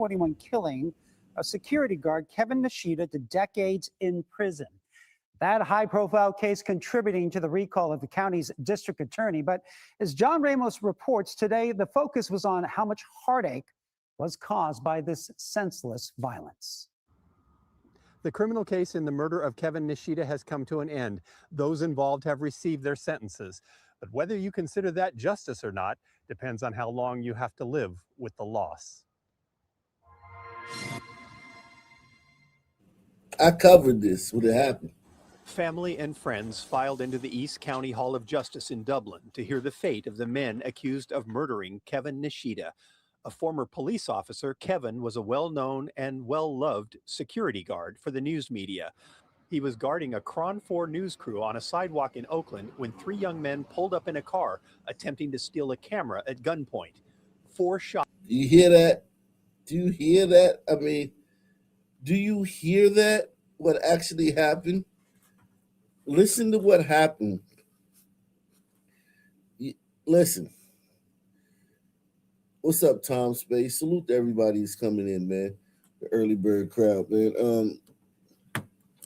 21 killing of security guard Kevin Nishida to decades in prison. That high-profile case contributing to the recall of the county's district attorney. But as John Ramos reports today, the focus was on how much heartache was caused by this senseless violence. The criminal case in the murder of Kevin Nishida has come to an end. Those involved have received their sentences. But whether you consider that justice or not depends on how long you have to live with the loss. I covered this when it happened. Family and friends filed into the East County Hall of Justice in Dublin to hear the fate of the men accused of murdering Kevin Nishida. A former police officer, Kevin was a well-known and well-loved security guard for the news media. He was guarding a Cron 4 news crew on a sidewalk in Oakland when three young men pulled up in a car attempting to steal a camera at gunpoint. 4 shots. Do you hear that? Do you hear that? I mean, do you hear that? What actually happened? Listen to what happened. Listen. What's up, Tom Space? Salute to everybody who's coming in, man. The early bird crowd, man.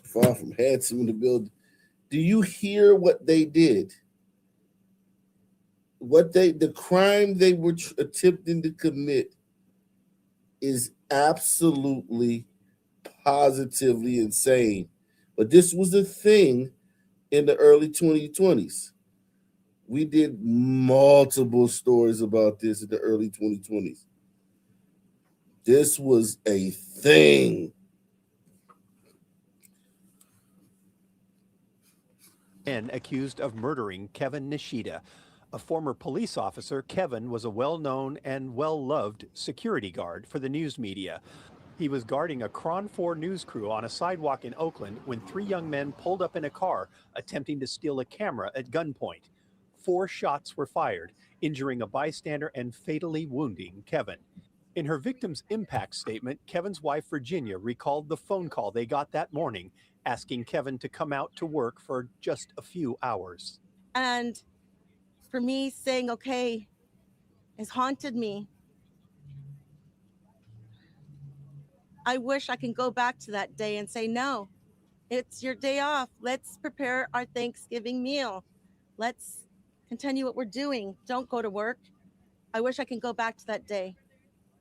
Far from handsome in the building. Do you hear what they did? The crime they were attempting to commit is absolutely, positively insane. But this was a thing in the early 2020s. We did multiple stories about this in the early 2020s. This was a thing. Men accused of murdering Kevin Nishida. A former police officer, Kevin was a well-known and well-loved security guard for the news media. He was guarding a Cron 4 news crew on a sidewalk in Oakland when three young men pulled up in a car attempting to steal a camera at gunpoint. 4 shots were fired, injuring a bystander and fatally wounding Kevin. In her victim's impact statement, Kevin's wife, Virginia, recalled the phone call they got that morning, asking Kevin to come out to work for just a few hours. And for me, saying, okay, has haunted me. I wish I can go back to that day and say, no, it's your day off. Let's prepare our Thanksgiving meal. Let's continue what we're doing. Don't go to work. I wish I can go back to that day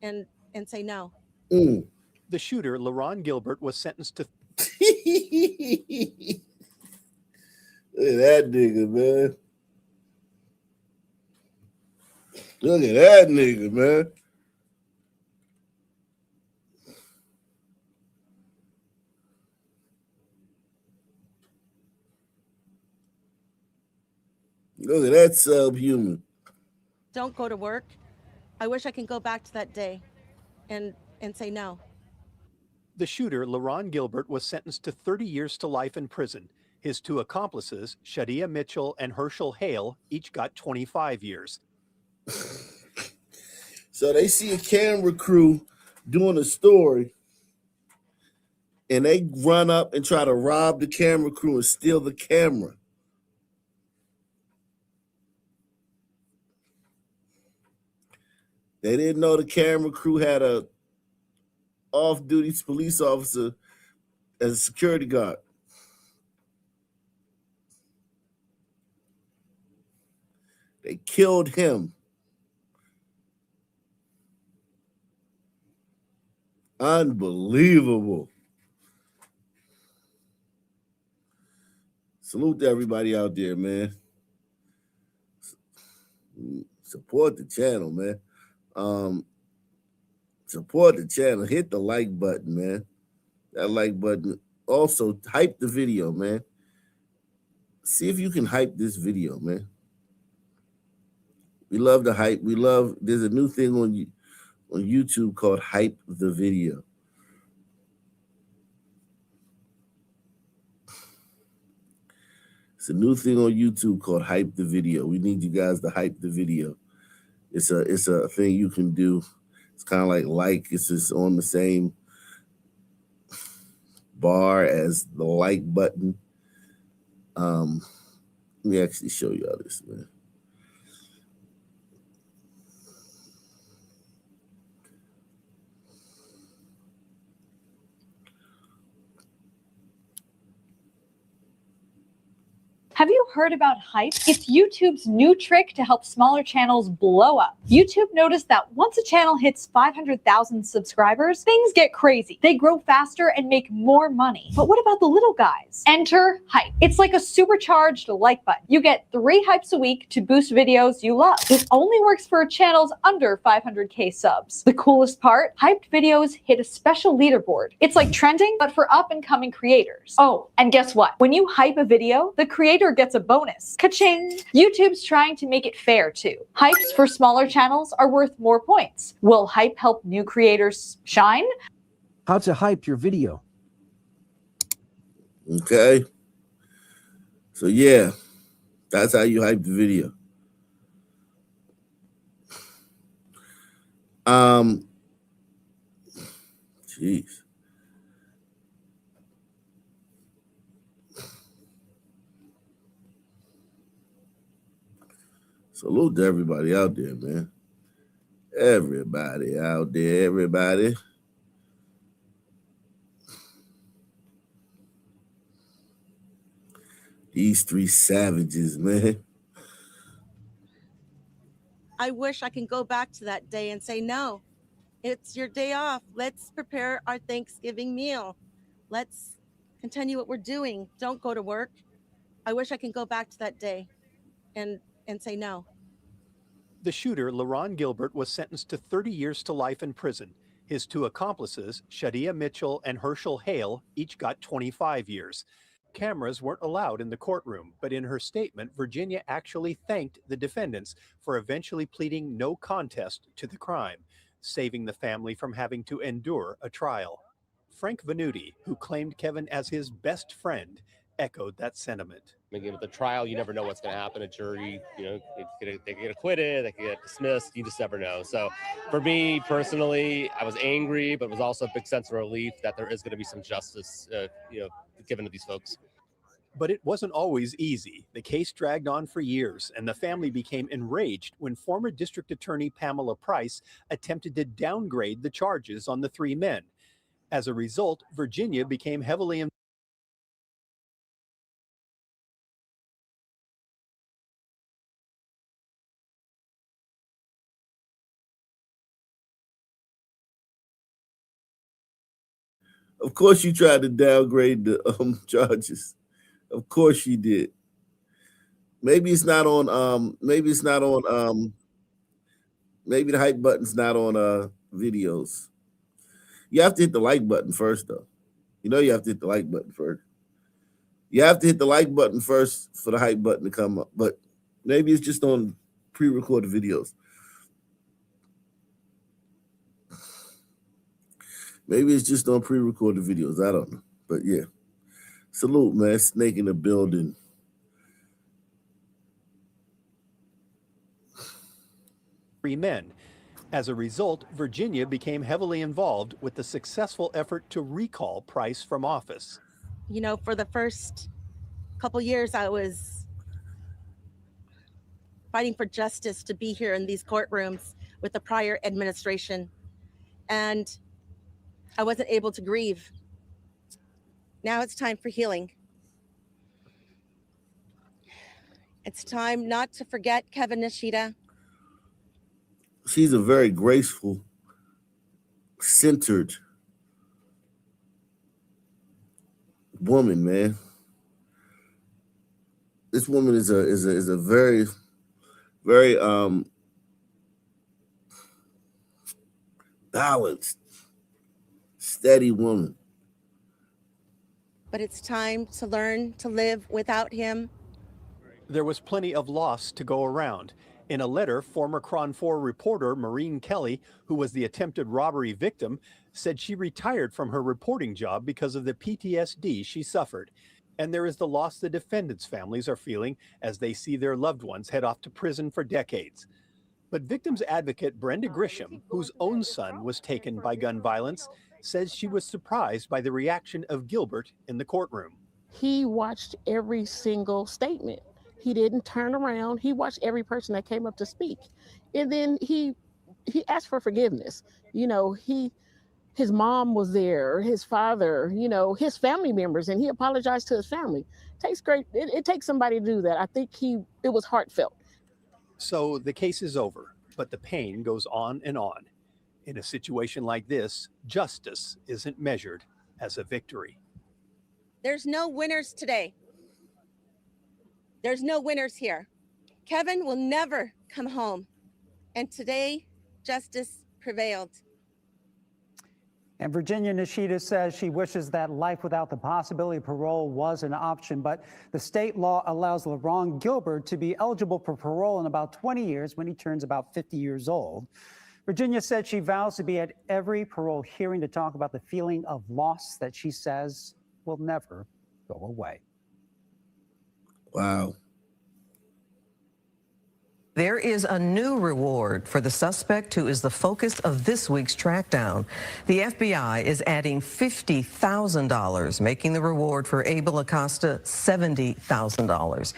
and say no. The shooter, LaRon Gilbert, was sentenced to... Look at that nigga, man. Look at that nigga, man. Look at that subhuman. Don't go to work. I wish I can go back to that day and say no. The shooter, LaRon Gilbert, was sentenced to 30 years to life in prison. His 2 accomplices, Shadia Mitchell and Herschel Hale, each got 25 years. So they see a camera crew doing a story, and they run up and try to rob the camera crew and steal the camera. They didn't know the camera crew had a off-duty police officer as a security guard. They killed him. Unbelievable. Salute to everybody out there, man. Support the channel, man. Support the channel. Hit the like button, man. That like button. Also, hype the video, man. See if you can hype this video, man. We love the hype. There's a new thing on YouTube called Hype the Video. It's a new thing on YouTube called Hype the Video. We need you guys to hype the video. It's a thing you can do. It's kind of like it's just on the same bar as the like button. Let me actually show you all this, man. Have you heard about Hype? It's YouTube's new trick to help smaller channels blow up. YouTube noticed that once a channel hits 500,000 subscribers, things get crazy. They grow faster and make more money. But what about the little guys? Enter Hype. It's like a supercharged like button. You get 3 hypes a week to boost videos you love. It only works for channels under 500K subs. The coolest part, hyped videos hit a special leaderboard. It's like trending, but for up-and-coming creators. Oh, and guess what? When you hype a video, the creator gets a bonus. Ka-ching! YouTube's trying to make it fair too. Hypes for smaller channels are worth more points. Will hype help new creators shine? How to hype your video. Okay. So yeah, that's how you hype the video. Jeez. Salute to everybody out there, man. Everybody out there, everybody. These 3 savages, man. I wish I can go back to that day and say, no, it's your day off. Let's prepare our Thanksgiving meal. Let's continue what we're doing. Don't go to work. I wish I can go back to that day and say no. The shooter, LaRon Gilbert, was sentenced to 30 years to life in prison. His 2 accomplices, Shadia Mitchell and Herschel Hale, each got 25 years. Cameras weren't allowed in the courtroom, but in her statement, Virginia actually thanked the defendants for eventually pleading no contest to the crime, saving the family from having to endure a trial. Frank Venuti, who claimed Kevin as his best friend, echoed that sentiment. Again, with the trial, you never know what's going to happen. A jury, they can get acquitted, they can get dismissed. You just never know. So for me personally, I was angry, but it was also a big sense of relief that there is going to be some justice, given to these folks. But it wasn't always easy. The case dragged on for years, and the family became enraged when former District Attorney Pamela Price attempted to downgrade the charges on the 3 men. As a result, Virginia became heavily involved. Of course, you tried to downgrade the charges. Of course, she did. Maybe it's not on. Maybe the hype button's not on videos. You have to hit the like button first, though. You know you have to hit the like button first. You have to hit the like button first for the hype button to come up. But maybe it's just on pre-recorded videos. Maybe it's just on pre-recorded videos. I don't know. But yeah. Salute, man. Snake in the building. 3 men. As a result, Virginia became heavily involved with the successful effort to recall Price from office. For the first couple years, I was fighting for justice to be here in these courtrooms with the prior administration. And I wasn't able to grieve. Now it's time for healing. It's time not to forget Kevin Nishida. She's a very graceful, centered woman, man. This woman is a very, very balanced, steady woman. But it's time to learn to live without him. There was plenty of loss to go around. In a letter, former KRON 4 reporter Maureen Kelly, who was the attempted robbery victim, said she retired from her reporting job because of the PTSD she suffered. And there is the loss the defendants' families are feeling as they see their loved ones head off to prison for decades. But victims advocate Brenda Grisham, whose own son was taken by gun violence, says she was surprised by the reaction of Gilbert in the courtroom. He watched every single statement. He didn't turn around. He watched every person that came up to speak. And then he asked for forgiveness. He his mom was there, his father, you know, his family members, and he apologized to his family. It takes somebody to do that. I think it was heartfelt. So the case is over, but the pain goes on and on. In a situation like this, justice isn't measured as a victory. There's no winners today. There's no winners here. Kevin will never come home. And today, justice prevailed. And Virginia Nishida says she wishes that life without the possibility of parole was an option, but the state law allows LaRon Gilbert to be eligible for parole in about 20 years when he turns about 50 years old. Virginia said she vows to be at every parole hearing to talk about the feeling of loss that she says will never go away. Wow. There is a new reward for the suspect who is the focus of this week's trackdown. The FBI is adding $50,000, making the reward for Abel Acosta $70,000.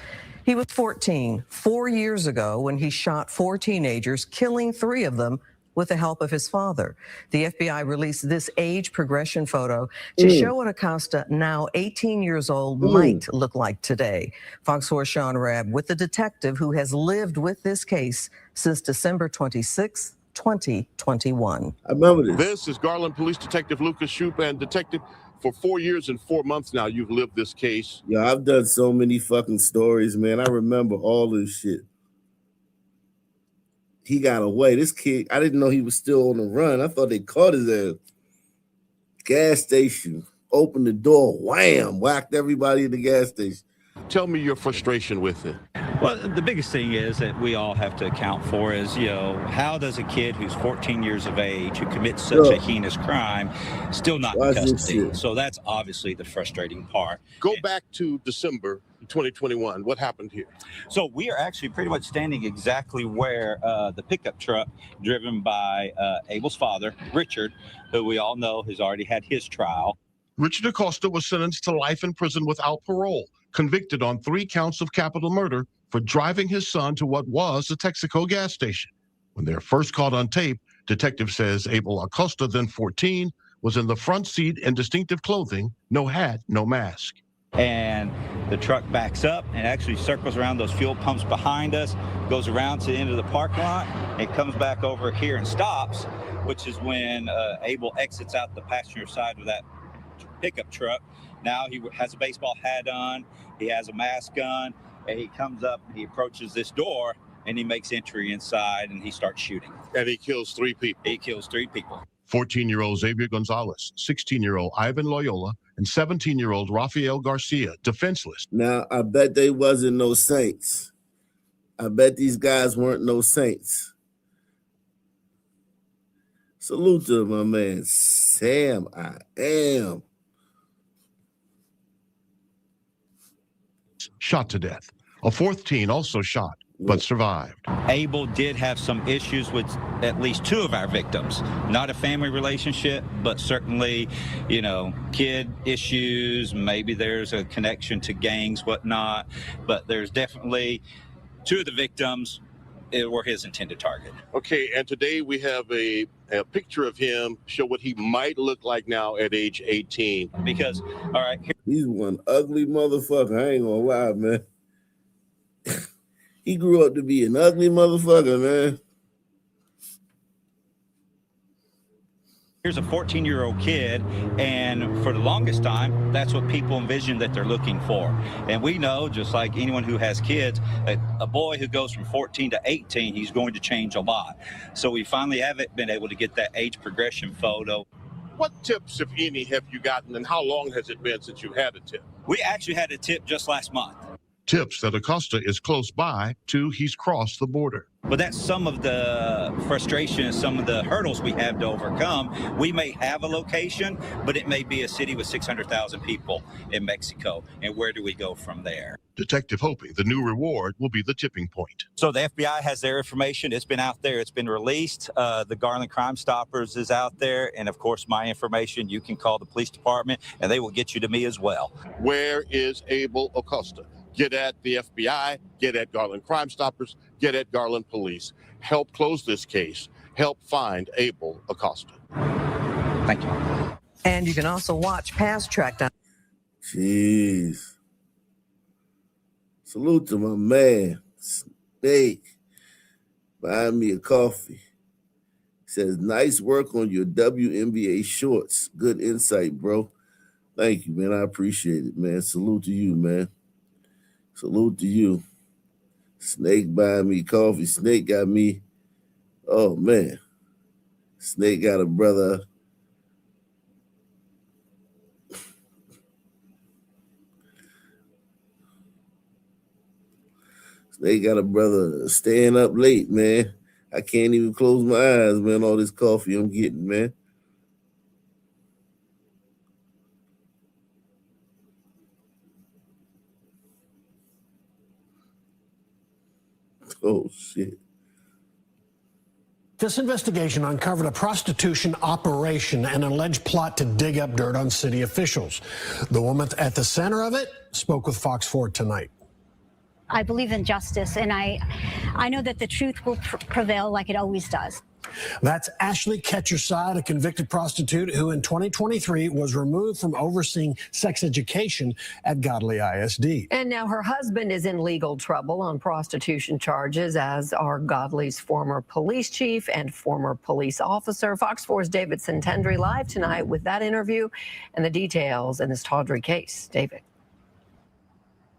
He was 14 4 years ago when he shot 4 teenagers, killing 3 of them with the help of his father. The FBI released this age progression photo to show what Acosta, now 18 years old, might look like today. Fox 4's Sean Rabb with the detective who has lived with this case since December 26, 2021. I remember this. This is Garland Police Detective Lucas Shoup, and detective, for 4 years and 4 months now, you've lived this case. Yeah, I've done so many fucking stories, man. I remember all this shit. He got away. This kid, I didn't know he was still on the run. I thought they caught his ass. Gas station, opened the door, wham, whacked everybody in the gas station. Tell me your frustration with it. Well, the biggest thing is that we all have to account for is, you know, how does a kid who's 14 years of age who commits such a heinous crime still not in custody? So that's obviously the frustrating part. Go back to December 2021. What happened here? So we are actually pretty much standing exactly where the pickup truck driven by Abel's father, Richard, who we all know has already had his trial. Richard Acosta was sentenced to life in prison without parole, convicted on 3 counts of capital murder for driving his son to what was a Texaco gas station. When they're first caught on tape, detective says Abel Acosta, then 14, was in the front seat in distinctive clothing, no hat, no mask. And the truck backs up and actually circles around those fuel pumps behind us, goes around to the end of the parking lot, and comes back over here and stops, which is when Abel exits out the passenger side of that pickup truck. Now he has a baseball hat on, he has a mask on, and he comes up, he approaches this door, and he makes entry inside, and he starts shooting. And he kills 3 people. He kills 3 people. 14-year-old Xavier Gonzalez, 16-year-old Ivan Loyola, and 17-year-old Rafael Garcia, defenseless. Now, I bet they wasn't no saints. I bet these guys weren't no saints. Salute to my man, Sam. I am. Shot to death. A 4th teen also shot, but survived. Abel did have some issues with at least 2 of our victims. Not a family relationship, but certainly, you know, kid issues. Maybe there's a connection to gangs, whatnot. But there's definitely 2 of the victims were his intended target. Okay, and today we have a picture of him, show what he might look like now at age 18. Because, all right. He's one ugly motherfucker. I ain't gonna lie, man. He grew up to be an ugly motherfucker, man. Here's a 14-year-old kid, and for the longest time, that's what people envision that they're looking for. And we know, just like anyone who has kids, that a boy who goes from 14 to 18, he's going to change a lot. So we finally haven't been able to get that age progression photo. What tips, if any, have you gotten, and how long has it been since you had a tip? We actually had a tip just last month. Tips that Acosta is close by to he's crossed the border. But that's some of the frustration, some of the hurdles we have to overcome. We may have a location, but it may be a city with 600,000 people in Mexico. And where do we go from there? Detective hoping the new reward will be the tipping point. So the FBI has their information. It's been out there. It's been released. The Garland Crime Stoppers is out there. And of course, my information, you can call the police department and they will get you to me as well. Where is Abel Acosta? Get at the FBI, get at Garland Crime Stoppers, get at Garland Police. Help close this case. Help find Abel Acosta. Thank you. And you can also watch past track down. Jeez. Salute to my man, Snake. Buying me a coffee. Says, nice work on your WNBA shorts. Good insight, bro. Thank you, man. I appreciate it, man. Salute to you, man. Salute to you. Snake buying me coffee. Snake got me. Oh, man. Snake got a brother. Snake got a brother staying up late, man. I can't even close my eyes, man, all this coffee I'm getting, man. Oh, shit. This investigation uncovered a prostitution operation and an alleged plot to dig up dirt on city officials. The woman at the center of it spoke with Fox 4 tonight. I believe in justice, and I know that the truth will prevail like it always does. That's Ashley Ketcherside, a convicted prostitute who in 2023 was removed from overseeing sex education at Godly ISD. And now her husband is in legal trouble on prostitution charges, as are Godly's former police chief and former police officer. Fox 4's David Sentendry live tonight with that interview and the details in this tawdry case. David.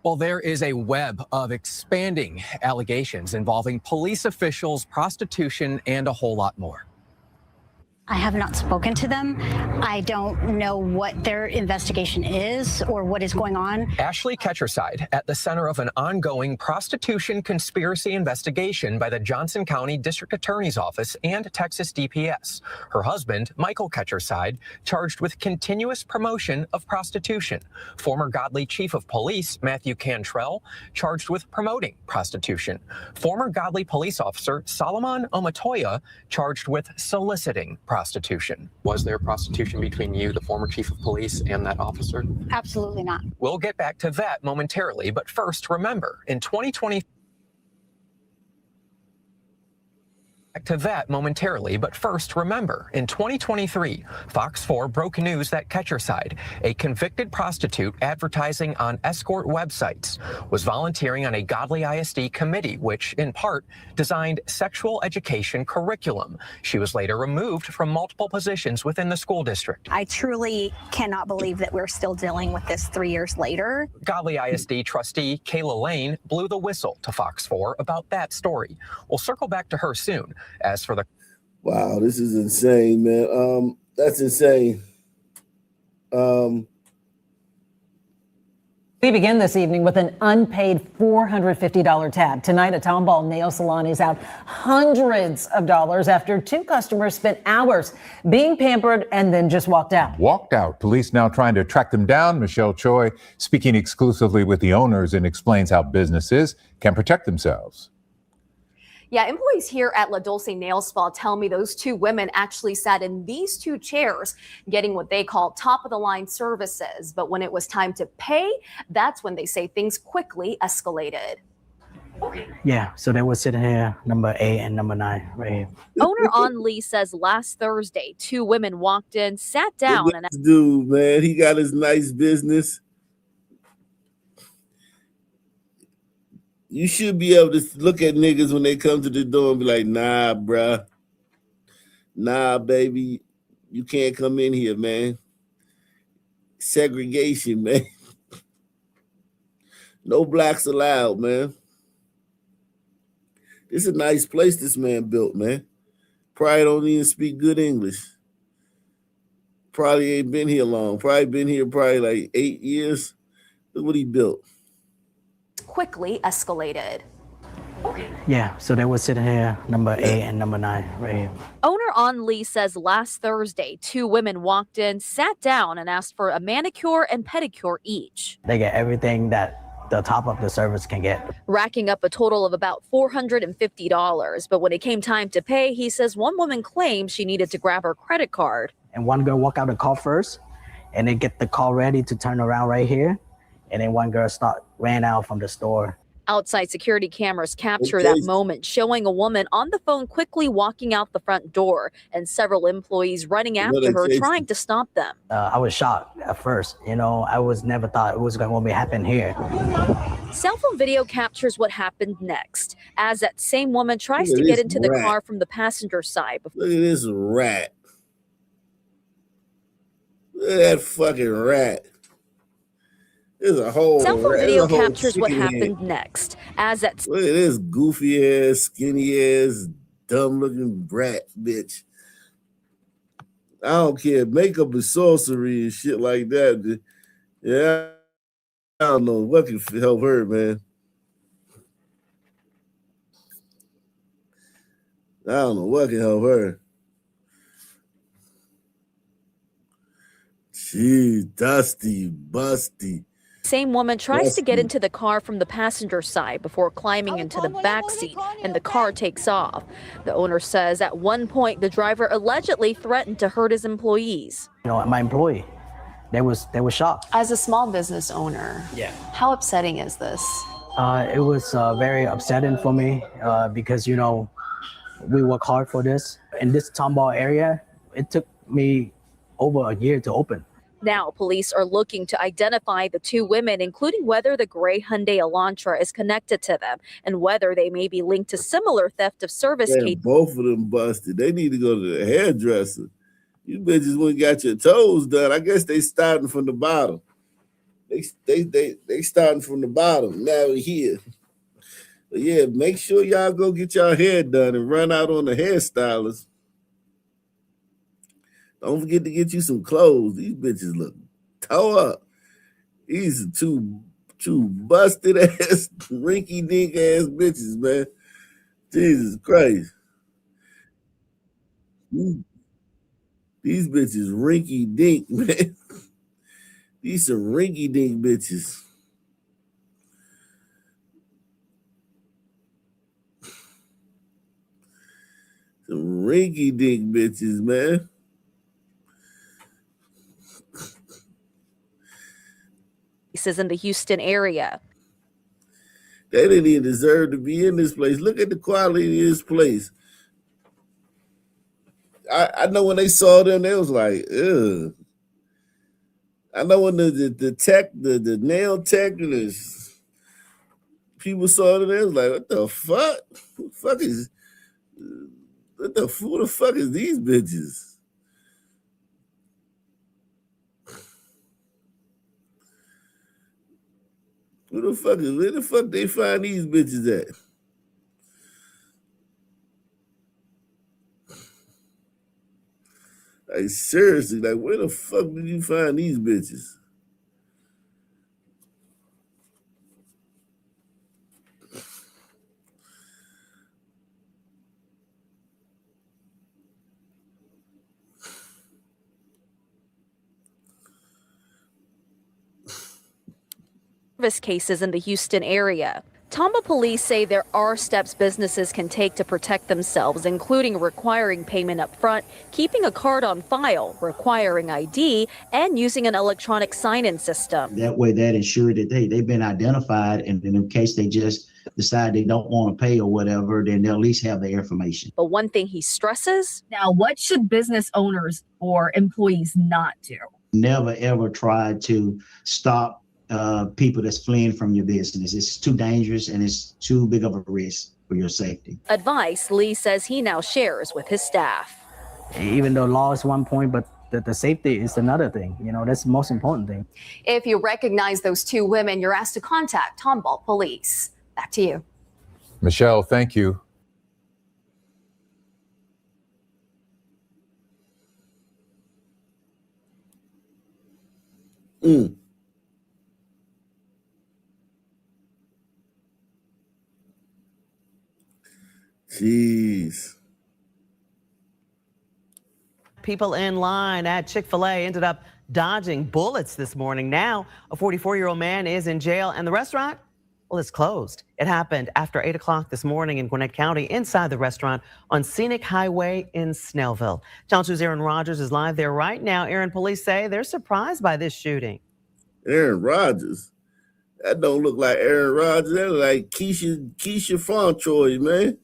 Well, there is a web of expanding allegations involving police officials, prostitution, and a whole lot more. I have not spoken to them. I don't know what their investigation is or what is going on. Ashley Ketcherside at the center of an ongoing prostitution conspiracy investigation by the Johnson County District Attorney's Office and Texas DPS. Her husband, Michael Ketcherside, charged with continuous promotion of prostitution. Former Godly Chief of Police, Matthew Cantrell, charged with promoting prostitution. Former Godly police officer, Solomon Omatoya, charged with soliciting prostitution. Was there prostitution between you, the former chief of police, and that officer? Absolutely not. We'll get back to that momentarily, but first, remember, in 2020, to that momentarily, but first, remember, in 2023, Fox 4 broke news that Ketcherside, a convicted prostitute advertising on escort websites, was volunteering on a Godly ISD committee, which, in part, designed sexual education curriculum. She was later removed from multiple positions within the school district. I truly cannot believe that we're still dealing with this 3 years later. Godly ISD trustee Kayla Lane blew the whistle to Fox 4 about that story. We'll circle back to her soon. As for the wow, this is insane, man. That's insane. We begin this evening with an unpaid $450 tab. Tonight, a Tomball nail salon is out hundreds of dollars after two customers spent hours being pampered and then just walked out. Walked out. Police now trying to track them down. Michelle Choi speaking exclusively with the owners and explains how businesses can protect themselves. Yeah, employees here at La Dulce Nail Spa tell me those two women actually sat in these two chairs getting what they call top-of-the-line services. But when it was time to pay, that's when they say things quickly escalated. Yeah, so they were sitting here, number 8 and number 9, right here. Owner On Lee says last Thursday, two women walked in, sat down, and dude, man, he got his nice business. You should be able to look at niggas when they come to the door and be like, nah, bruh. Nah, baby. You can't come in here, man. Segregation, man. No blacks allowed, man. This is a nice place this man built, man. Probably don't even speak good English. Probably ain't been here long. Probably been here like 8 years. Look what he built. Quickly escalated. Yeah, so they were sitting here, number 8 and number 9, right here. owner On Lee says last Thursday, two women walked in, sat down, and asked for a manicure and pedicure each. They get everything that the top of the service can get. Racking up a total of about $450. But when it came time to pay, he says one woman claimed she needed to grab her credit card. And one girl walk out the car first, and they get the car ready to turn around right here. And then one girl ran out from the store. Outside security cameras capture that moment, showing a woman on the phone quickly walking out the front door and several employees running after her, trying to stop them. I was shocked at first. I was never thought it was going to happen here. Cell phone video captures what happened next, as that same woman tries to get into the car from the passenger side. Look at this rat. Look at that fucking rat. There's a whole cell phone video captures what happened next, as that. Look at this goofy ass, skinny ass, dumb looking rat bitch. I don't care. Makeup is sorcery and shit like that. Yeah, I don't know what can help her, man. I don't know what can help her. She dusty, busty. Same woman tries to get into the car from the passenger side before climbing into the back seat, and the car takes off. The owner says at one point the driver allegedly threatened to hurt his employees. My employee, they were shocked. As a small business owner, how upsetting is this? It was very upsetting for me because we work hard for this. In this Tomball area, it took me over a year to open. Now, police are looking to identify the two women, including whether the gray Hyundai Elantra is connected to them and whether they may be linked to similar theft of service cases. Both of them busted. They need to go to the hairdresser. You bitches went and got your toes done. I guess they starting from the bottom. They starting from the bottom. Now we're here. But yeah, make sure y'all go get y'all hair done and run out on the hairstylist. Don't forget to get you some clothes. These bitches look toe up. These are two busted ass, rinky dink ass bitches, man. Jesus Christ. These bitches rinky dink, man. These some rinky dink bitches. Some rinky dink bitches, man. In the Houston area. They didn't even deserve to be in this place. Look at the quality of this place. I know when they saw them, they was like, ugh. I know when the nail tech and the people saw them, they was like, what the fuck? Who the fuck is these bitches? Where the fuck they find these bitches at? Like seriously, like where the fuck did you find these bitches? Service cases in the Houston area. Tomba police say there are steps businesses can take to protect themselves, including requiring payment up front, keeping a card on file, requiring ID, and using an electronic sign-in system. That way that ensures that they've been identified, and in case they just decide they don't want to pay or whatever, then they'll at least have their information. But one thing he stresses. Now, what should business owners or employees not do? Never, ever try to stop people that's fleeing from your business. It's too dangerous and it's too big of a risk for your safety. Advice Lee says he now shares with his staff. Even though law is one point, but the safety is another thing. That's the most important thing. If you recognize those two women, you're asked to contact Tomball Police. Back to you. Michelle, thank you. Jeez. People in line at Chick-fil-A ended up dodging bullets this morning. Now, a 44-year-old man is in jail, and the restaurant, well, it's closed. It happened after 8 o'clock this morning in Gwinnett County inside the restaurant on Scenic Highway in Snellville. Channel 2's Aaron Rodgers is live there right now. Aaron, police say they're surprised by this shooting. Aaron Rodgers? That don't look like Aaron Rodgers. That look like Keisha Fontroy, man.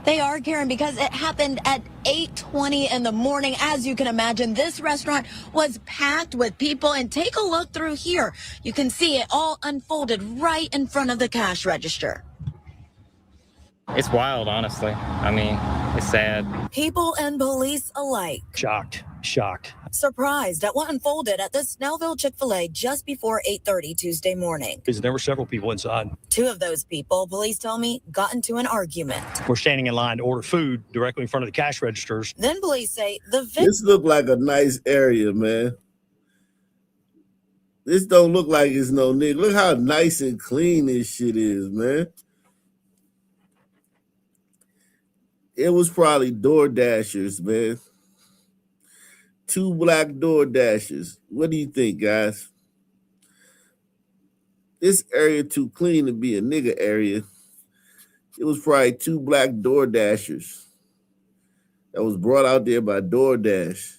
They are, Karen, because it happened at 8:20 in the morning. As you can imagine, this restaurant was packed with people. And take a look through here. You can see it all unfolded right in front of the cash register. It's wild, honestly. I mean, it's sad. People and police alike. Shocked. Surprised at what unfolded at the Snellville Chick-fil-A just before 8:30 Tuesday morning. Because there were several people inside. Two of those people, police tell me, got into an argument. We're standing in line to order food directly in front of the cash registers. Then police say the victim. This look like a nice area, man. This don't look like it's no nigga. Look how nice and clean this shit is, man. It was probably door dashers, man. Two black door dashers. What do you think, guys? This area too clean to be a nigga area. It was probably two black door dashers that was brought out there by DoorDash.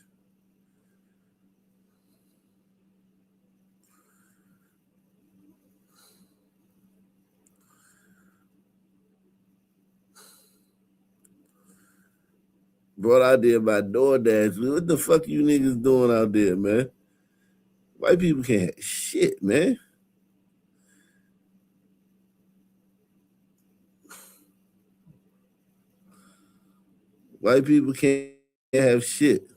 Brought out there by DoorDash. What the fuck you niggas doing out there, man? White people can't have shit, man. White people can't have shit.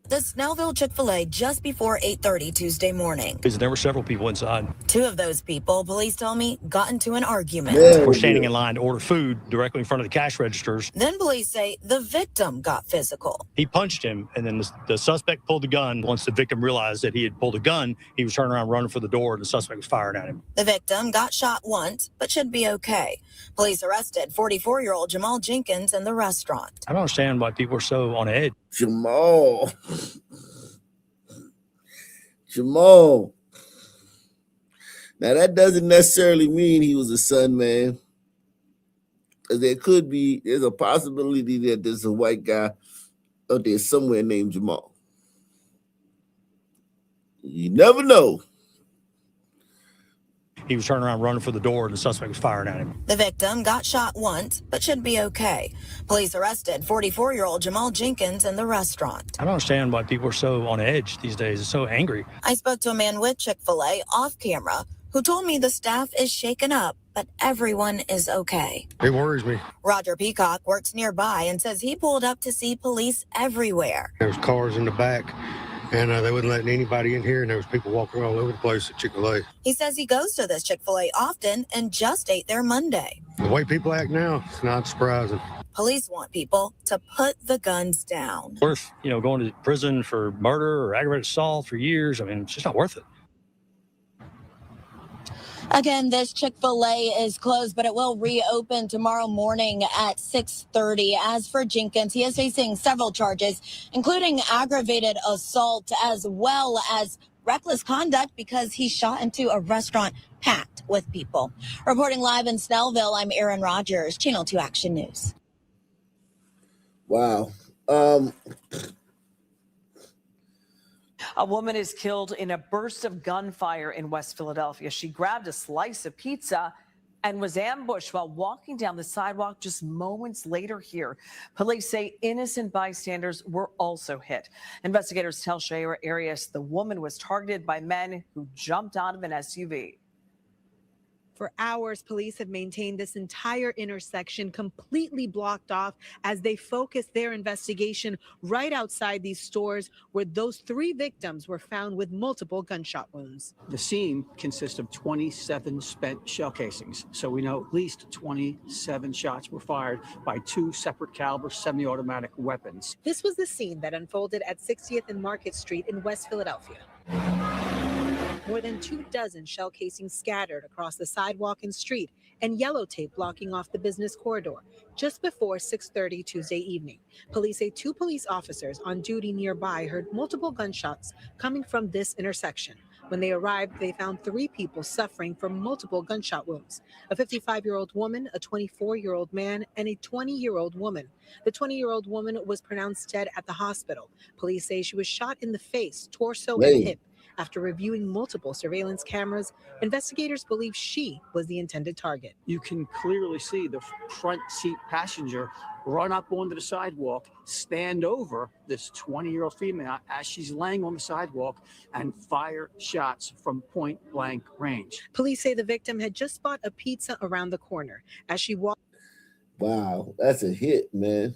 The Snellville Chick-fil-A just before 8:30 Tuesday morning. Because there were several people inside. Two of those people, police tell me, got into an argument. We're standing in line to order food directly in front of the cash registers. Then police say the victim got physical. He punched him, and then the suspect pulled the gun. Once the victim realized that he had pulled a gun, he was turning around running for the door, and the suspect was firing at him. The victim got shot once, but should be okay. Police arrested 44-year-old Jamal Jenkins in the restaurant. I don't understand why people are so on edge. Jamal. Now, that doesn't necessarily mean he was a son, man. There's a possibility that there's a white guy out there somewhere named Jamal. You never know. He was turning around running for the door, and the suspect was firing at him. The victim got shot once, but should be okay. Police arrested 44-year-old Jamal Jenkins in the restaurant. I don't understand why people are so on edge these days. They're so angry. I spoke to a man with Chick-fil-A off camera who told me the staff is shaken up, but everyone is okay. It worries me. Roger Peacock works nearby and says he pulled up to see police everywhere. There was cars in the back, and they wasn't letting anybody in here, and there was people walking all over the place at Chick-fil-A. He says he goes to this Chick-fil-A often and just ate there Monday. The way people act now, it's not surprising. Police want people to put the guns down. Worth, going to prison for murder or aggravated assault for years. I mean, it's just not worth it. Again, this Chick-fil-A is closed, but it will reopen tomorrow morning at 6:30. As for Jenkins, he is facing several charges, including aggravated assault as well as reckless conduct because he shot into a restaurant packed with people. Reporting live in Snellville, I'm Erin Rogers, Channel 2 Action News. Wow. A woman is killed in a burst of gunfire in West Philadelphia. She grabbed a slice of pizza and was ambushed while walking down the sidewalk just moments later here. Police say innocent bystanders were also hit. Investigators tell Shayra Arias the woman was targeted by men who jumped out of an SUV. For hours, police have maintained this entire intersection completely blocked off as they focus their investigation right outside these stores where those three victims were found with multiple gunshot wounds. The scene consists of 27 spent shell casings. So we know at least 27 shots were fired by two separate caliber semi-automatic weapons. This was the scene that unfolded at 60th and Market Street in West Philadelphia. More than 24 shell casings scattered across the sidewalk and street, and yellow tape blocking off the business corridor just before 6:30 Tuesday evening. Police say two police officers on duty nearby heard multiple gunshots coming from this intersection. When they arrived, they found 3 people suffering from multiple gunshot wounds: a 55-year-old woman, a 24-year-old man, and a 20-year-old woman. The 20-year-old woman was pronounced dead at the hospital. Police say she was shot in the face, torso, and hip. After reviewing multiple surveillance cameras, investigators believe she was the intended target. You can clearly see the front seat passenger run up onto the sidewalk, stand over this 20-year-old female as she's laying on the sidewalk, and fire shots from point blank range. Police say the victim had just bought a pizza around the corner. As she walked that's a hit, man.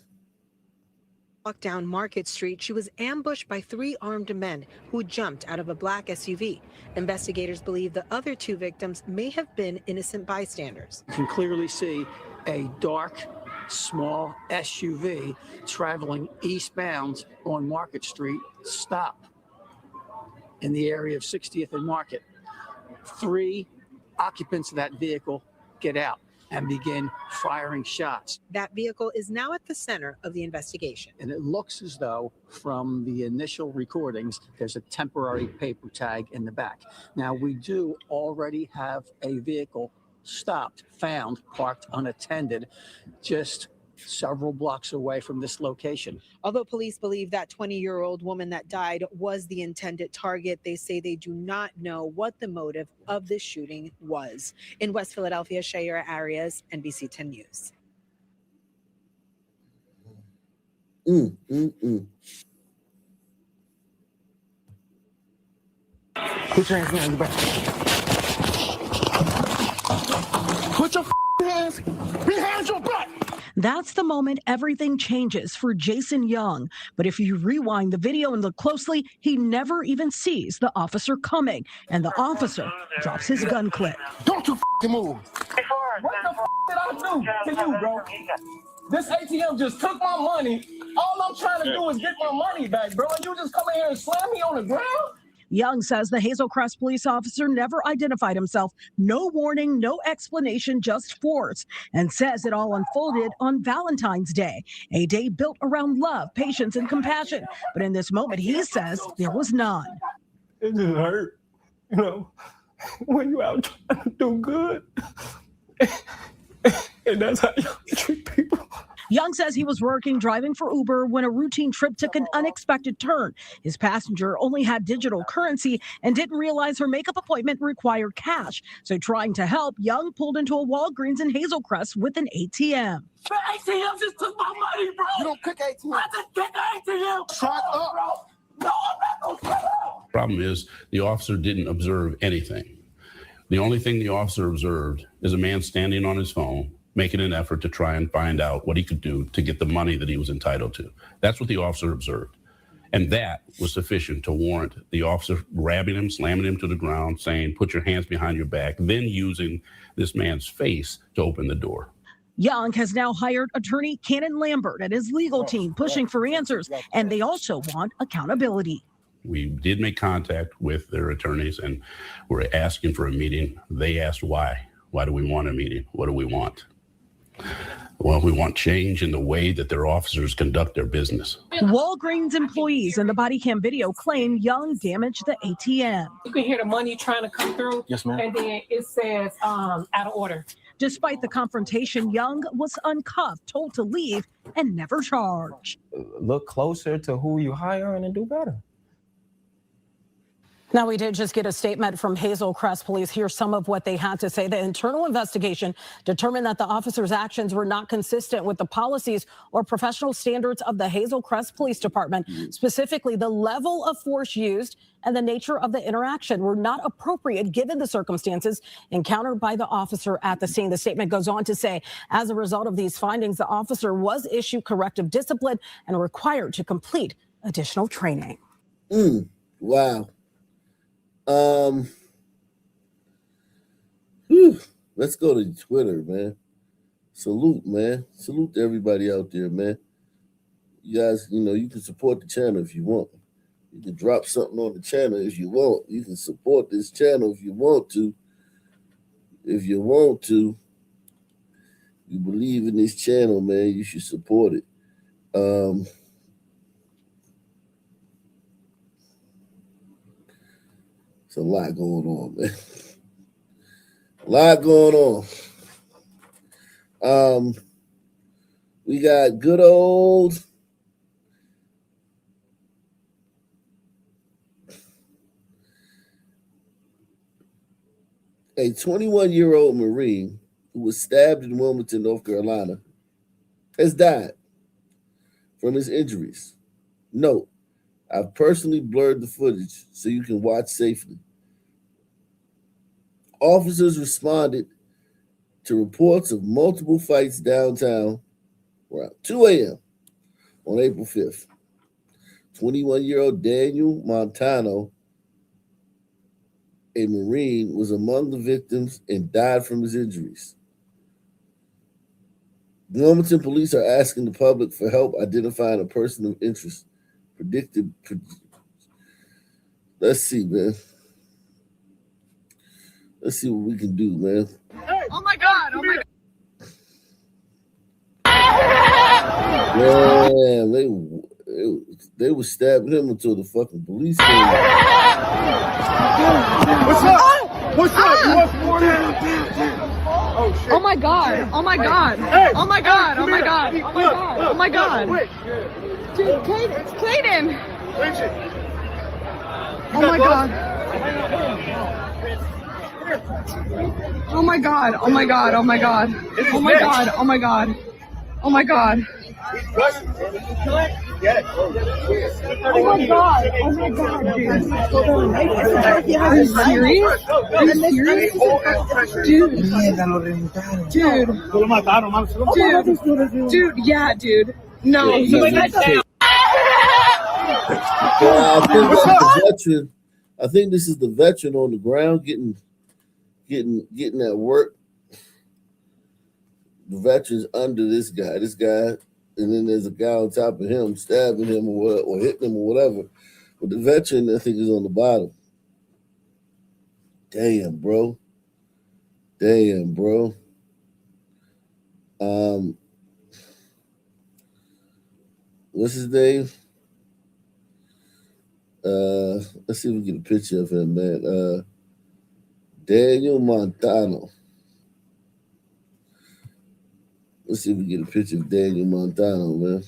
Down Market Street, she was ambushed by 3 armed men who jumped out of a black SUV. Investigators believe the other 2 victims may have been innocent bystanders. You can clearly see a dark, small SUV traveling eastbound on Market Street stop in the area of 60th and Market. 3 occupants of that vehicle get out and begin firing shots. That vehicle is now at the center of the investigation. And it looks as though from the initial recordings, there's a temporary paper tag in the back. Now, we do already have a vehicle stopped, found, parked unattended, just several blocks away from this location. Although police believe that 20-year-old woman that died was the intended target, they say they do not know what the motive of this shooting was. In West Philadelphia, Shayera Arias, NBC 10 News. Put your hands behind your back. Put your hands behind your back. That's the moment everything changes for Jason Young. But if you rewind the video and look closely, he never even sees the officer coming, and the officer drops his gun clip. Don't you move. What the did I do to you, bro? This ATM just took my money. All I'm trying to do is get my money back, bro. And you just come in here and slam me on the ground? Young says the Hazel Crest police officer never identified himself. No warning, no explanation, just force. And says it all unfolded on Valentine's Day, a day built around love, patience, and compassion. But in this moment, he says there was none. It just hurt, you know, when you out trying to do good. And that's how you treat people. Young says he was working, driving for Uber, when a routine trip took an unexpected turn. His passenger only had digital currency and didn't realize her makeup appointment required cash. So trying to help, Young pulled into a Walgreens in Hazel Crest with an ATM. The ATM just took my money, bro. You don't pick ATM. I just pick the ATM. Shut up, bro. No, I'm not gonna shut up. Problem is, the officer didn't observe anything. The only thing the officer observed is a man standing on his phone, making an effort to try and find out what he could do to get the money that he was entitled to. That's what the officer observed. And that was sufficient to warrant the officer grabbing him, slamming him to the ground, saying, put your hands behind your back, then using this man's face to open the door. Young has now hired attorney Cannon Lambert and his legal team, pushing for answers, and they also want accountability. We did make contact with their attorneys and we're asking for a meeting. They asked why. Why do we want a meeting? What do we want? Well, we want change in the way that their officers conduct their business. Walgreens employees in the body cam video claim Young damaged the ATM. You can hear the money trying to come through. Yes, ma'am. And then it says out of order. Despite the confrontation, Young was uncuffed, told to leave, and never charged. Look closer to who you hiring and do better. Now, we did just get a statement from Hazel Crest Police. Here's some of what they had to say. The internal investigation determined that the officer's actions were not consistent with the policies or professional standards of the Hazel Crest Police Department. Specifically, the level of force used and the nature of the interaction were not appropriate given the circumstances encountered by the officer at the scene. The statement goes on to say, as a result of these findings, the officer was issued corrective discipline and required to complete additional training. Wow. Let's go to Twitter, man. Salute, man. Salute to everybody out there, man. You guys, you can support the channel if you want. You can drop something on the channel if you want. You can support this channel if you want to. If you want to, you believe in this channel, man, you should support it. It's a lot going on, man. A lot going on. We got good old a 21-year-old Marine who was stabbed in Wilmington, North Carolina, has died from his injuries. Note, I've personally blurred the footage so you can watch safely. Officers responded to reports of multiple fights downtown around 2 a.m. on April 5th. 21-year-old Daniel Montano, a Marine, was among the victims and died from his injuries. The Wilmington police are asking the public for help identifying a person of interest. Let's see, man. Let's see what we can do, man. Oh my God! Oh my God! Man, they were stabbing him until the fucking police came. What's up? What's up? You want oh, shit. Oh my God! Oh my God! Hey, oh my God! Oh my God! Oh my God! Oh my God! Dude, it's Caden! Oh my God! Oh my God! Oh my God! Oh my God! Oh my God! Oh my God! Oh my God! Oh my God! Oh my God, dude! Are you serious? Are you serious? Dude, yeah, dude. No, I think this is the veteran on the ground getting at work. The veteran's under this guy, and then there's a guy on top of him stabbing him or hitting him or whatever. But the veteran, I think, is on the bottom. Damn, bro. What's his name? Let's see if we get a picture of him, man. Daniel Montano. Let's see if we get a picture of Daniel Montano, man.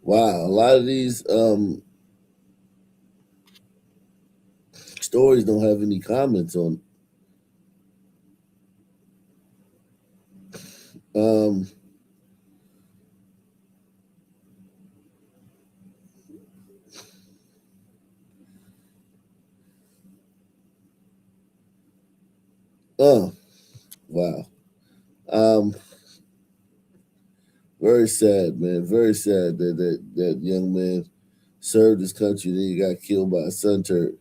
Wow, a lot of these stories don't have any comments on. Oh, wow. Very sad, man. Very sad that young man served his country, then he got killed by a sun turret.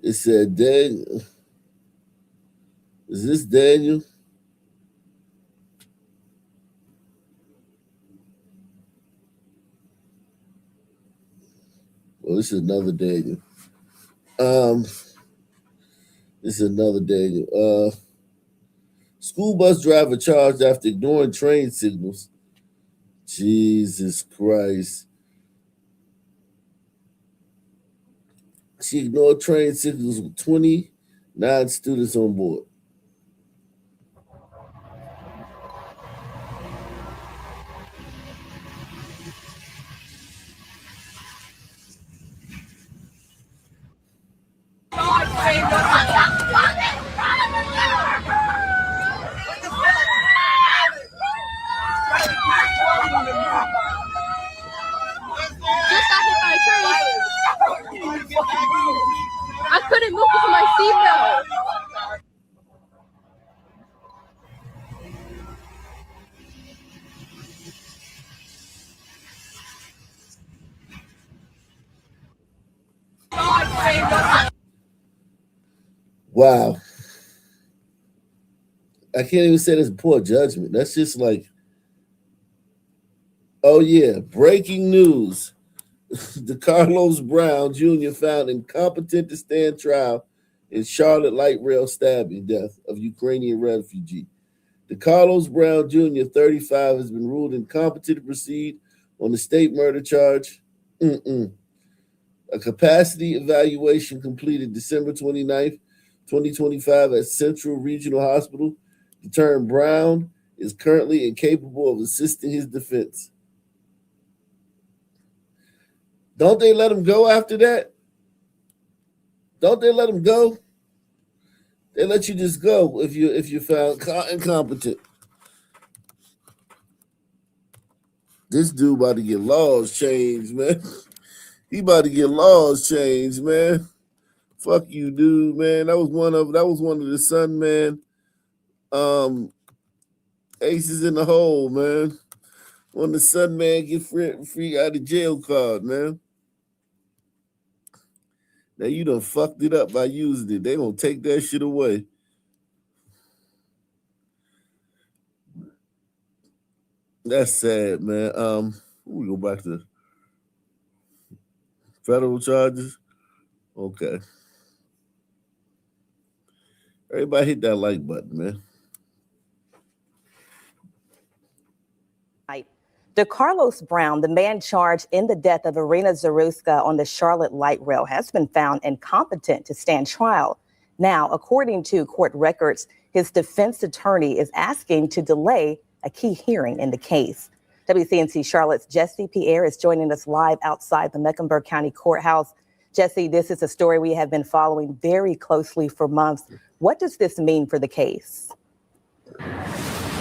It said, Daniel. Is this Daniel? Well, this is another Daniel. This is another Daniel. School bus driver charged after ignoring train signals. Jesus Christ. She ignored train signals with 29 students on board. I couldn't move because of my seatbelt. Wow. I can't even say that's poor judgment. That's just like, oh yeah, breaking news. The Carlos Brown Jr. found incompetent to stand trial in Charlotte light rail stabbing death of Ukrainian refugee. The Carlos Brown Jr., 35, has been ruled incompetent to proceed on the state murder charge. A capacity evaluation completed December 29th, 2025 at Central Regional Hospital determined Brown is currently incapable of assisting his defense. Don't they let him go after that? Don't they let him go? They let you just go if you're found incompetent. This dude about to get laws changed, man. He about to get laws changed, man. Fuck you, dude, man. That was one of the Sun Man aces in the hole, man. When the Sun Man get free out of jail card, man. Now you done fucked it up by using it. They gonna take that shit away. That's sad, man. We go back to federal charges. Okay. Everybody hit that like button, man. DeCarlos Brown, the man charged in the death of Irina Zaruska on the Charlotte light rail, has been found incompetent to stand trial. Now, according to court records, his defense attorney is asking to delay a key hearing in the case. WCNC Charlotte's Jesse Pierre is joining us live outside the Mecklenburg County Courthouse. Jesse, this is a story we have been following very closely for months. What does this mean for the case?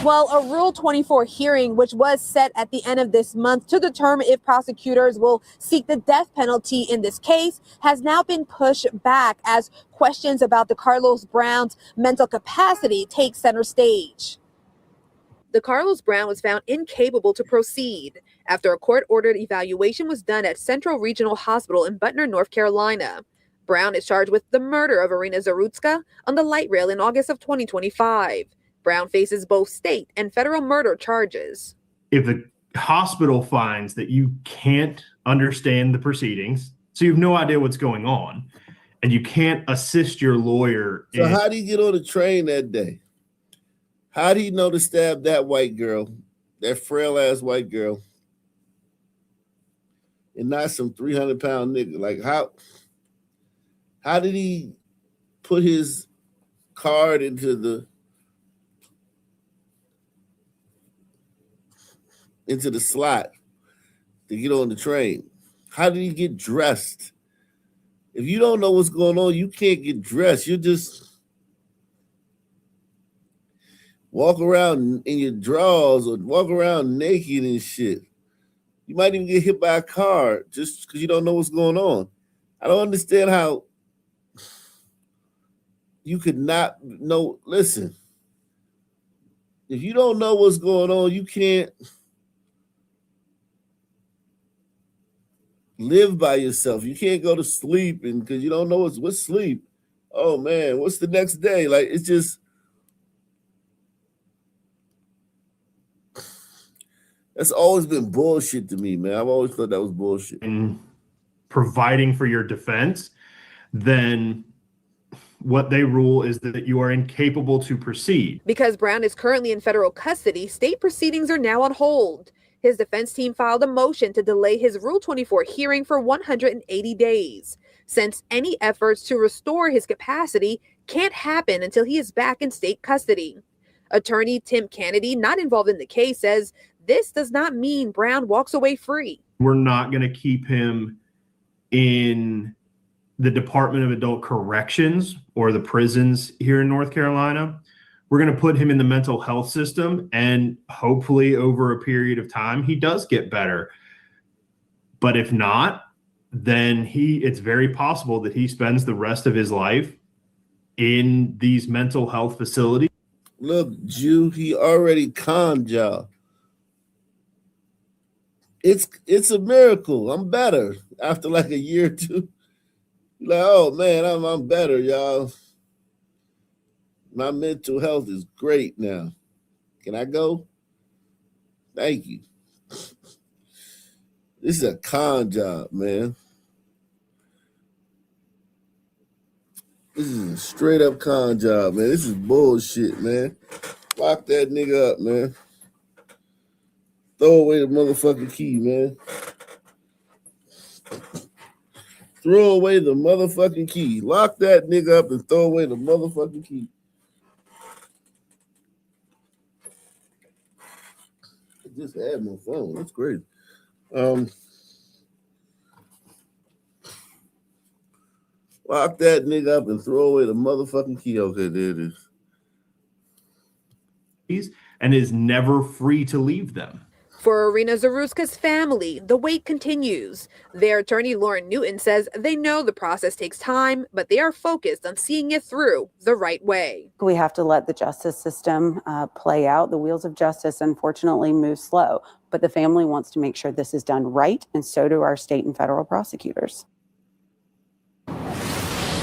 Well, a Rule 24 hearing, which was set at the end of this month to determine if prosecutors will seek the death penalty in this case, has now been pushed back as questions about DeCarlos Brown's mental capacity take center stage. DeCarlos Brown was found incapable to proceed after a court-ordered evaluation was done at Central Regional Hospital in Butner, North Carolina. Brown is charged with the murder of Irina Zaruska on the light rail in August of 2025. Brown faces both state and federal murder charges. If the hospital finds that you can't understand the proceedings, so you have no idea what's going on, and you can't assist your lawyer. So how do you get on the train that day? How do you know to stab that white girl, that frail ass white girl, and not some 300-pound nigga? Like how did he put his card into the slot to get on the train? How did he get dressed? If you don't know what's going on, you can't get dressed. You just walk around in your drawers or walk around naked and shit. You might even get hit by a car just because you don't know what's going on. I don't understand how you could not know. Listen, if you don't know what's going on, you can't live by yourself. You can't go to sleep and because you don't know what's sleep. Oh man, what's the next day? Like it's just that's always been bullshit to me, man. I've always thought that was bullshit. And providing for your defense, then what they rule is that you are incapable to proceed. Because Brown is currently in federal custody, state proceedings are now on hold. His defense team filed a motion to delay his Rule 24 hearing for 180 days, since any efforts to restore his capacity can't happen until he is back in state custody. Attorney Tim Kennedy, not involved in the case, says this does not mean Brown walks away free. We're not going to keep him in the Department of Adult Corrections or the prisons here in North Carolina. We're going to put him in the mental health system, and hopefully over a period of time, he does get better. But if not, then it's very possible that he spends the rest of his life in these mental health facilities. Look, Jew, he already conned y'all. It's a miracle. I'm better after like a year or two. Like, oh man, I'm better, y'all. My mental health is great now. Can I go? Thank you. This is a con job, man. This is a straight up con job, man. This is bullshit, man. Lock that nigga up, man. Throw away the motherfucking key, man. Throw away the motherfucking key. Lock that nigga up and throw away the motherfucking key. I just had my phone. That's crazy. Lock that nigga up and throw away the motherfucking key. Okay, there it is. And is never free to leave them. For Irina Zaruska's family, the wait continues. Their attorney, Lauren Newton, says they know the process takes time, but they are focused on seeing it through the right way. We have to let the justice system play out. The wheels of justice, unfortunately, move slow, but the family wants to make sure this is done right, and so do our state and federal prosecutors.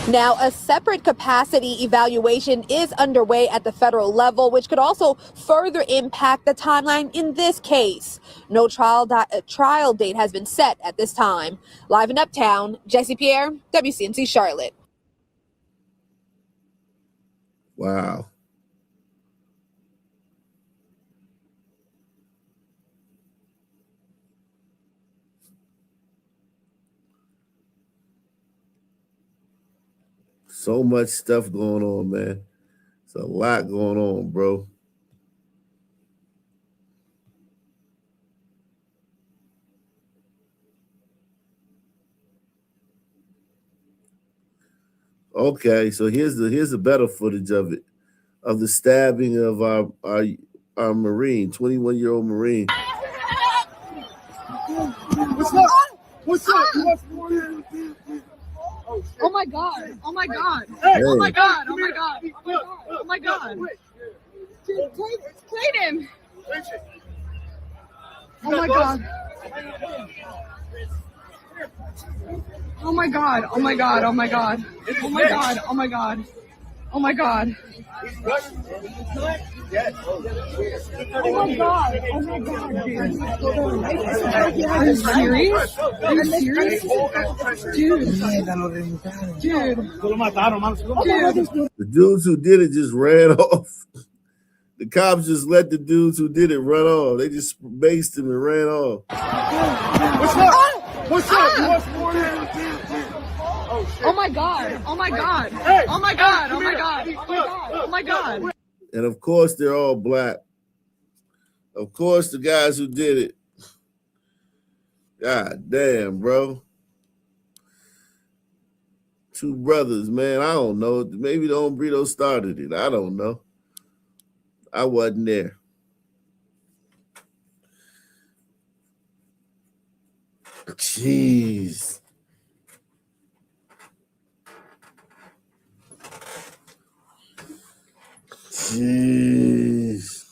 Now, a separate capacity evaluation is underway at the federal level, which could also further impact the timeline in this case. No trial date has been set at this time. Live in Uptown, Jesse Pierre, WCNC Charlotte. Wow. So much stuff going on, man. It's a lot going on, bro. Okay, so here's the better footage of it, of the stabbing of our Marine, 21-year-old Marine. What's up? What's up? Oh my God! Oh my God! Hey. Oh my God! Oh my God! Oh my God! Dude, play him! Oh my God! Oh my God! Oh my God! Oh my God! Oh my God! Oh my God! Oh my God! Oh my God! Oh my God, dude! Are you serious? Are you serious? Dude! The dudes who did it just ran off. The cops just let the dudes who did it run off. They just based him and ran off. What's up? What's up? Oh my God! Oh my God! Oh my God! Oh my God! Oh my God! Oh my God! And of course, they're all black. Of course, the guys who did it. God damn, bro. Two brothers, man. I don't know. Maybe the Hombrito started it. I don't know. I wasn't there. Jeez. Jeez.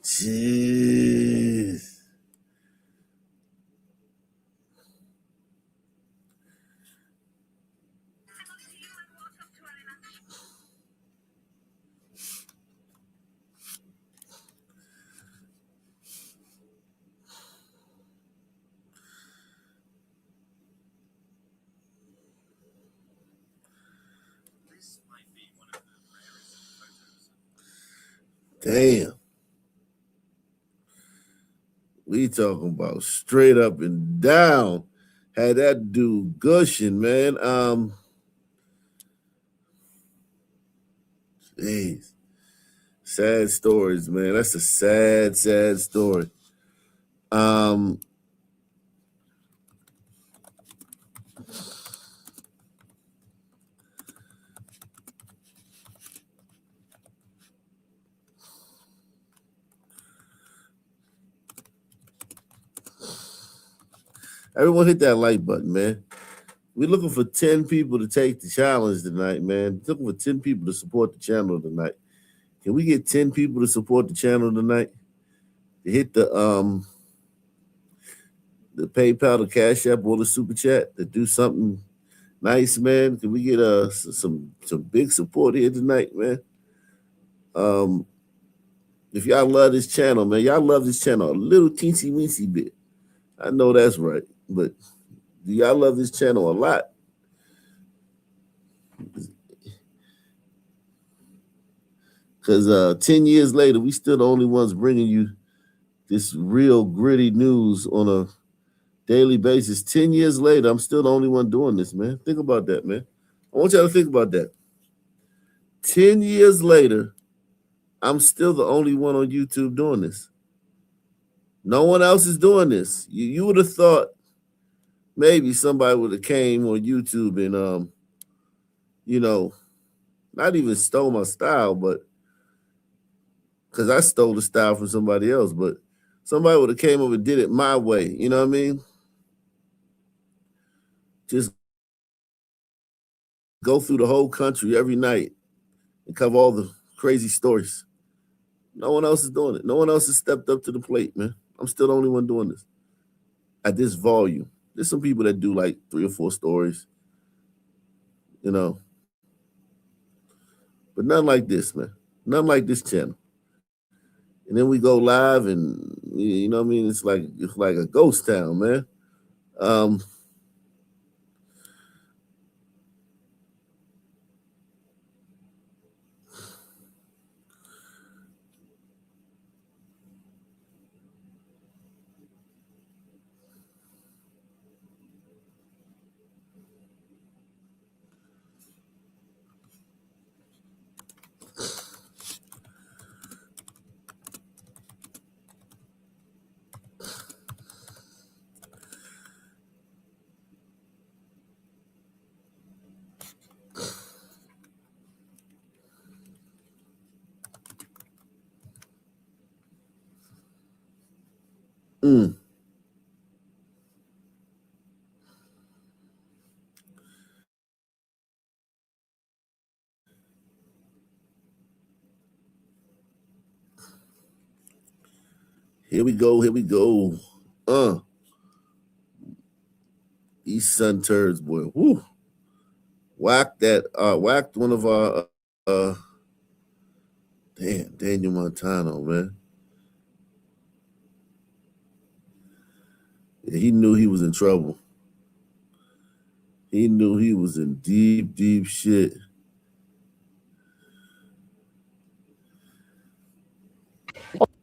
Jeez. Damn. We talking about straight up and down. Had that dude gushing, man. Jeez. Sad stories, man. That's a sad, sad story. Everyone hit that like button, man. We're looking for 10 people to take the challenge tonight, man. We're looking for 10 people to support the channel tonight. Can we get 10 people to support the channel tonight? hit the PayPal, the Cash App, or the Super Chat to do something nice, man. Can we get some big support here tonight, man? If y'all love this channel, man, y'all love this channel a little teensy weensy bit. I know that's right, but do y'all love this channel a lot? Because 10 years later, we still the only ones bringing you this real gritty news on a daily basis. 10 years later, I'm still the only one doing this, man. Think about that, man. I want y'all to think about that. 10 years later, I'm still the only one on YouTube doing this. No one else is doing this. You would have thought maybe somebody would have came on YouTube and, not even stole my style, but because I stole the style from somebody else, but somebody would have came over and did it my way. You know what I mean? Just go through the whole country every night and cover all the crazy stories. No one else is doing it. No one else has stepped up to the plate, man. I'm still the only one doing this at this volume. There's some people that do like 3 or 4 stories, but none like this, man. None like this channel. And then we go live, and you know what I mean? It's like a ghost town, man. Here we go. These sun turds, boy. Woo. Whacked one of our Daniel Montano, man. Yeah, he knew he was in trouble. He knew he was in deep, deep shit.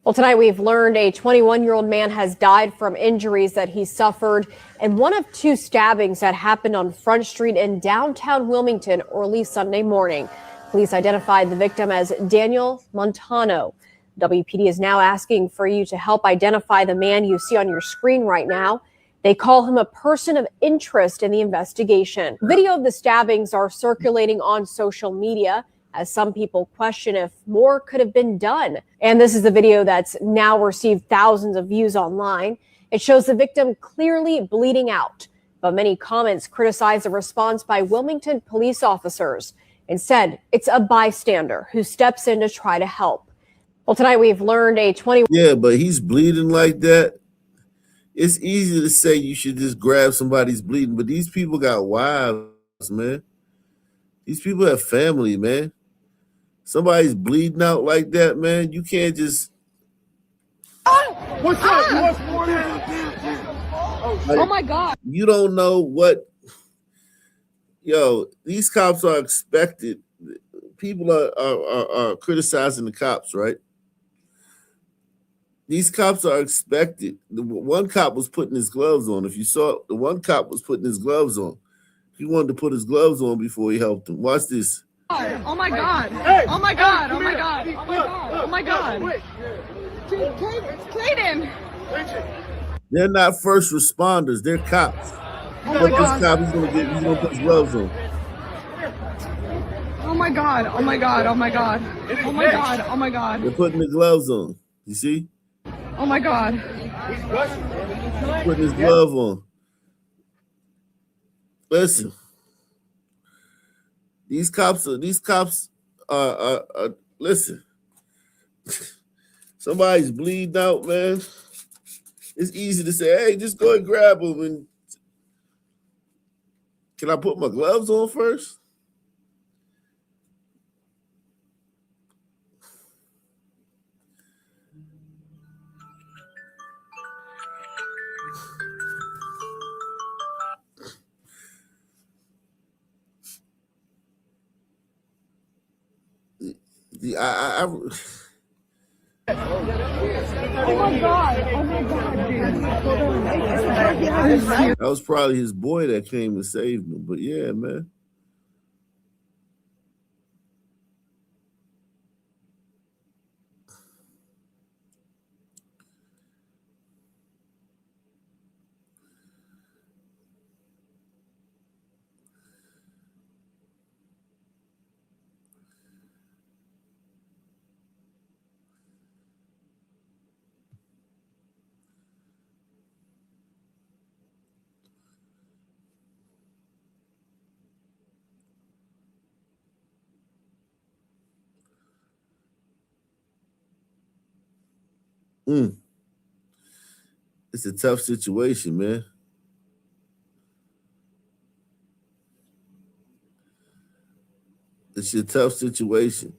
Well, tonight we've learned a 21-year-old man has died from injuries that he suffered in one of 2 stabbings that happened on Front Street in downtown Wilmington early Sunday morning. Police identified the victim as Daniel Montano. WPD is now asking for you to help identify the man you see on your screen right now. They call him a person of interest in the investigation. Video of the stabbings are circulating on social media, as some people question if more could have been done. And this is the video that's now received thousands of views online. It shows the victim clearly bleeding out, but many comments criticize the response by Wilmington police officers and said it's a bystander who steps in to try to help. Well, tonight we've learned a 20. Yeah, but he's bleeding like that. It's easy to say you should just grab somebody's bleeding, but these people got wives, man. These people have family, man. Somebody's bleeding out like that, man. You can't just. What's up? Oh my God. You don't know what. Yo, these cops are expected. People are criticizing the cops, right? These cops are expected. The one cop was putting his gloves on. If you saw, the one cop was putting his gloves on. He wanted to put his gloves on before he helped him. Watch this. Oh my God. Oh my God. Oh my God. Oh my God. Oh my God. Clayton. They're not first responders. They're cops. Oh but my God. this cop, he's gonna put his gloves on. Oh my God. Oh my God. Oh my God. Oh my God. Oh my God. They're putting the gloves on. You see? Oh my God. Putting his glove on. Listen. These cops are listen. somebody's bleeding out, man, it's easy to say, hey, just go ahead and grab them. And can I put my gloves on first? Oh my God. Oh my God. That was probably his boy that came and saved him. But yeah, man. It's a tough situation, man. It's a tough situation.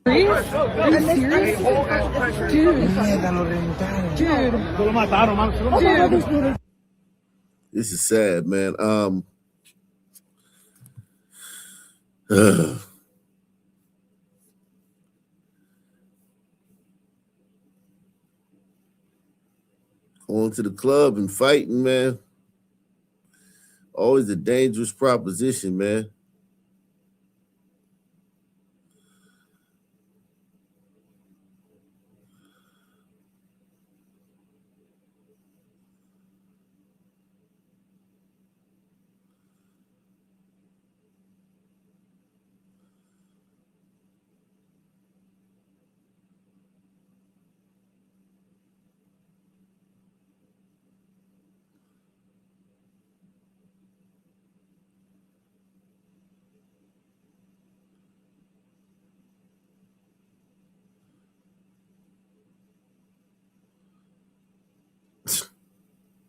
Are you serious? Dude. This is sad, man. Going to the club and fighting, man. Always a dangerous proposition, man.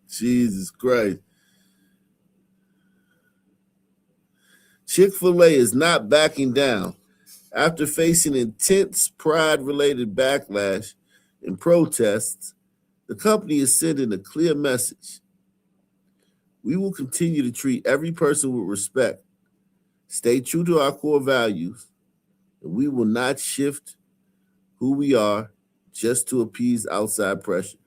Jesus Christ. Chick-fil-A is not backing down. After facing intense pride-related backlash and protests, the company is sending a clear message. We will continue to treat every person with respect, stay true to our core values, and we will not shift who we are just to appease outside pressure.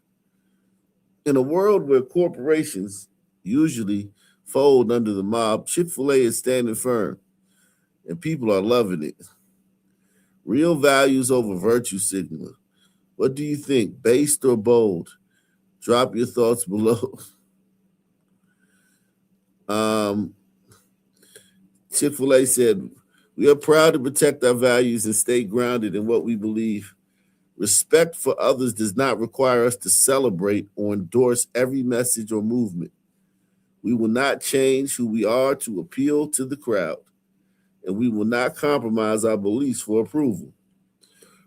In a world where corporations usually fold under the mob, Chick-fil-A is standing firm, and people are loving it. Real values over virtue signaling. What do you think, based or bold? Drop your thoughts below. Chick-fil-A said, we are proud to protect our values and stay grounded in what we believe. Respect for others does not require us to celebrate or endorse every message or movement. We will not change who we are to appeal to the crowd, and we will not compromise our beliefs for approval.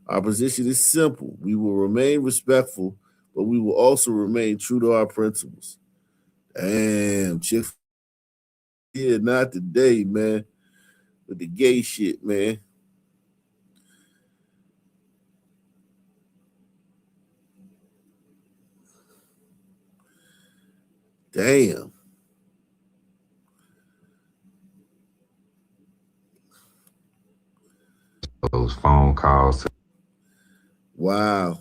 Our position is simple. We will remain respectful, but we will also remain true to our principles. Damn, Chick-fil-A, yeah, not today, man. With the gay shit, man. Damn. those phone calls. Wow.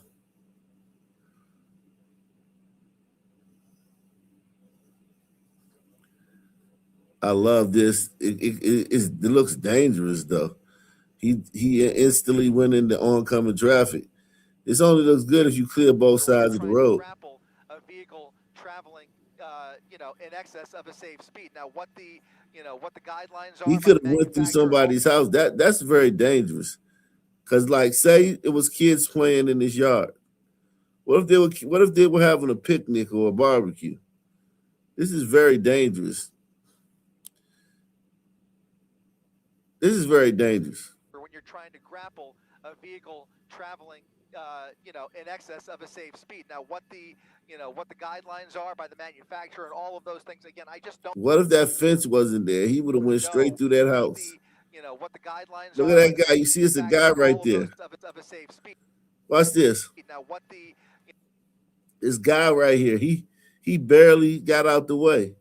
I love this. It looks dangerous though. He instantly went into oncoming traffic. This only looks good if you clear both sides of the road. A vehicle traveling, in excess of a safe speed. Now, what the guidelines are. He could have went through somebody's house. That's very dangerous. Cause like, say it was kids playing in this yard. What if they were having a picnic or a barbecue? This is very dangerous. This is very dangerous. When you're trying to grapple a vehicle traveling, in excess of a safe speed. Now, what the guidelines are by the manufacturer and all of those things. Again, I just don't. What if that fence wasn't there? He would have went straight through that house. What the guidelines Look are. at that guy. You see, it's a guy right there. Of a safe speed. Watch this. Now, what the This guy right here, he barely got out the way.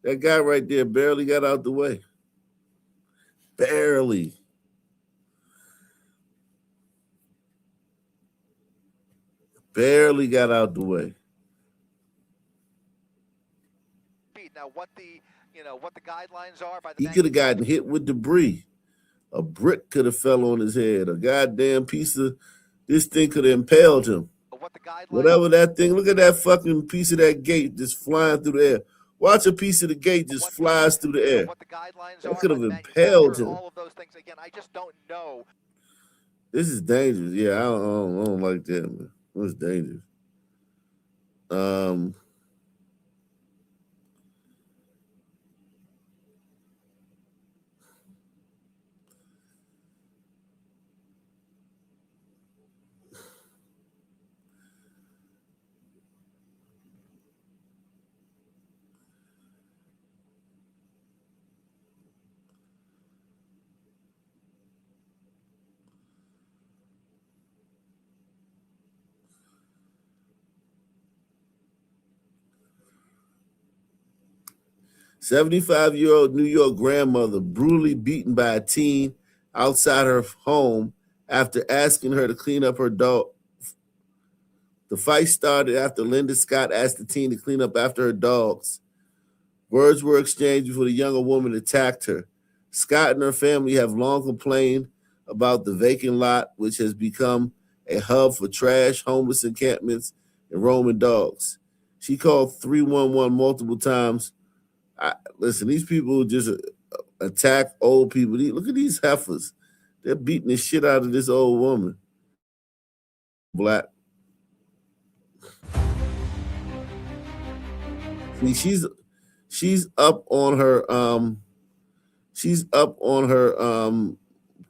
That guy right there barely got out the way. Barely. Barely got out the way. Now, what the guidelines are by the. He could have gotten hit with debris. A brick could have fell on his head. A goddamn piece of this thing could have impaled him. Whatever that thing. Look at that fucking piece of that gate just flying through the air. Watch a piece of the gate just flies through the air. That could have impaled him. All of those things. Again, I just don't know. This is dangerous. Yeah, I don't like that, man. It's dangerous. 75-year-old New York grandmother brutally beaten by a teen outside her home after asking her to clean up her dog. The fight started after Linda Scott asked the teen to clean up after her dogs. Words were exchanged before the younger woman attacked her. Scott and her family have long complained about the vacant lot, which has become a hub for trash, homeless encampments, and roaming dogs. She called 311 multiple times. Listen, these people just attack old people. Look at these heifers. They're beating the shit out of this old woman. Black. See, she's up on her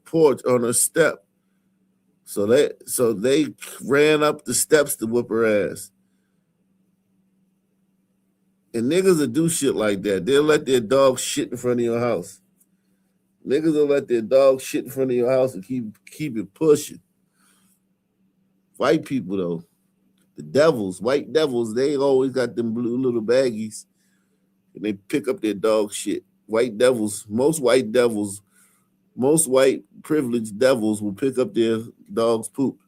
porch on her step. So they ran up the steps to whip her ass. And niggas will do shit like that. They'll let their dog shit in front of your house. Niggas will let their dog shit in front of your house and keep it pushing. White people, though, the devils, white devils, they always got them blue little baggies. And they pick up their dog shit. White devils, most white privileged devils will pick up their dog's poop.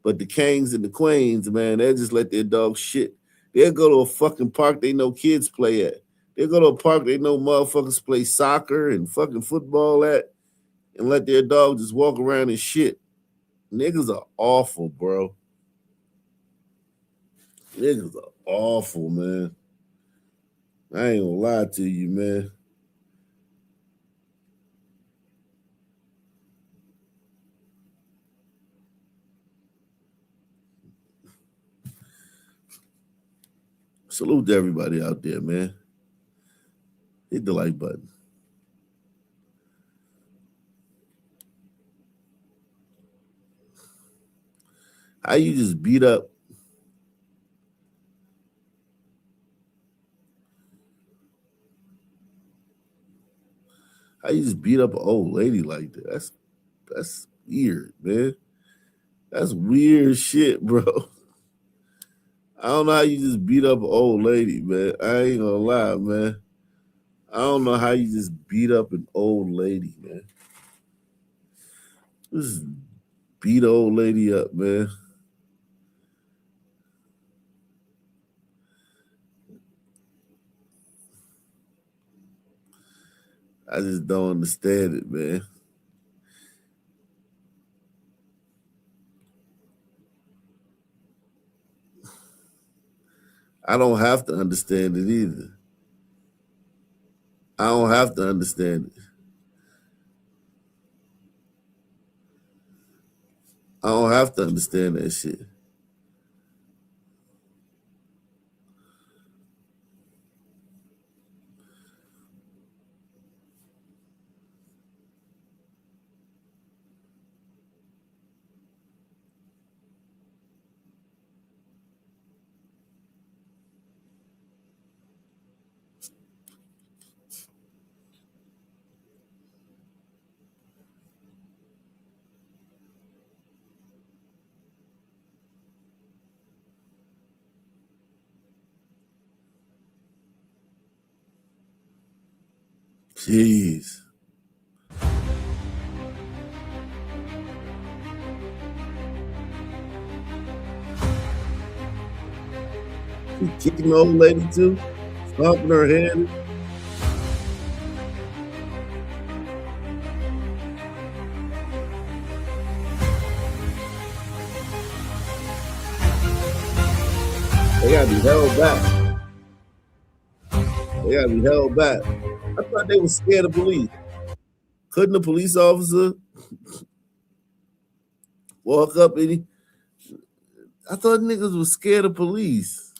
But the kings and the queens, man, they just let their dog shit. They'll go to a fucking park they know kids play at. They'll go to a park they know motherfuckers play soccer and fucking football at and let their dog just walk around and shit. Niggas are awful, bro. Niggas are awful, man. I ain't gonna lie to you, man. Salute to everybody out there, man. Hit the like button. How you just beat up? How you just beat up an old lady like that? That's weird, man. That's weird shit, bro. I don't know how you just beat up an old lady, man. I ain't gonna lie, man. I don't know how you just beat up an old lady, man. Just beat the old lady up, man. I just don't understand it, man. I don't have to understand it either. I don't have to understand it. I don't have to understand that shit. Jeez. She kicking the old lady too, stomping her head. They gotta be held back. They gotta be held back. I thought they were scared of police. Couldn't a police officer walk up and I thought niggas was scared of police.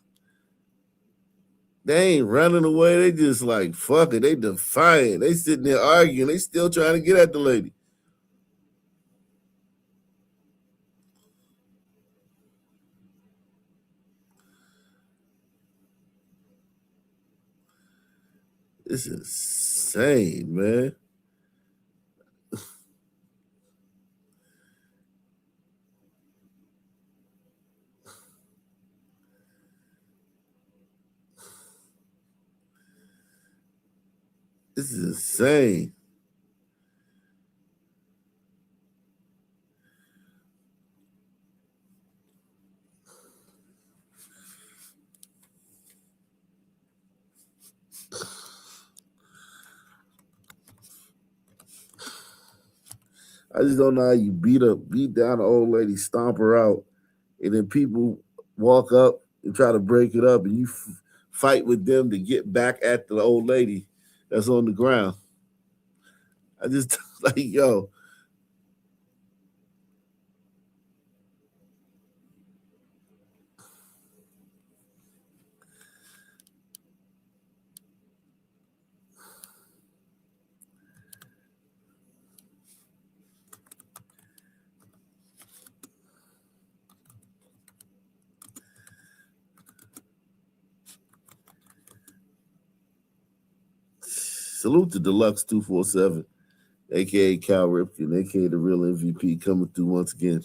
They ain't running away. They just like, fuck it. They defiant. They sitting there arguing. They still trying to get at the lady. It's insane, man. This is insane. I just don't know how you beat down the old lady, stomp her out, and then people walk up and try to break it up, and you fight with them to get back at the old lady that's on the ground. I just like, yo. Salute to Deluxe 247, aka Cal Ripken, aka the real MVP, coming through once again.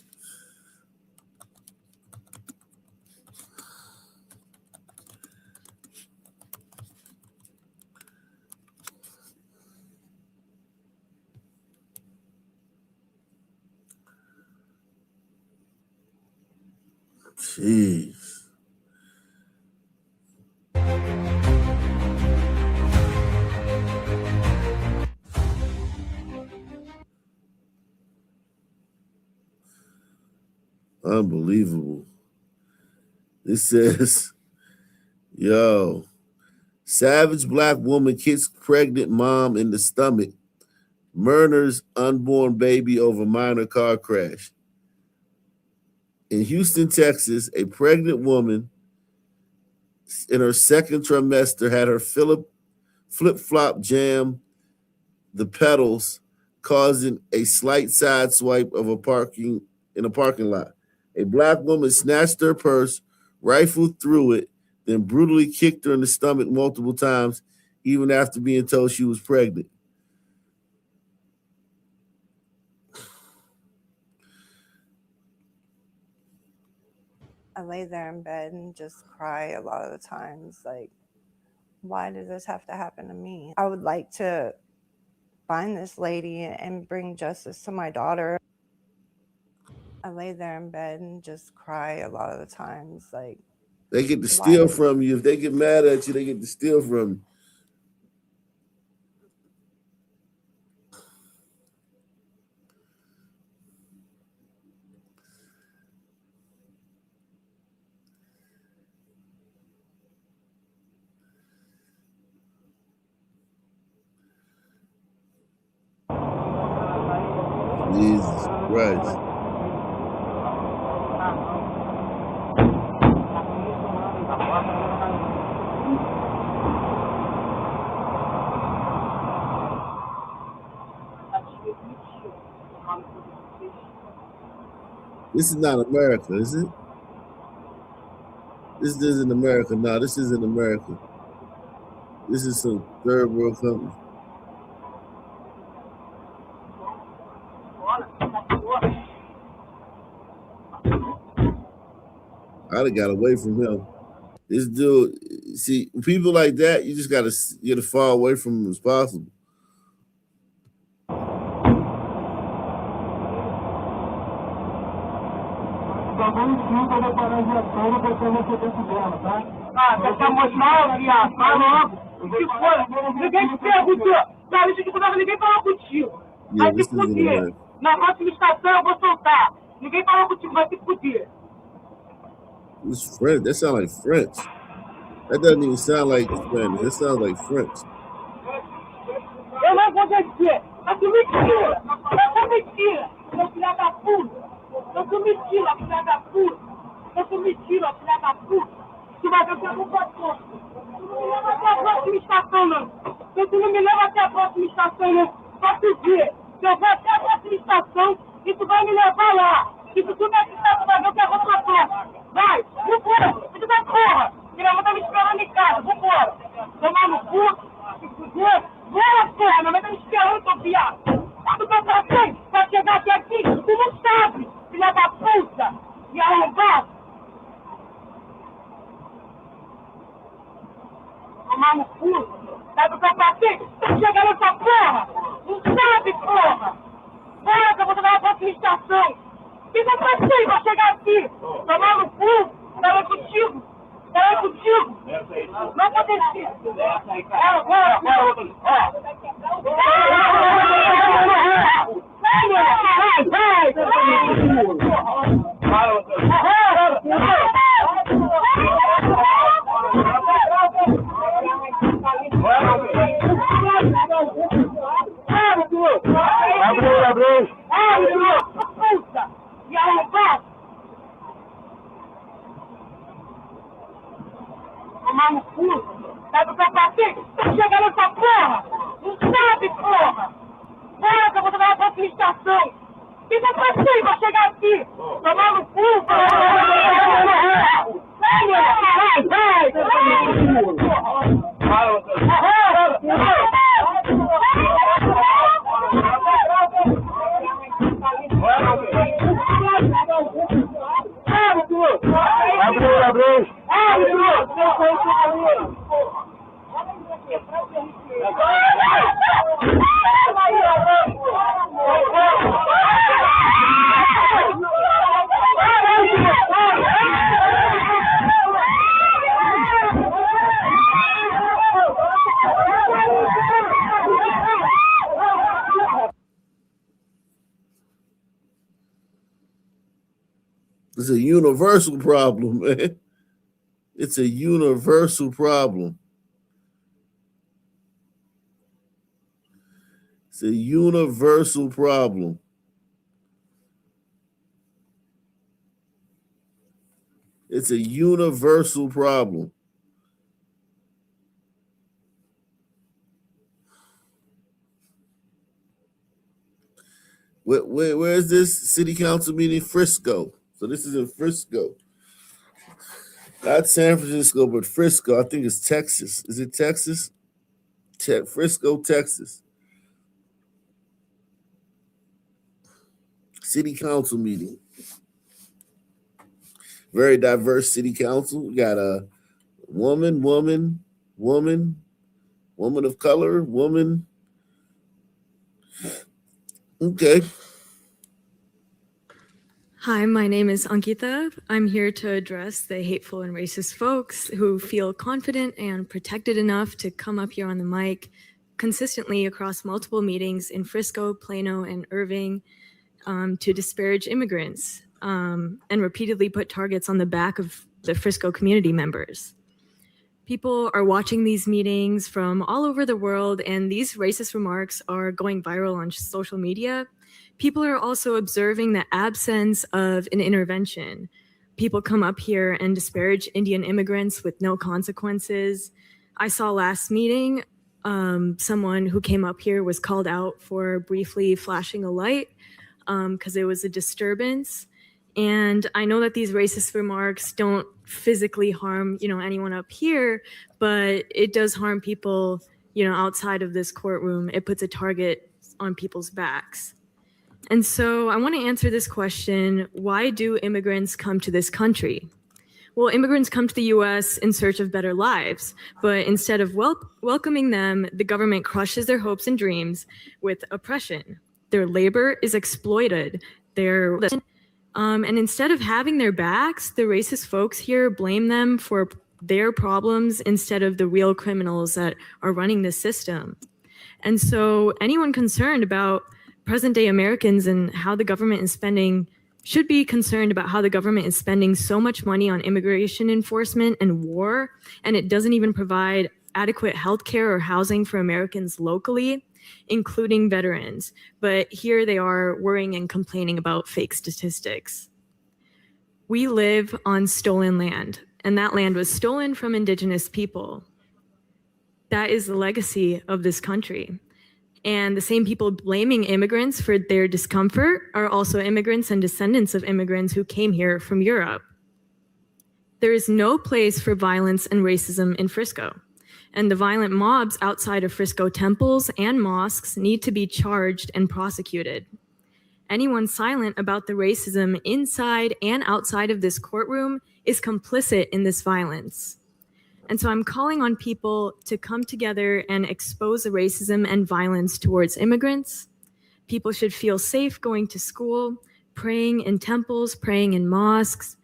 Jeez. Unbelievable. It says, yo, savage black woman kicks pregnant mom in the stomach, murders unborn baby over minor car crash. In Houston, Texas, a pregnant woman in her second trimester had her flip-flop jam the pedals, causing a slight side swipe of a parking lot. A black woman snatched her purse, rifled through it, then brutally kicked her in the stomach multiple times, even after being told she was pregnant. I lay there in bed and just cry a lot of the times. Like, why does this have to happen to me? I would like to find this lady and bring justice to my daughter. I lay there in bed and just cry a lot of the times. Like, They get to steal from you. If they get mad at you, they get to steal from you. Jesus Christ. This is not America, is it? This isn't America. No, this isn't America. This is some third world country. I'd have got away from him. This dude, see, people like that, you just gotta get as far away from them as possible. Você quer mostrar, viado? Vai logo. Se for, ninguém te perguntou. Na lista de prova, ninguém falou contigo. Vai se fuder. Na próxima estação eu vou soltar. Ninguém falou contigo, vai se fuder. It's French. That sounds like French. That doesn't even sound like Spanish. That sounds like French. Eu não vou descer. Eu sou mentira. Eu sou mentira. Meu filho da puta. Eu sou mentira, filha da puta. Eu sou mentira, filha da puta. Tu vai ver que eu não vou conta. Tu não me leva até a próxima estação, não. Se tu não me leva até a próxima estação, não. Pra tu ver. Eu vou até a próxima estação e tu vai me levar lá. E se tu me avisar, tu vai ver o que eu vou fazer. Vai, vambora. Tu vai, porra. Minha mãe tá me esperando em casa, vambora. Tomar no cu. Se fuder. Bora, porra. Minha mãe tá me esperando, tô viado. Sabe o que eu passei? Pra chegar até aqui, tu não sabe. Filha da puta. E arrombado. Tomar no cu. Sabe o que eu passei? Pra chegar nessa porra. Não sabe, porra. Bora que eu vou jogar na próxima estação. O que eu passei pra chegar aqui? Tomar no cu. Tava contigo. Tava contigo. Não vou descer. Bora. Abriu. Puta. E arrombado. Tomar no cu. Sabe o que eu passei? Pra chegar nessa porra. Não sabe, porra. Bora que eu vou jogar na próxima estação. O que eu passei pra chegar aqui? Tomar no cu. Abriu. It's a universal problem, man. It's a universal problem. It's a universal problem. It's a universal problem. Where is this city council meeting? Frisco. So this is in Frisco. Not San Francisco, but Frisco. I think it's Texas. Is it Texas? Frisco, Texas. City council meeting. Very diverse city council. We got a woman of color, woman. Okay. Hi, my name is Ankita. I'm here to address the hateful and racist folks who feel confident and protected enough to come up here on the mic consistently across multiple meetings in Frisco, Plano, and Irving to disparage immigrants and repeatedly put targets on the back of the Frisco community members. People are watching these meetings from all over the world, and these racist remarks are going viral on social media. People are also observing the absence of an intervention. People come up here and disparage Indian immigrants with no consequences. I saw last meeting, someone who came up here was called out for briefly flashing a light because it was a disturbance. And I know that these racist remarks don't physically harm, anyone up here, but it does harm people, outside of this courtroom. It puts a target on people's backs. And so I want to answer this question: why do immigrants come to this country? Well, immigrants come to the US in search of better lives, but instead of welcoming them, the government crushes their hopes and dreams with oppression. Their labor is exploited. And instead of having their backs, the racist folks here blame them for their problems instead of the real criminals that are running the system. And so anyone concerned about present day Americans and how the government is spending should be concerned about how the government is spending so much money on immigration enforcement and war, and it doesn't even provide adequate healthcare or housing for Americans locally, including veterans. But here they are worrying and complaining about fake statistics. We live on stolen land, and that land was stolen from Indigenous people. That is the legacy of this country. And the same people blaming immigrants for their discomfort are also immigrants and descendants of immigrants who came here from Europe. There is no place for violence and racism in Frisco, and the violent mobs outside of Frisco temples and mosques need to be charged and prosecuted. Anyone silent about the racism inside and outside of this courtroom is complicit in this violence. And so I'm calling on people to come together and expose the racism and violence towards immigrants. People should feel safe going to school, praying in temples, praying in mosques,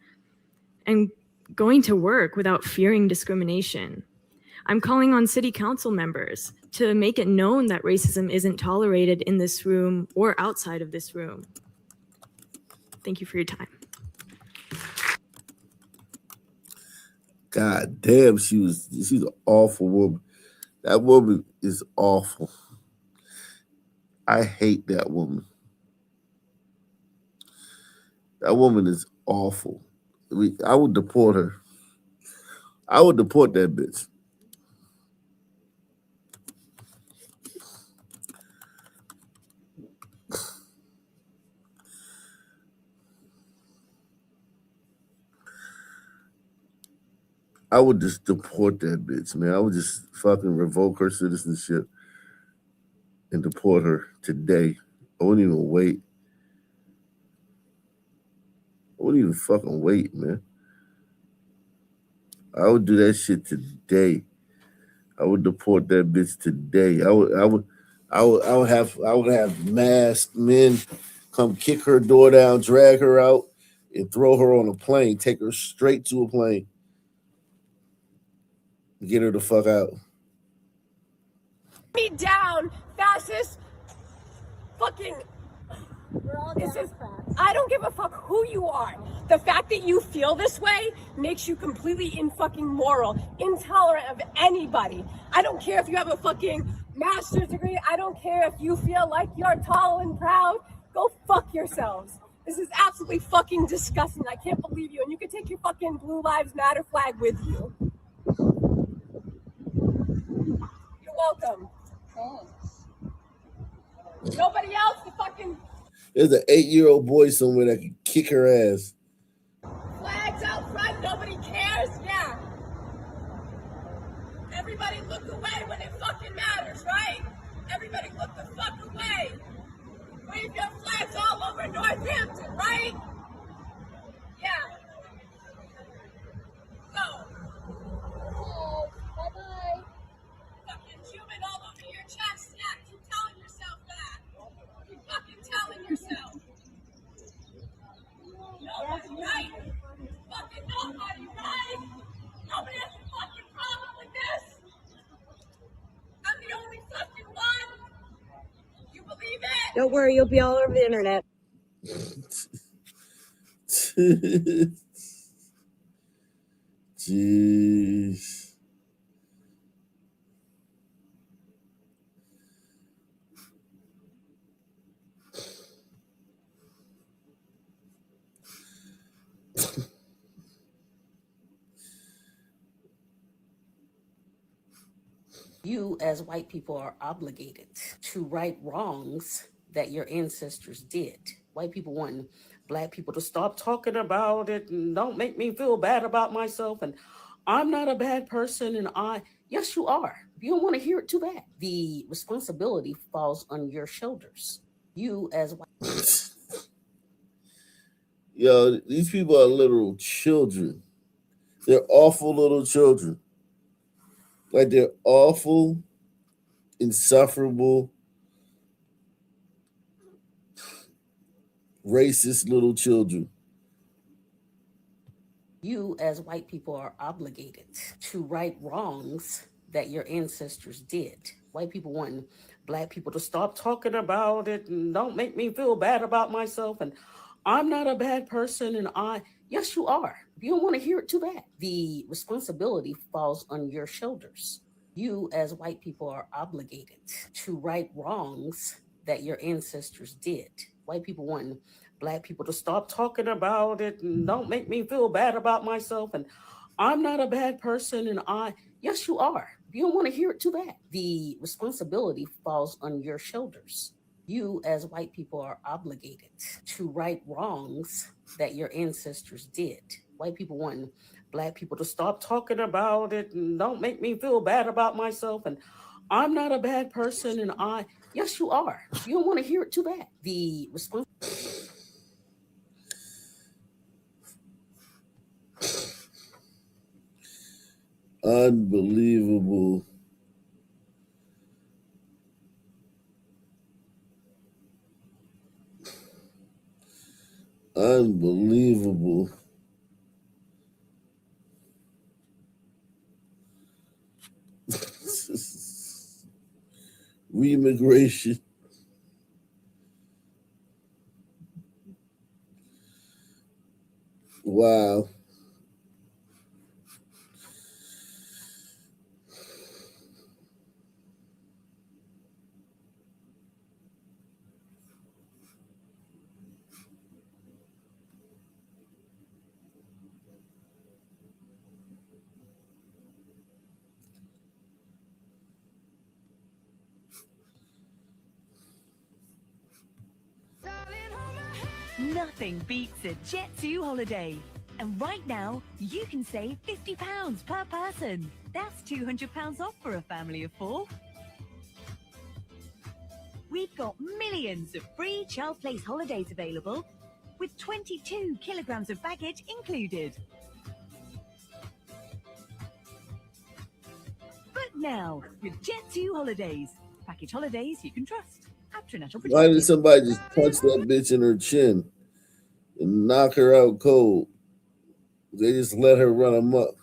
and going to work without fearing discrimination. I'm calling on city council members to make it known that racism isn't tolerated in this room or outside of this room. Thank you for your time. God damn, she's an awful woman. That woman is awful. I hate that woman. That woman is awful. I would deport her. I would deport that bitch. I would just deport that bitch, man. I would just fucking revoke her citizenship and deport her today. I wouldn't even wait. I wouldn't even fucking wait, man. I would do that shit today. I would deport that bitch today. I would have masked men come kick her door down, drag her out, and throw her on a plane, take her straight to a plane. Get her the fuck out. Me down, fascist. Fucking. I don't give a fuck who you are. The fact that you feel this way makes you completely fucking moral, intolerant of anybody. I don't care if you have a fucking master's degree. I don't care if you feel like you're tall and proud. Go fuck yourselves. This is absolutely fucking disgusting. I can't believe you. And you can take your fucking Blue Lives Matter flag with you. You're welcome. Thanks. Nobody else to fucking... There's an 8-year-old boy somewhere that can kick her ass. Flags out front, nobody cares? Yeah. Everybody look away when it fucking matters, right? Everybody look the fuck away. Wave your flags all over Northampton, right? Yeah. Go. Oh, bye-bye. Fucking human all over your chest. Yeah, keep telling yourself that. Keep fucking telling yourself. Don't worry, you'll be all over the internet. Jeez. You, as white people, are obligated to right wrongs that your ancestors did. White people want black people to stop talking about it and don't make me feel bad about myself. And I'm not a bad person. And yes, you are. If you don't want to hear it, too bad. The responsibility falls on your shoulders. You, as white. Yo, these people are literal children. They're awful little children. Like, they're awful, insufferable, racist little children. You, as white people, are obligated to right wrongs that your ancestors did. White people want black people to stop talking about it and don't make me feel bad about myself. And I'm not a bad person. And yes, you are. If you don't want to hear it, too bad. The responsibility falls on your shoulders. You, as white people, are obligated to right wrongs that your ancestors did. White people want black people to stop talking about it and don't make me feel bad about myself. And I'm not a bad person. And yes, you are. If you don't want to hear it, too bad. The responsibility falls on your shoulders. You, as white people, are obligated to right wrongs that your ancestors did. White people want black people to stop talking about it and don't make me feel bad about myself. And I'm not a bad person. And yes, you are. If you don't want to hear it, too bad. The responsibility. Unbelievable. Unbelievable. Reimmigration. Wow. Nothing beats a Jet2 holiday. And right now, you can save £50 per person. That's £200 off for a family of 4. We've got millions of free child place holidays available, with 22 kilograms of baggage included. But now, with Jet2 holidays, package holidays you can trust. Why did somebody just punch that bitch in her chin and knock her out cold? They just let her run amok.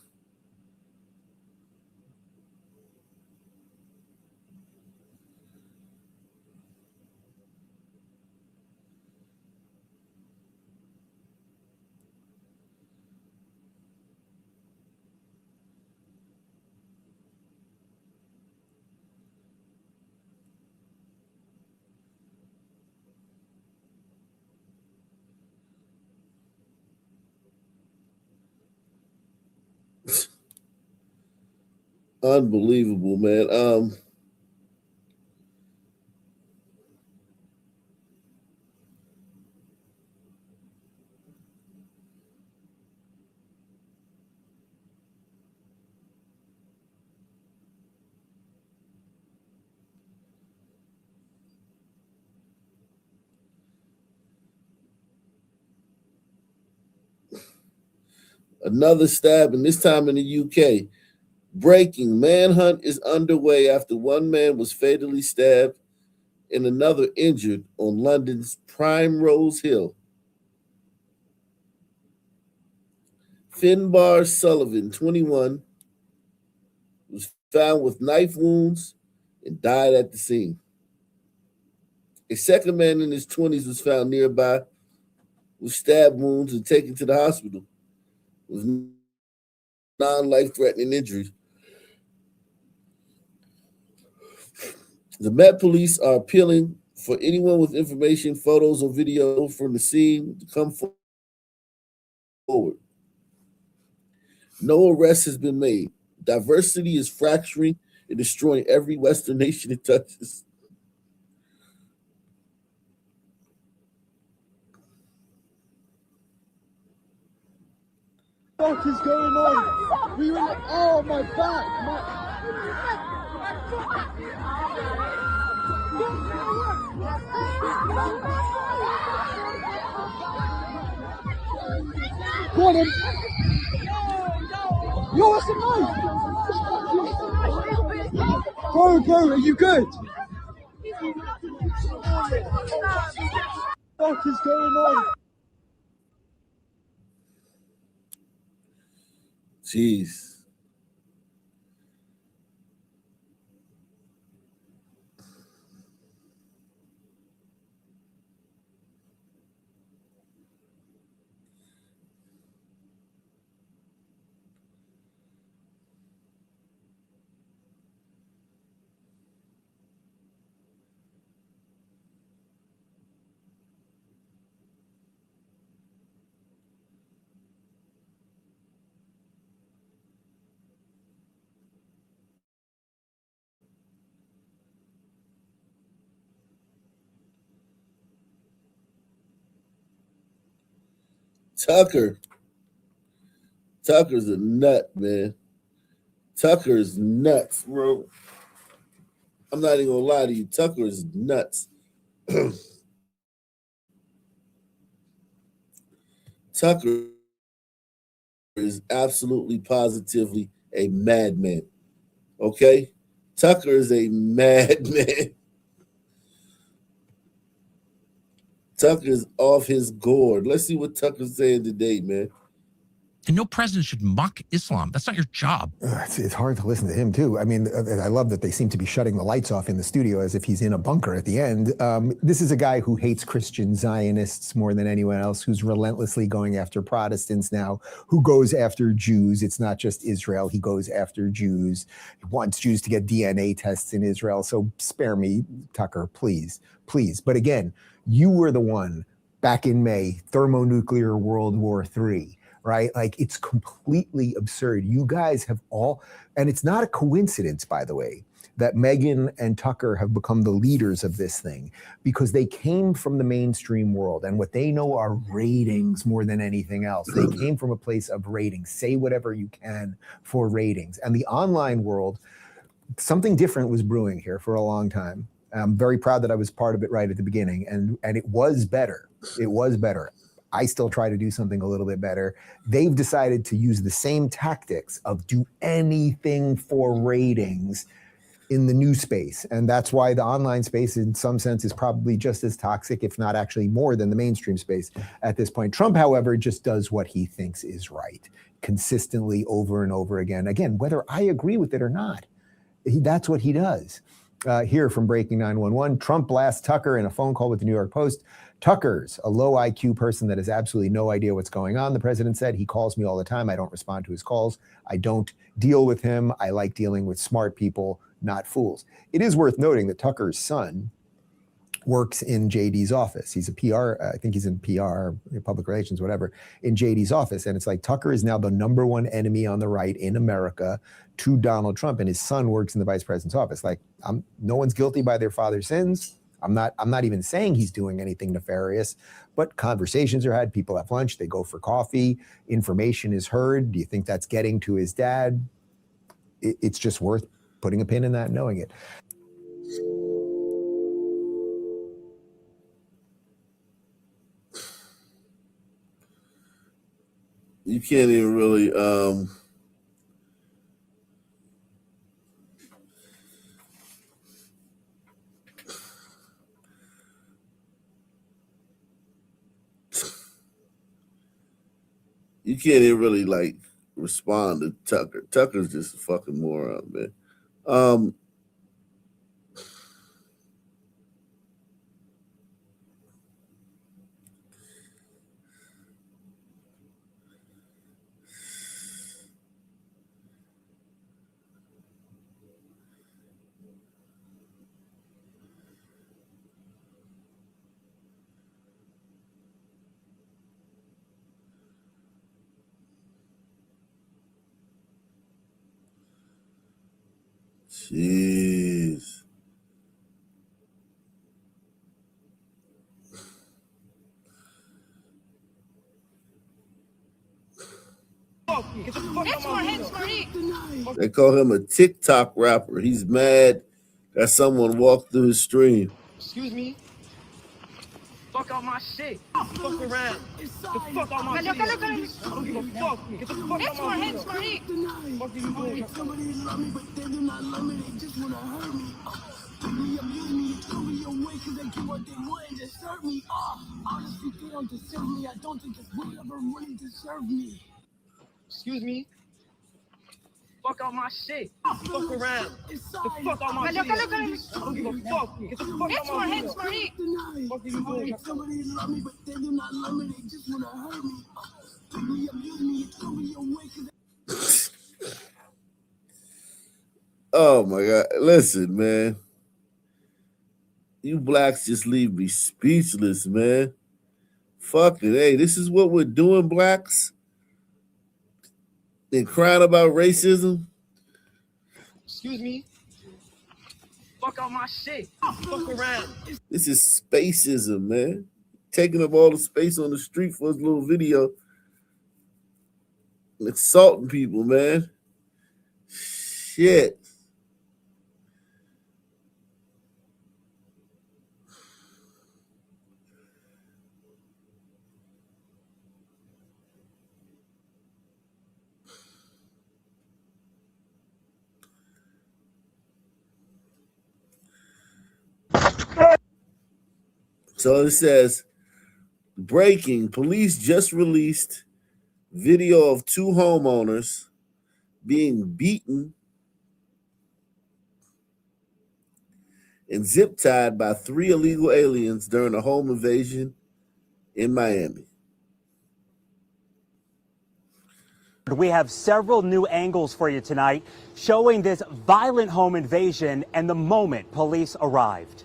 Unbelievable, man. Another stabbing, this time in the UK. Breaking, manhunt is underway after one man was fatally stabbed and another injured on London's Primrose Hill. Finbar Sullivan, 21, was found with knife wounds and died at the scene. A second man in his 20s was found nearby with stab wounds and taken to the hospital with non-life-threatening injuries. The Met Police are appealing for anyone with information, photos, or video from the scene to come forward. No arrest has been made. Diversity is fracturing and destroying every Western nation it touches. What is going on? We were like, oh my back! Go on then. Yo, what's the noise? Bro, are you good? What is going on? Jeez. Tucker's a nut, man. Tucker is nuts, bro. I'm not even gonna lie to you. Tucker is nuts. Tucker is absolutely positively a madman. Okay? Tucker is a madman. Tucker is off his gourd. Let's see what Tucker's saying today, man. And no president should mock Islam. That's not your job. It's hard to listen to him, too. I mean, I love that they seem to be shutting the lights off in the studio as if he's in a bunker at the end. This is a guy who hates Christian Zionists more than anyone else, who's relentlessly going after Protestants now, who goes after Jews. It's not just Israel. He goes after Jews. He wants Jews to get DNA tests in Israel. So spare me, Tucker, please, please. But again, you were the one back in May, thermonuclear World War III. Right? Like, it's completely absurd. You guys have all, and it's not a coincidence, by the way, that Megyn and Tucker have become the leaders of this thing, because they came from the mainstream world, and what they know are ratings more than anything else. They came from a place of ratings. Say whatever you can for ratings. And the online world, something different was brewing here for a long time. I'm very proud that I was part of it right at the beginning, and it was better. It was better. I still try to do something a little bit better. They've decided to use the same tactics of do anything for ratings in the news space. And that's why the online space, in some sense, is probably just as toxic, if not actually more than the mainstream space at this point. Trump, however, just does what he thinks is right, consistently over and over again. Again, whether I agree with it or not, that's what he does. Here from Breaking 911, Trump blasts Tucker in a phone call with the New York Post. Tucker's a low IQ person that has absolutely no idea what's going on, the president said. He calls me all the time. I don't respond to his calls. I don't deal with him. I like dealing with smart people, not fools. It is worth noting that Tucker's son works in JD's office. He's a PR, I think he's in PR, public relations, whatever, in JD's office. And it's like Tucker is now the number one enemy on the right in America to Donald Trump, and his son works in the vice president's office. Like, no one's guilty by their father's sins. I'm not even saying he's doing anything nefarious, but conversations are had. People have lunch, they go for coffee, information is heard. Do you think that's getting to his dad? It's just worth putting a pin in that and knowing it. You can't even really you can't even really like respond to Tucker. Tucker's just a fucking moron, man. Jeez. They call him a TikTok rapper. He's mad that someone walked through his stream. Excuse me. Fuck out my shit. Fuck around. Get the fuck out my shit. I don't give a fuck. Get the fuck out my shit. Fuck you doing? Somebody love me, but they do not love me. They just wanna hurt me. They abuse me, throw me away because they get what they want and deserve me. Honestly, they don't deserve me. I don't think this will ever really deserve me. Excuse me. Fuck out my shit. Fuck around. Get the fuck out my shit. I don't give a fuck. Get the fuck out my shit. Fuck you doing? Somebody love me, but they do not love me. They just wanna hurt me. They abuse me, throw me away. Oh my God. Listen, man. You blacks just leave me speechless, man. Fuck it. Hey, this is what we're doing, blacks? And crying about racism? Excuse me. Fuck out my shit. Fuck around. This is spacism, man. Taking up all the space on the street for his little video. And insulting people, man. Shit. So it says, breaking, police just released video of two homeowners being beaten and zip-tied by 3 illegal aliens during a home invasion in Miami. We have several new angles for you tonight showing this violent home invasion and the moment police arrived.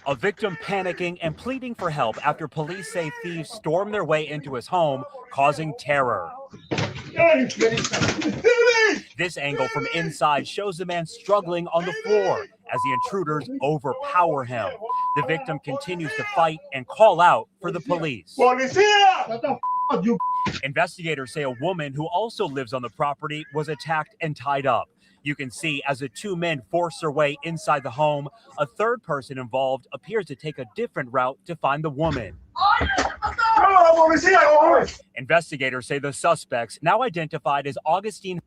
A victim panicking and pleading for help after police say thieves stormed their way into his home, causing terror. This angle from inside shows the man struggling on the floor as the intruders overpower him. The victim continues to fight and call out for the police. Investigators say a woman who also lives on the property was attacked and tied up. You can see as the two men force their way inside the home, a third person involved appears to take a different route to find the woman. Investigators say the suspects, now identified as Augustine.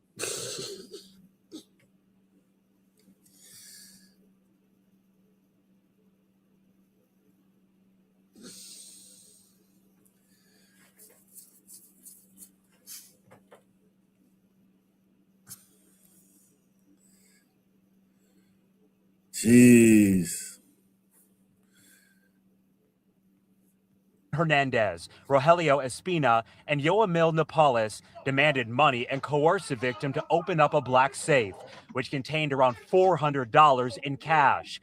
Jeez. Hernandez, Rogelio Espina, and Yoamil Napales demanded money and coerced the victim to open up a black safe, which contained around $400 in cash.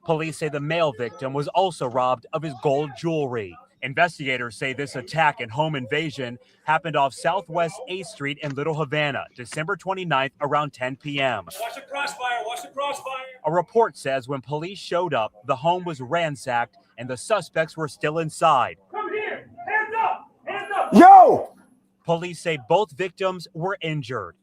Police say the male victim was also robbed of his gold jewelry. Investigators say this attack and home invasion happened off Southwest 8th Street in Little Havana, December 29th around 10 p.m. Watch the crossfire. Watch the crossfire. A report says when police showed up, the home was ransacked and the suspects were still inside. Come here. Hands up. Hands up. Yo! Police say both victims were injured.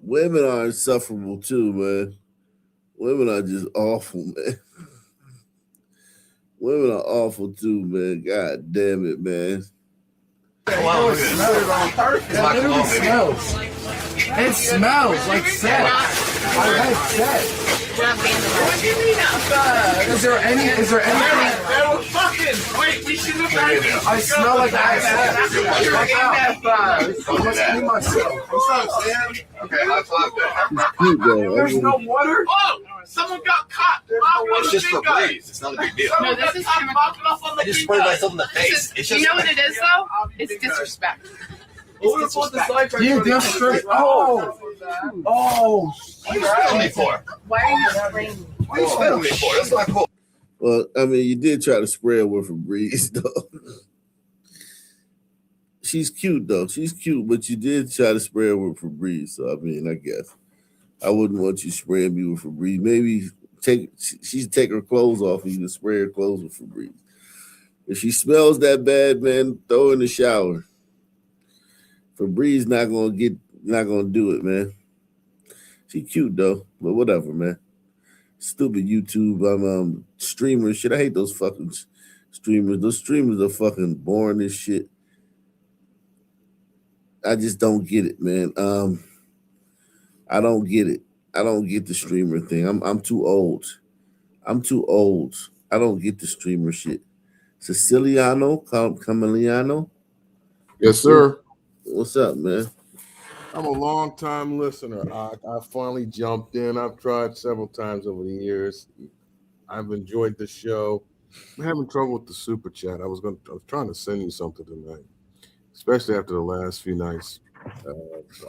Women are insufferable too, man. Women are just awful, man. Women are awful too, man. God damn it, man. Wow, it literally smells. It smells like sex. I had sex. Is there anything? Wait, we should have tried it. I smell like ass. Must be myself. What's up, Sam? Okay, high five there. It's cute though. There's no water. Oh, someone got caught. It's just for breeze. It's not a big deal. No, this is I just sprayed myself in the face. It's You just know what it is though? It's disrespect. You disrespect. Oh. what are you spitting me for? Why are you spraying me? What are you spitting me for? That's not cool. Well, I mean, you did try to spray her with Febreze, though. She's cute, though. She's cute, but you did try to spray her with Febreze. So, I mean, I guess I wouldn't want you spraying me with Febreze. Maybe she'd take her clothes off and you can spray her clothes with Febreze. If she smells that bad, man, throw her in the shower. Febreze not gonna do it, man. She cute, though, but whatever, man. Stupid YouTube streamers shit. I hate those fucking streamers. Those streamers are fucking boring as shit. I just don't get it, man. I don't get it. I don't get the streamer thing. I'm too old. I'm too old. I don't get the streamer shit. Siciliano, Camiliano. Yes, sir. What's up, man? I'm a long time listener. I finally jumped in. I've tried several times over the years. I've enjoyed the show. I'm having trouble with the super chat. I was trying to send you something tonight, especially after the last few nights.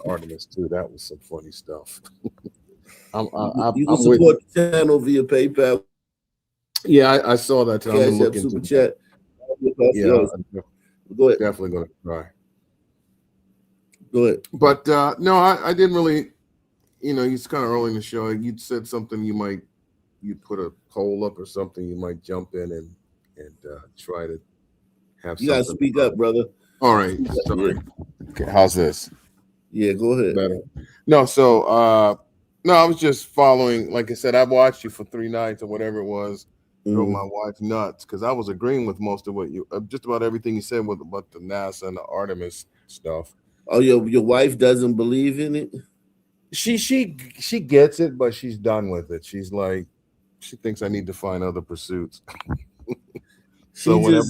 Artemis too. That was some funny stuff. You can support the channel via PayPal. Yeah, I saw that. I'm Cash App, looking super to chat. Yeah, Go ahead. Definitely going to try. Go ahead. But no, I didn't really. It's kind of early in the show. You'd said something. You'd put a poll up or something. You might jump in and try to have. You gotta speak up, brother. All right. Sorry. Okay, how's this? Yeah, go ahead. Better. No, so no, I was just following. Like I said, I watched you for 3 nights or whatever it was. Drove my wife nuts because I was agreeing with most of what just about everything you said about the NASA and the Artemis stuff. Oh, your wife doesn't believe in it? She gets it, but she's done with it. She's like, she thinks I need to find other pursuits. So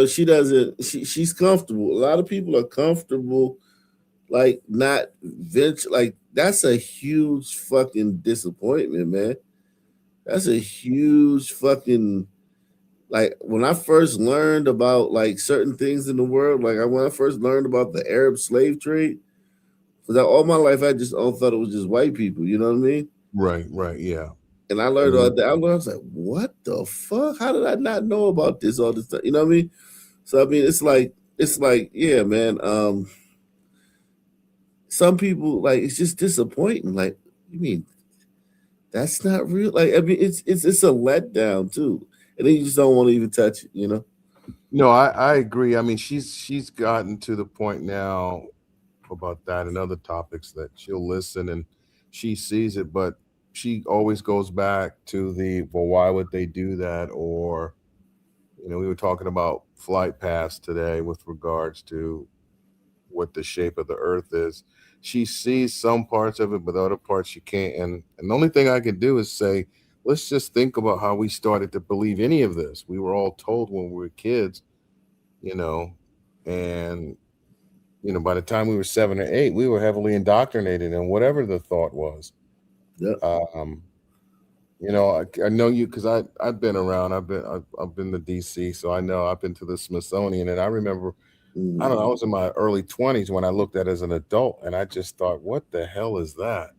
she doesn't. She's comfortable. A lot of people are comfortable, like not venture. Like that's a huge fucking disappointment, man. That's a huge fucking. Like when I first learned about like certain things in the world, like when I first learned about the Arab slave trade, because all my life I just thought it was just white people. You know what I mean? Right, yeah. And I learned about that. I was like, what the fuck? How did I not know about this? All this stuff. You know what I mean? So I mean, it's like, yeah, man. Some people like it's just disappointing. Like, you mean that's not real? Like, I mean, it's a letdown too. And then you just don't want to even touch it, you know? No, I agree. I mean, she's gotten to the point now about that and other topics that she'll listen and she sees it, but she always goes back to well, why would they do that? Or, we were talking about flight paths today with regards to what the shape of the earth is. She sees some parts of it, but other parts she can't. And the only thing I can do is say, let's just think about how we started to believe any of this. We were all told when we were kids, and, by the time we were 7 or 8, we were heavily indoctrinated in whatever the thought was. Yeah. I know you because I've been around. I've been to DC, so I know I've been to the Smithsonian, and I remember, I don't know, I was in my early 20s when I looked at it as an adult, and I just thought, what the hell is that?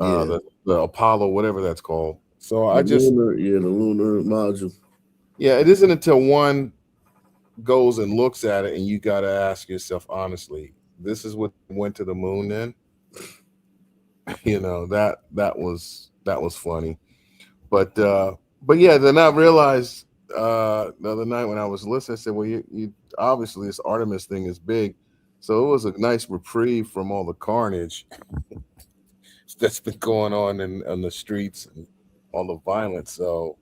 Yeah. The Apollo, whatever that's called. So the lunar module. Yeah, it isn't until one goes and looks at it and you got to ask yourself honestly, this is what went to the moon then? That was funny. But yeah, then I realized the other night when I was listening, I said, well, you obviously this Artemis thing is big. So it was a nice reprieve from all the carnage that's been going on the streets and all the violence. So,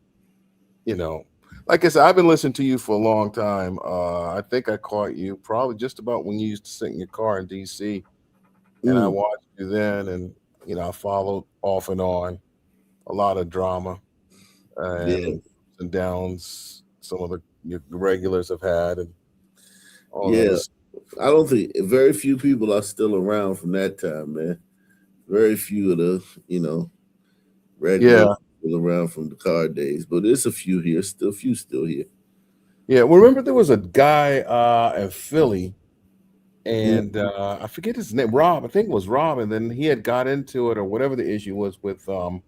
like I said, I've been listening to you for a long time. I think I caught you probably just about when you used to sit in your car in DC, and I watched you then, and I followed off and on a lot of drama and downs some of the regulars have had, and all Yeah, those. I don't think very few people are still around from that time, man. Very few of the regulars Yeah. still around from the card days, but there's a few here, still here. Yeah, well, remember there was a guy in Philly, and I forget his name, Rob. I think it was Rob, and then he had got into it or whatever the issue was with. Yeah,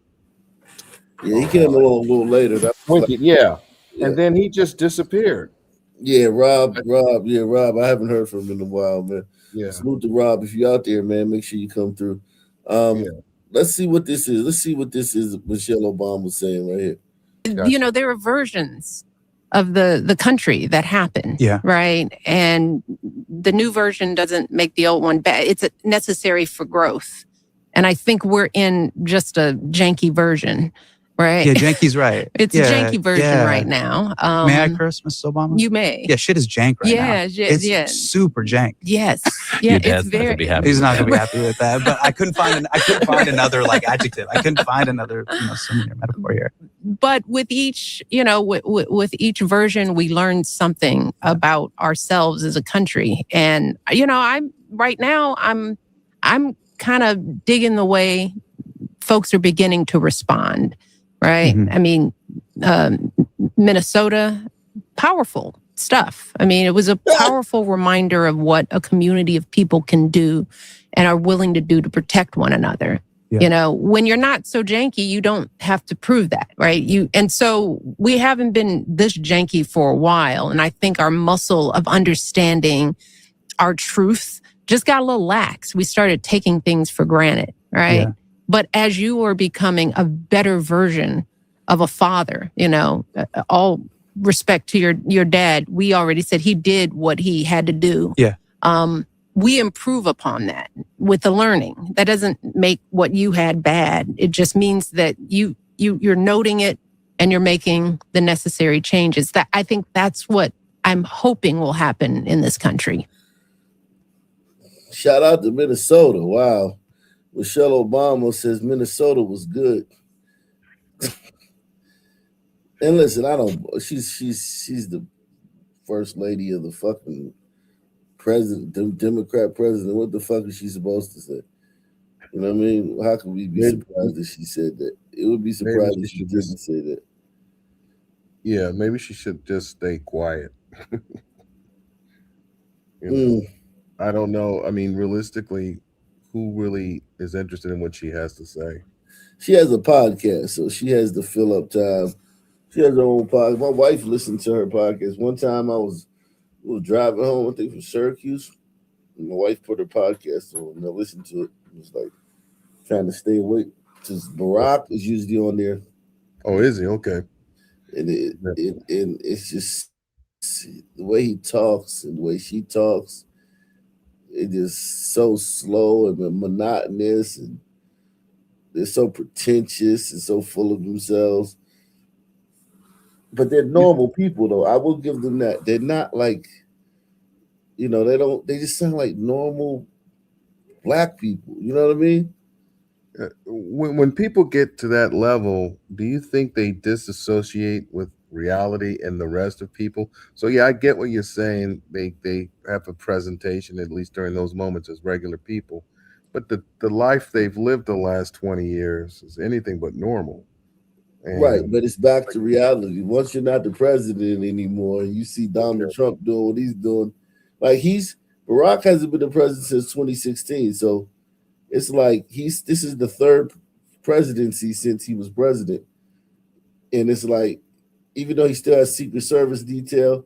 he came along a little later. That was Wicked, yeah, and then he just disappeared. Yeah, Rob. Yeah, Rob. I haven't heard from him in a while, man. Yeah. Salute to Rob. If you're out there, man, make sure you come through. Let's see what this is. Let's see what this is Michelle Obama was saying right here. You know, there are versions of the country that happen. Yeah. Right. And the new version doesn't make the old one bad. It's necessary for growth. And I think we're in just a janky version. Right. Yeah, janky's right. It's a janky version right now. May I curse, Mrs. Obama? You may. Yeah, shit is jank right now. It's super jank. Yes. Yeah. Your dad's It's very. not gonna be happy. He's not gonna be happy with that. But I couldn't find another like adjective. I couldn't find another similar metaphor here. But with each, with each version, we learn something about ourselves as a country. And I'm kind of digging the way folks are beginning to respond. Right. Mm-hmm. I mean, Minnesota, powerful stuff. I mean, it was a powerful reminder of what a community of people can do and are willing to do to protect one another. Yeah. When you're not so janky, you don't have to prove that. Right. And so we haven't been this janky for a while. And I think our muscle of understanding our truth just got a little lax. We started taking things for granted. Right. Yeah. But as you are becoming a better version of a father, all respect to your dad, we already said he did what he had to do. Yeah. We improve upon that with the learning. That doesn't make what you had bad. It just means that you're noting it and you're making the necessary changes. That I think that's what I'm hoping will happen in this country. Shout out to Minnesota. Wow. Michelle Obama says Minnesota was good. And listen, she's the first lady of the fucking president, Democrat president. What the fuck is she supposed to say? You know what I mean? How can we be surprised that she said that? It would be surprised if she didn't say that. Yeah, maybe she should just stay quiet. I don't know. I mean, realistically, who really is interested in what she has to say? She has a podcast, so she has to fill up time. She has her own podcast. My wife listened to her podcast. One time I was driving home, I think from Syracuse, and my wife put her podcast on, and I listened to it. It was like trying to stay awake because Barack is usually on there. Oh, is he? Okay. And it's just the way he talks and the way she talks. It is so slow and monotonous, and they're so pretentious and so full of themselves. But they're normal people, though. I will give them that. They're not like, they just sound like normal black people. You know what I mean? When people get to that level, do you think they disassociate with reality and the rest of people? So yeah, I get what you're saying. They have a presentation, at least during those moments, as regular people, but the life they've lived the last 20 years is anything but normal. And right, but it's back to reality. Once you're not the president anymore, and you see Donald Trump doing what he's doing, like Barack hasn't been the president since 2016, so it's like this is the third presidency since he was president, and it's like, even though he still has Secret Service detail,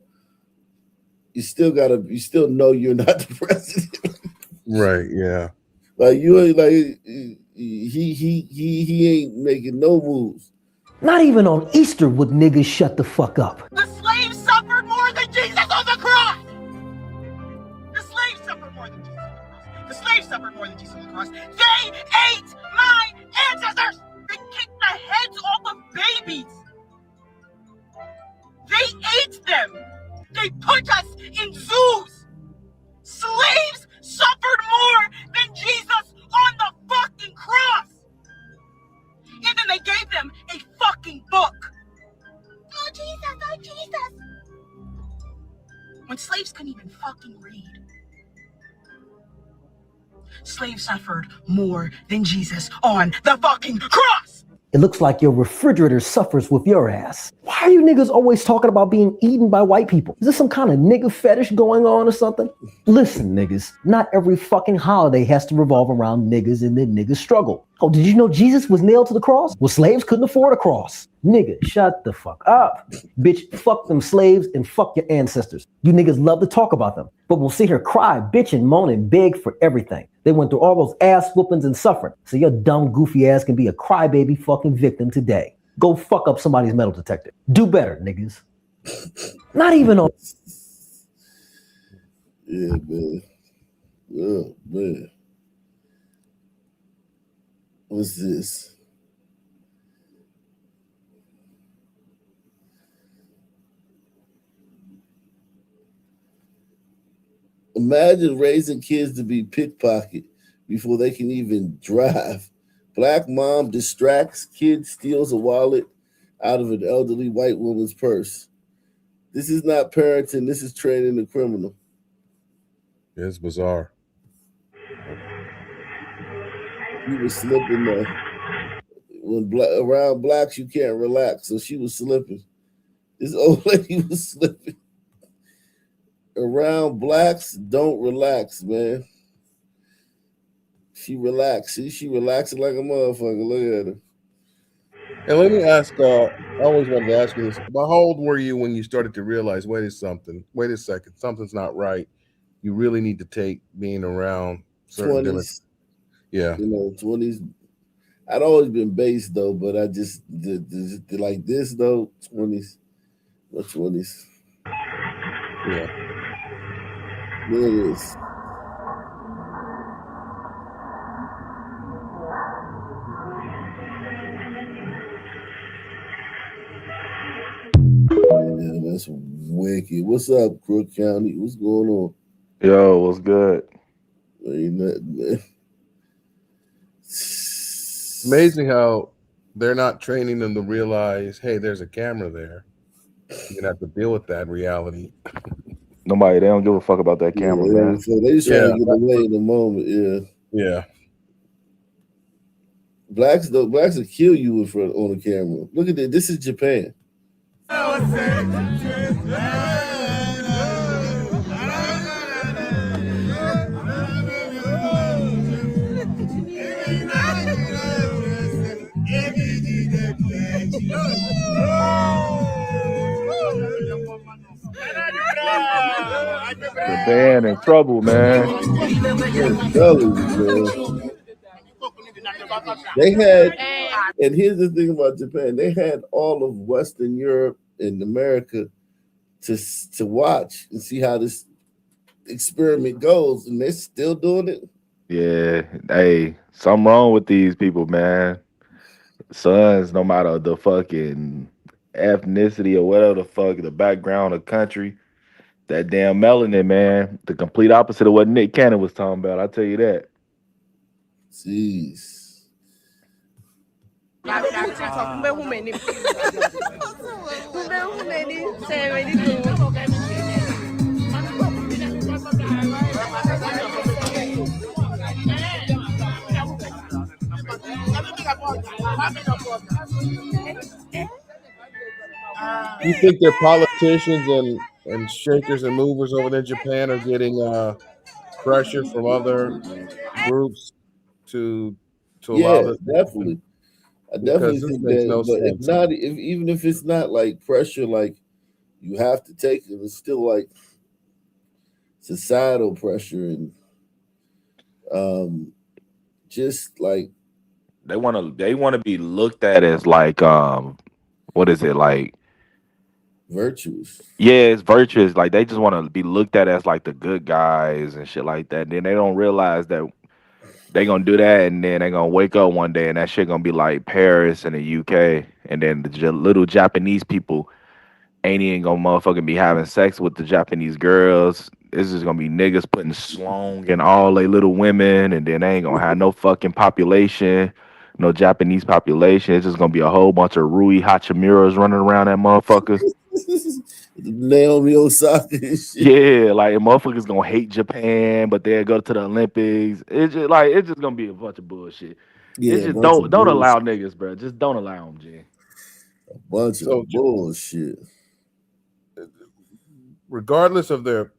you still know you're not the president. Right, yeah. Like he ain't making no moves. Not even on Easter would niggas shut the fuck up. The slaves suffered more than Jesus on the cross. The slaves suffered more than Jesus on the cross. The slaves suffered more than Jesus on the cross. They ate my ancestors. They kicked the heads off of babies. They ate them. They put us in zoos. Slaves suffered more than Jesus on the fucking cross. And then they gave them a fucking book. Oh, Jesus, oh, Jesus. when slaves couldn't even fucking read. Slaves suffered more than Jesus on the fucking cross. It looks like your refrigerator suffers with your ass. Why are you niggas always talking about being eaten by white people? Is there some kind of nigga fetish going on or something? Listen, niggas, not every fucking holiday has to revolve around niggas and their nigga struggle. Oh, did you know Jesus was nailed to the cross? Well, slaves couldn't afford a cross. Nigga, shut the fuck up. Bitch, fuck them slaves and fuck your ancestors. You niggas love to talk about them, but we'll sit here cry, bitch, and moan and beg for everything. They went through all those ass whoopings and suffering, so your dumb, goofy ass can be a crybaby fucking victim today. Go fuck up somebody's metal detector. Do better, niggas. Not even on. Yeah, man. Oh, man. What's this? Imagine raising kids to be pickpocket before they can even drive. Black mom distracts kid, steals a wallet out of an elderly white woman's purse. This is not parenting. This is training a criminal. It's bizarre. She was slipping there. When around blacks, you can't relax. So she was slipping. This old lady was slipping. Around blacks, don't relax, man. She relaxed. See, she relaxing like a motherfucker. Look at her. And let me ask, I always wanted to ask you this. How old were you when you started to realize, wait a second, something's not right? You really need to take being around certain 20s. Yeah. You know, 20s. I'd always been based though, but I just did like this though, 20s. My 20s. Yeah. There it is. Yeah, that's wicked. What's up, Crook County? What's going on? Yo, what's good? Ain't nothing, man. Amazing how they're not training them to realize, hey, there's a camera there. You're gonna have to deal with that reality. They don't give a fuck about that camera, man. So they just trying to get away in the moment. Yeah. Blacks will kill you in front on the camera. Look at that. This is Japan. Japan in trouble, man. They had, and here's the thing about Japan, they had all of Western Europe and America to watch and see how this experiment goes, and they're still doing it. Yeah, hey, something wrong with these people, man. Sons, no matter the fucking ethnicity or whatever the fuck, the background of country, that damn melanin, man, the complete opposite of what Nick Cannon was talking about. I tell you that. Jeez. You think their politicians and shakers and movers over there in Japan are getting pressure from other groups to allow this? Definitely. I definitely think that, no but sense. if not, even if it's not like pressure, like you have to take it, it's still like societal pressure and just like They want to be looked at as like what is it, like virtuous. Yeah, it's virtuous. Like they just want to be looked at as like the good guys and shit like that. Then they don't realize that they gonna do that, and then they gonna wake up one day and that shit gonna be like Paris and the UK, and then the little Japanese people ain't even gonna motherfucking be having sex with the Japanese girls. It's just gonna be niggas putting slong in all they little women, and then they ain't gonna have no fucking population, no Japanese population. It's just gonna be a whole bunch of Rui Hachimuras running around that motherfucker. Naomi Osaka and shit. Yeah, like motherfuckers gonna hate Japan, but they'll go to the Olympics. It's just gonna be a bunch of bullshit. Yeah, It's a just bunch of don't allow bullshit. niggas, bro. Just don't allow them, G. A bunch So, of bullshit. regardless of their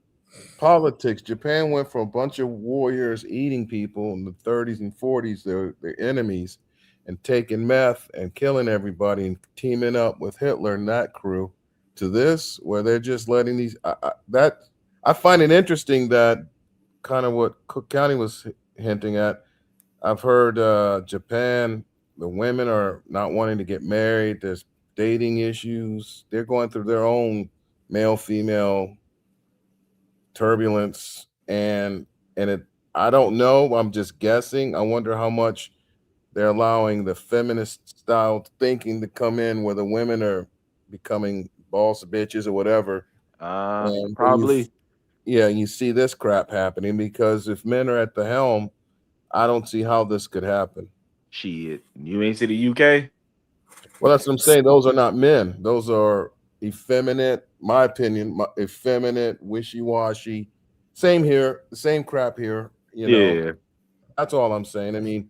politics, Japan went from a bunch of warriors eating people in the 30s and 40s, their enemies, and taking meth and killing everybody and teaming up with Hitler and that crew, to this where they're just letting these. I find it interesting that kind of what Cook County was hinting at. I've heard Japan, the women are not wanting to get married. There's dating issues. They're going through their own male female turbulence, and I don't know. I'm just guessing. I wonder how much they're allowing the feminist style thinking to come in, where the women are becoming boss bitches or whatever. And then Probably. you see this crap happening, because if men are at the helm, I don't see how this could happen. Shit, you ain't see the UK? Well, that's what I'm saying. Those are not men. Those are effeminate, my opinion, effeminate, wishy-washy. Same here, the same crap here, Yeah. That's all I'm saying. I mean,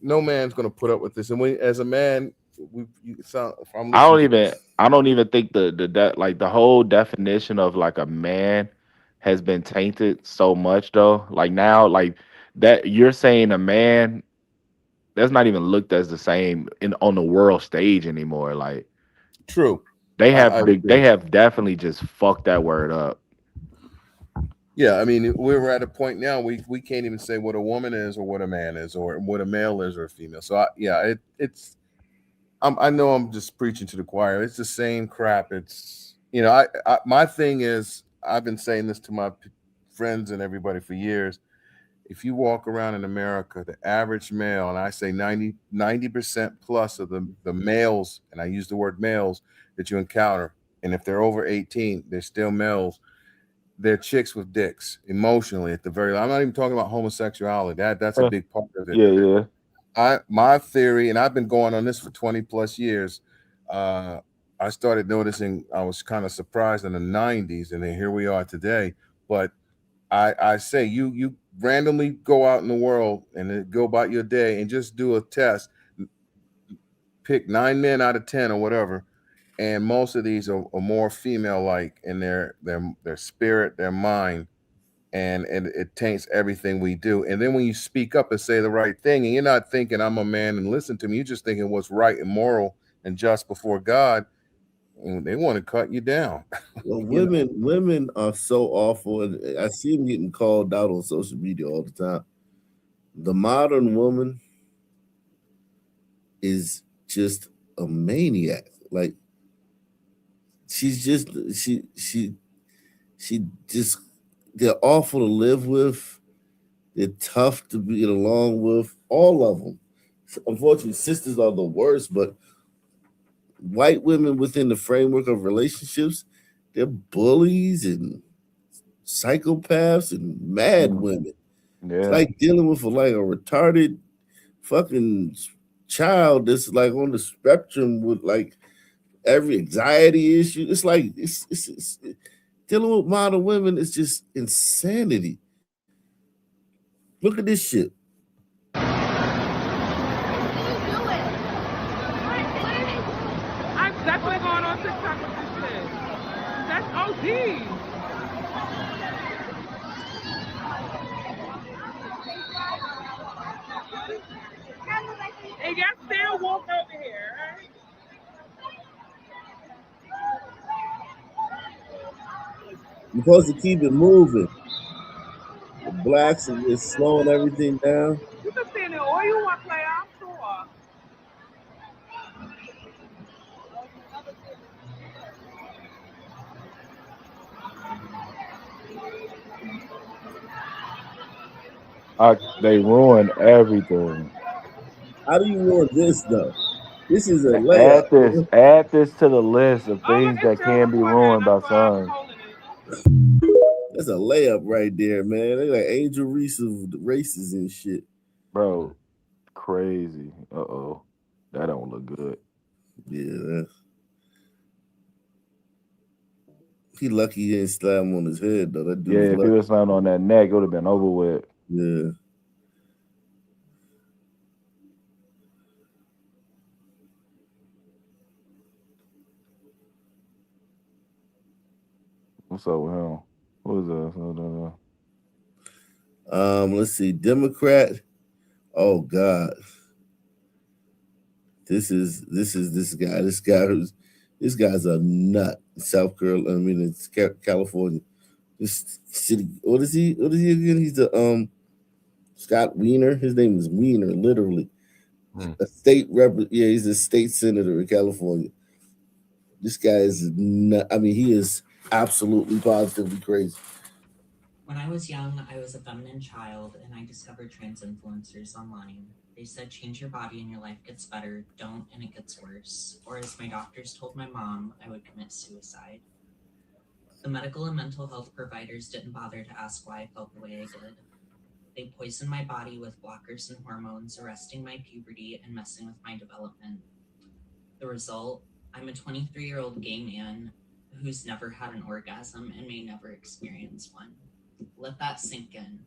no man's going to put up with this. And as a man, if I'm I don't listening even think the whole definition of like a man has been tainted so much though. Like now, like that you're saying a man that's not even looked as the same on the world stage anymore. Like True. they I agree. have definitely just fucked that word up. Yeah, I mean, we're at a point now we can't even say what a woman is or what a man is or what a male is or a female. So I know I'm just preaching to the choir. It's the same crap. It's my thing is, I've been saying this to my friends and everybody for years. If you walk around in America, the average male, and I say 90% plus of the males, and I use the word males that you encounter, and if they're over 18, they're still males. They're chicks with dicks emotionally at the very. I'm not even talking about homosexuality. That's a big part of it. Yeah. My theory, and I've been going on this for 20 plus years. I started noticing, I was kind of surprised in the 90s, and then here we are today. But I say you randomly go out in the world and then go about your day and just do a test. Pick 9 men out of 10 or whatever, and most of these are more female-like in their spirit, their mind, and it taints everything we do. And then when you speak up and say the right thing, and you're not thinking I'm a man and listen to me, you're just thinking what's right and moral and just before God, and they want to cut you down. Well, women are so awful, and I see them getting called out on social media all the time. The modern woman is just a maniac. Like she's just she just they're awful to live with. They're tough to get along with. All of them. Unfortunately, sisters are the worst, but white women within the framework of relationships, they're bullies and psychopaths and mad women. It's like dealing with a retarded fucking child that's like on the spectrum with like every anxiety issue. It's like it's dealing with modern women is just insanity. Look at this shit. I'm definitely going on TikTok with this shit. That's OD. And y'all still walk over here, right? You're supposed to keep it moving. The blacks are just slowing everything down. You can stand there all you want, player. I'm sure. They ruin everything. How do you ruin this though? This is a layup. Add this to the list of things that can be ruined by sons. That's a layup right there, man. They're like Angel Reese of the races and shit. Bro, crazy. Uh-oh. That don't look good. Yeah, He lucky he didn't slam on his head though. That dude Yeah, was if he lucky. was slammed on that neck, it would have been over with. Yeah. What's up with him? Who is that? Let's see. Democrat. Oh God. This guy. This guy's a nut. South Carolina. I mean, it's California. This city. What is he again? He's the Scott Wiener. His name is Wiener, literally. A state rep. Yeah, he's a state senator in California. This guy is nut. I mean, he is absolutely positively crazy. When I was young, I was a feminine child and I discovered trans influencers online. They said, change your body and your life gets better, don't and it gets worse. Or as my doctors told my mom, I would commit suicide. The medical and mental health providers didn't bother to ask why I felt the way I did. They poisoned my body with blockers and hormones, arresting my puberty and messing with my development. The result, I'm a 23-year-old gay man who's never had an orgasm and may never experience one. Let that sink in.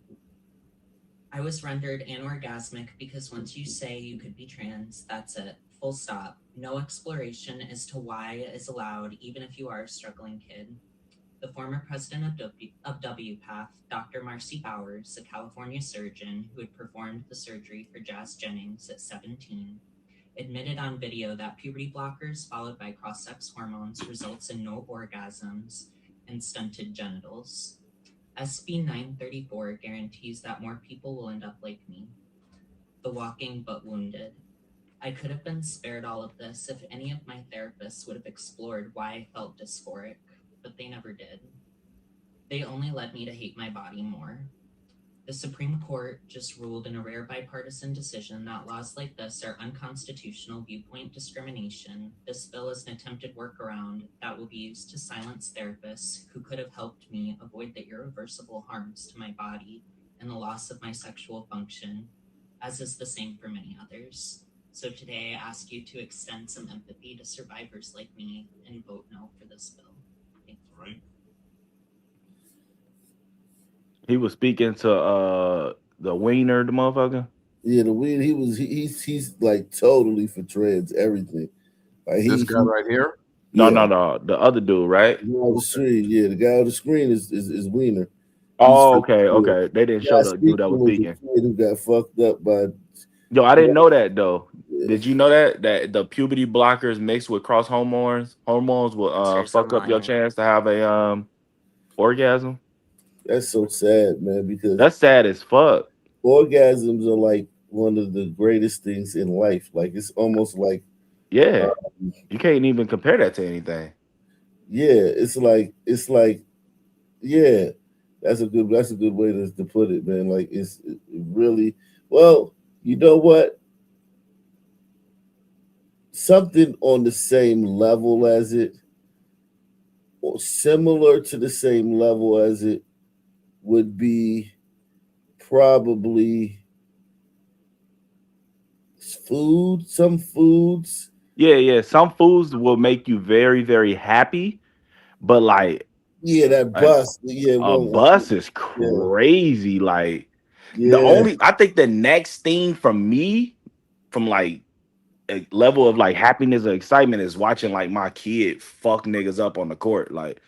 I was rendered anorgasmic because once you say you could be trans, that's it. Full stop. No exploration as to why is allowed, even if you are a struggling kid. The former president of WPATH, Dr. Marcy Bowers, a California surgeon who had performed the surgery for Jazz Jennings at 17, admitted on video that puberty blockers followed by cross-sex hormones results in no orgasms and stunted genitals. SB 934 guarantees that more people will end up like me, the walking but wounded. I could have been spared all of this if any of my therapists would have explored why I felt dysphoric, but they never did. They only led me to hate my body more. The Supreme Court just ruled in a rare bipartisan decision that laws like this are unconstitutional viewpoint discrimination. This bill is an attempted workaround that will be used to silence therapists who could have helped me avoid the irreversible harms to my body and the loss of my sexual function, as is the same for many others. So today I ask you to extend some empathy to survivors like me and vote no for this bill. Thank you. Right. He was speaking to the Wiener, the motherfucker. Yeah, the weird. He's like totally for trans everything. Like This guy right here. No, the other dude, right? The guy on the screen, yeah, the guy on the screen is Wiener. Oh, okay. They didn't show the dude that was was a speaking. kid who got fucked up by. Yo, I didn't know that though. Did you know that the puberty blockers mixed with cross hormones will fuck up your chance to have a orgasm? That's so sad, man. Because that's sad as fuck. Orgasms are like one of the greatest things in life. Like it's almost like you can't even compare that to anything. Yeah, it's like yeah. That's a good way to put it, man. Like it really well. You know what? Something on the same level as it, or similar to the same level as it, would be probably food. Some foods. Yeah. Some foods will make you very, very happy, but like that bus. A bus is crazy. Like Yeah. I think the next thing from me, from like a level of like happiness or excitement, is watching like my kid fuck niggas up on the court. Like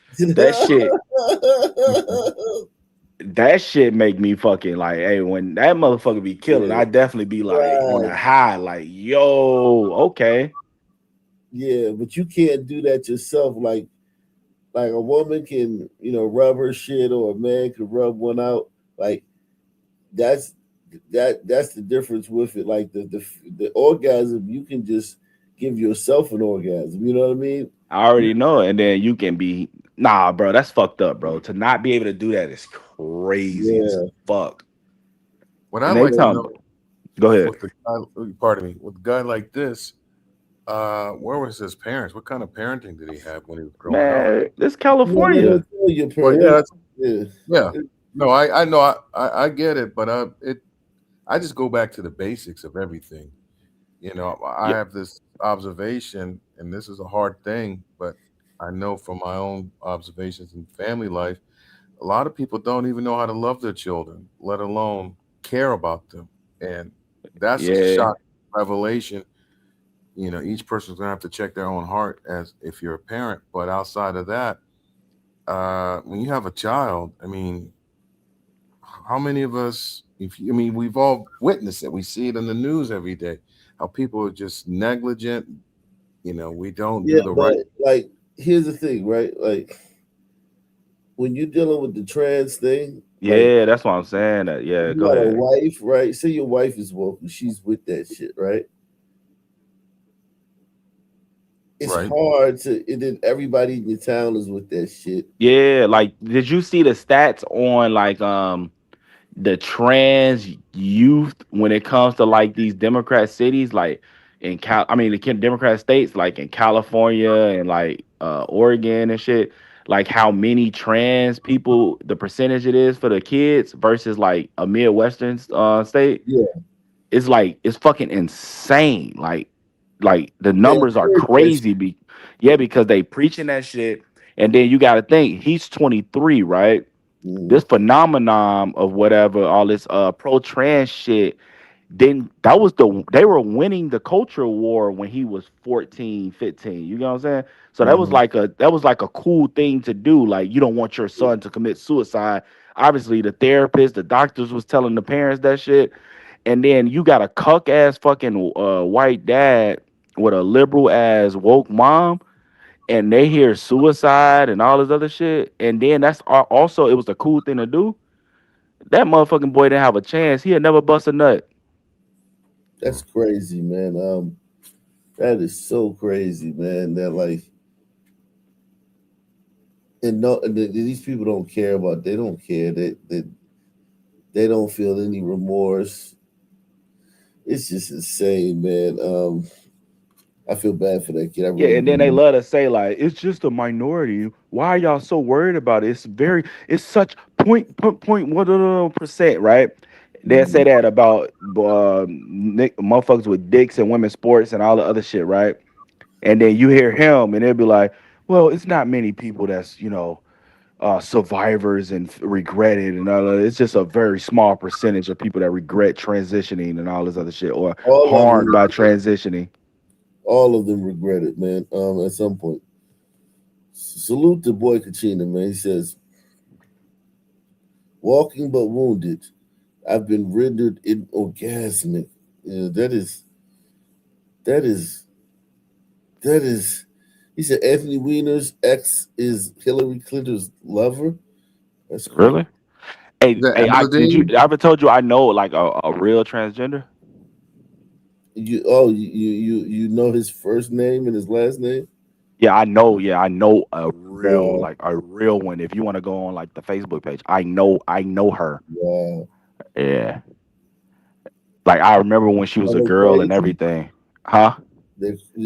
that shit make me fucking like, hey, when that motherfucker be killing, I definitely be like on a high, like, yo, okay. Yeah, but you can't do that yourself. Like a woman can, rub her shit, or a man can rub one out. Like that's the difference with it. Like the orgasm, you can just give yourself an orgasm. You know what I mean? I already know, and then you can be bro. That's fucked up, bro. To not be able to do that is crazy as fuck. What I like to know, go ahead. Pardon me. With a guy like this, where was his parents? What kind of parenting did he have when he was growing up? This California. Yeah. No, I know. I get it, but I just go back to the basics of everything. I have this observation, and this is a hard thing, but I know from my own observations in family life, a lot of people don't even know how to love their children, let alone care about them. And that's a Yeah. shock revelation. Each person's gonna have to check their own heart as if you're a parent. But outside of that, when you have a child, I mean, how many of us? We've all witnessed it. We see it in the news every day. How people are just negligent. We don't Yeah, do the but right. like, here's the thing, right? Like, when you're dealing with the trans thing, like, Yeah, that's what I'm saying. Yeah, you go got a ahead. wife, right? Say your wife is woke and she's with that shit, right? It's Right. hard to, and then everybody in your town is with that shit. Yeah, like did you see the stats on like the trans youth when it comes to like these Democrat cities, like the Democrat states, like in California and like Oregon and shit, like how many trans people, the percentage it is for the kids versus like a Midwestern state, Yeah, it's fucking insane. Like the yeah, numbers are heard that crazy. Yeah, because they preaching that shit, and then you got to think he's 23, right? This phenomenon of whatever all this pro trans shit, then they were winning the culture war when he was 14, 15. You know what I'm saying? So that was like a cool thing to do. Like you don't want your son to commit suicide. Obviously the therapist, the doctors was telling the parents that shit. And then you got a cuck ass fucking white dad with a liberal ass woke mom, and they hear suicide and all this other shit. And then also it was a cool thing to do. That motherfucking boy didn't have a chance. He'd never bust a nut. That's crazy, man. That is so crazy, man. That like, and no, these people don't care about. They don't care. They don't feel any remorse. It's just insane, man. I feel bad for that kid. I Yeah, really and then they do. love to say like it's just a minority. Why are y'all so worried about it? It's such point what percent, right? They say that about motherfuckers with dicks and women's sports and all the other shit, right? And then you hear him, and they'll be like, "Well, it's not many people that's survivors and regret it, and all that. It's just a very small percentage of people that regret transitioning and all this other shit, or All of harmed them, by transitioning." all of them regret it, man. At some point. Salute to Boy Kachina, man. He says, "Walking but wounded. I've been rendered orgasmic." That is. That is. He said Anthony Weiner's ex is Hillary Clinton's lover. That's crazy. Really? Hey, The hey, did you? Emily I ever told you I know like a real transgender? You know his first name and his last name? Yeah, I know. Yeah, I know a real Wow. like a real one. If you want to go on like the Facebook page, I know her. Wow. Yeah, like I remember when she was Are a they girl and crazy? everything. Huh?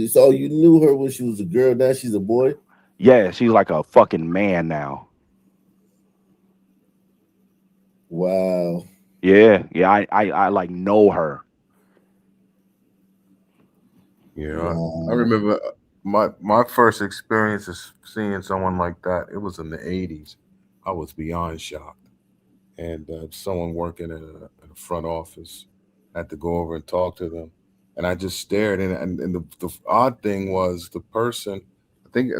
So you knew her when she was a girl. Now she's a boy. Yeah, she's like a fucking man now. Wow. Yeah. I like know her. Yeah, I Wow. remember my first experience is seeing someone like that. It was in the '80s. I was beyond shocked, and someone working in a front office had to go over and talk to them, and I just stared. And the odd thing was the person. I think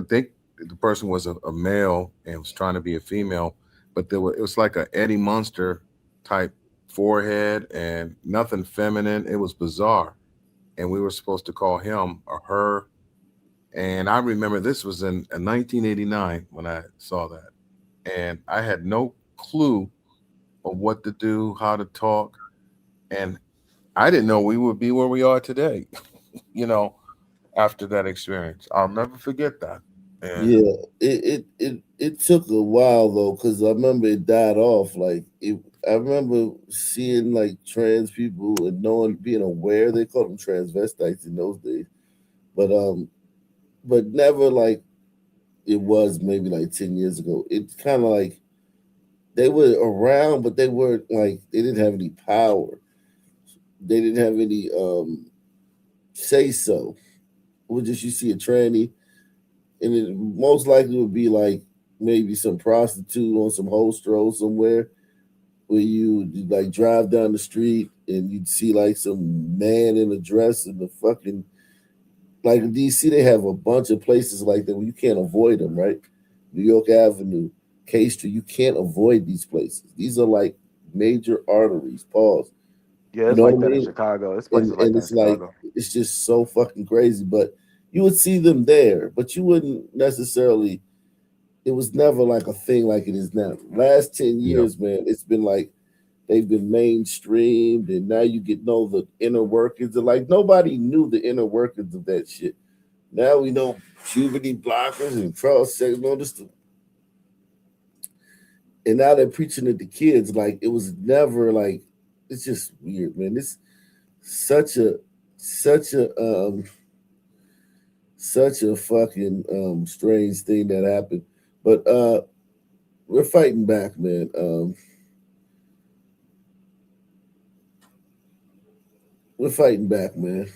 the person was a male and was trying to be a female, but it was like a Eddie Munster type forehead and nothing feminine. It was bizarre, and we were supposed to call him or her. And I remember this was in 1989 when I saw that, and I had no clue of what to do, how to talk, and I didn't know we would be where we are today. you know, After that experience, I'll never forget that. And Yeah. It took a while though, because I remember it died off. Like it. I remember seeing like trans people and knowing, being aware. They called them transvestites in those days, but never like it was maybe like 10 years ago. It's kind of like they were around, but they weren't like, they didn't have any power. They didn't have any say so. It was just, you see a tranny, and it most likely would be like maybe some prostitute on some hostro somewhere, where you like drive down the street and you'd see like some man in a dress in the fucking, like in DC they have a bunch of places like that where you can't avoid them, right? New York Avenue, K Street, you can't avoid these places. These are like major arteries. Pause. Yeah, You it's know what like I that in mean? Chicago. It's places like And that in it's like Chicago. it's just so fucking crazy. But you would see them there, but you wouldn't necessarily. It was never like a thing like it is now. Last 10 years, man, it's been like they've been mainstreamed, and now you get know the inner workings. And like nobody knew the inner workings of that shit. Now we know puberty blockers and cross sex and all this stuff. And now they're preaching it to kids like it was never like. It's just weird, man. This such a such a fucking strange thing that happened. But we're fighting back, man. We're fighting back, man.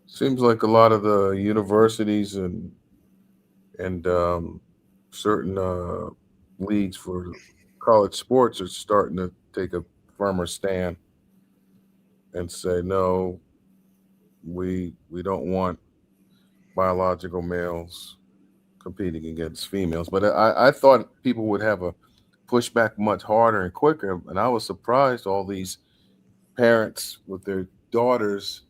Seems like a lot of the universities and certain leagues for college sports are starting to take a firmer stand and say no, we don't want biological males competing against females. But I thought people would have a pushback much harder and quicker, and I was surprised all these parents with their daughters,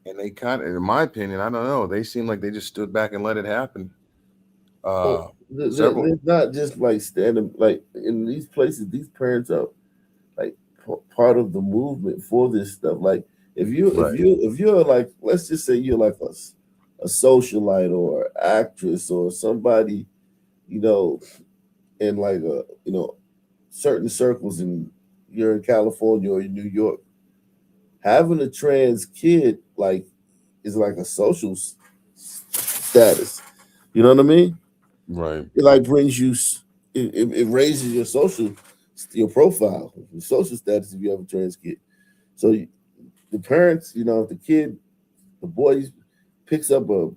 and they kind of, in my opinion, I don't know, they seem like they just stood back and let it happen. Well, Several. it's not just like standing like in these places. These parents are like part of the movement for this stuff. Like if you're like, let's just say you're like a socialite or actress or somebody, you know, in like a certain circles, and you're in California or in New York, having a trans kid like is like a social status. You know what I mean? Right. It like brings you, it raises your profile, your social status if you have a trans kid. So the parents, if the kid, the boy picks up the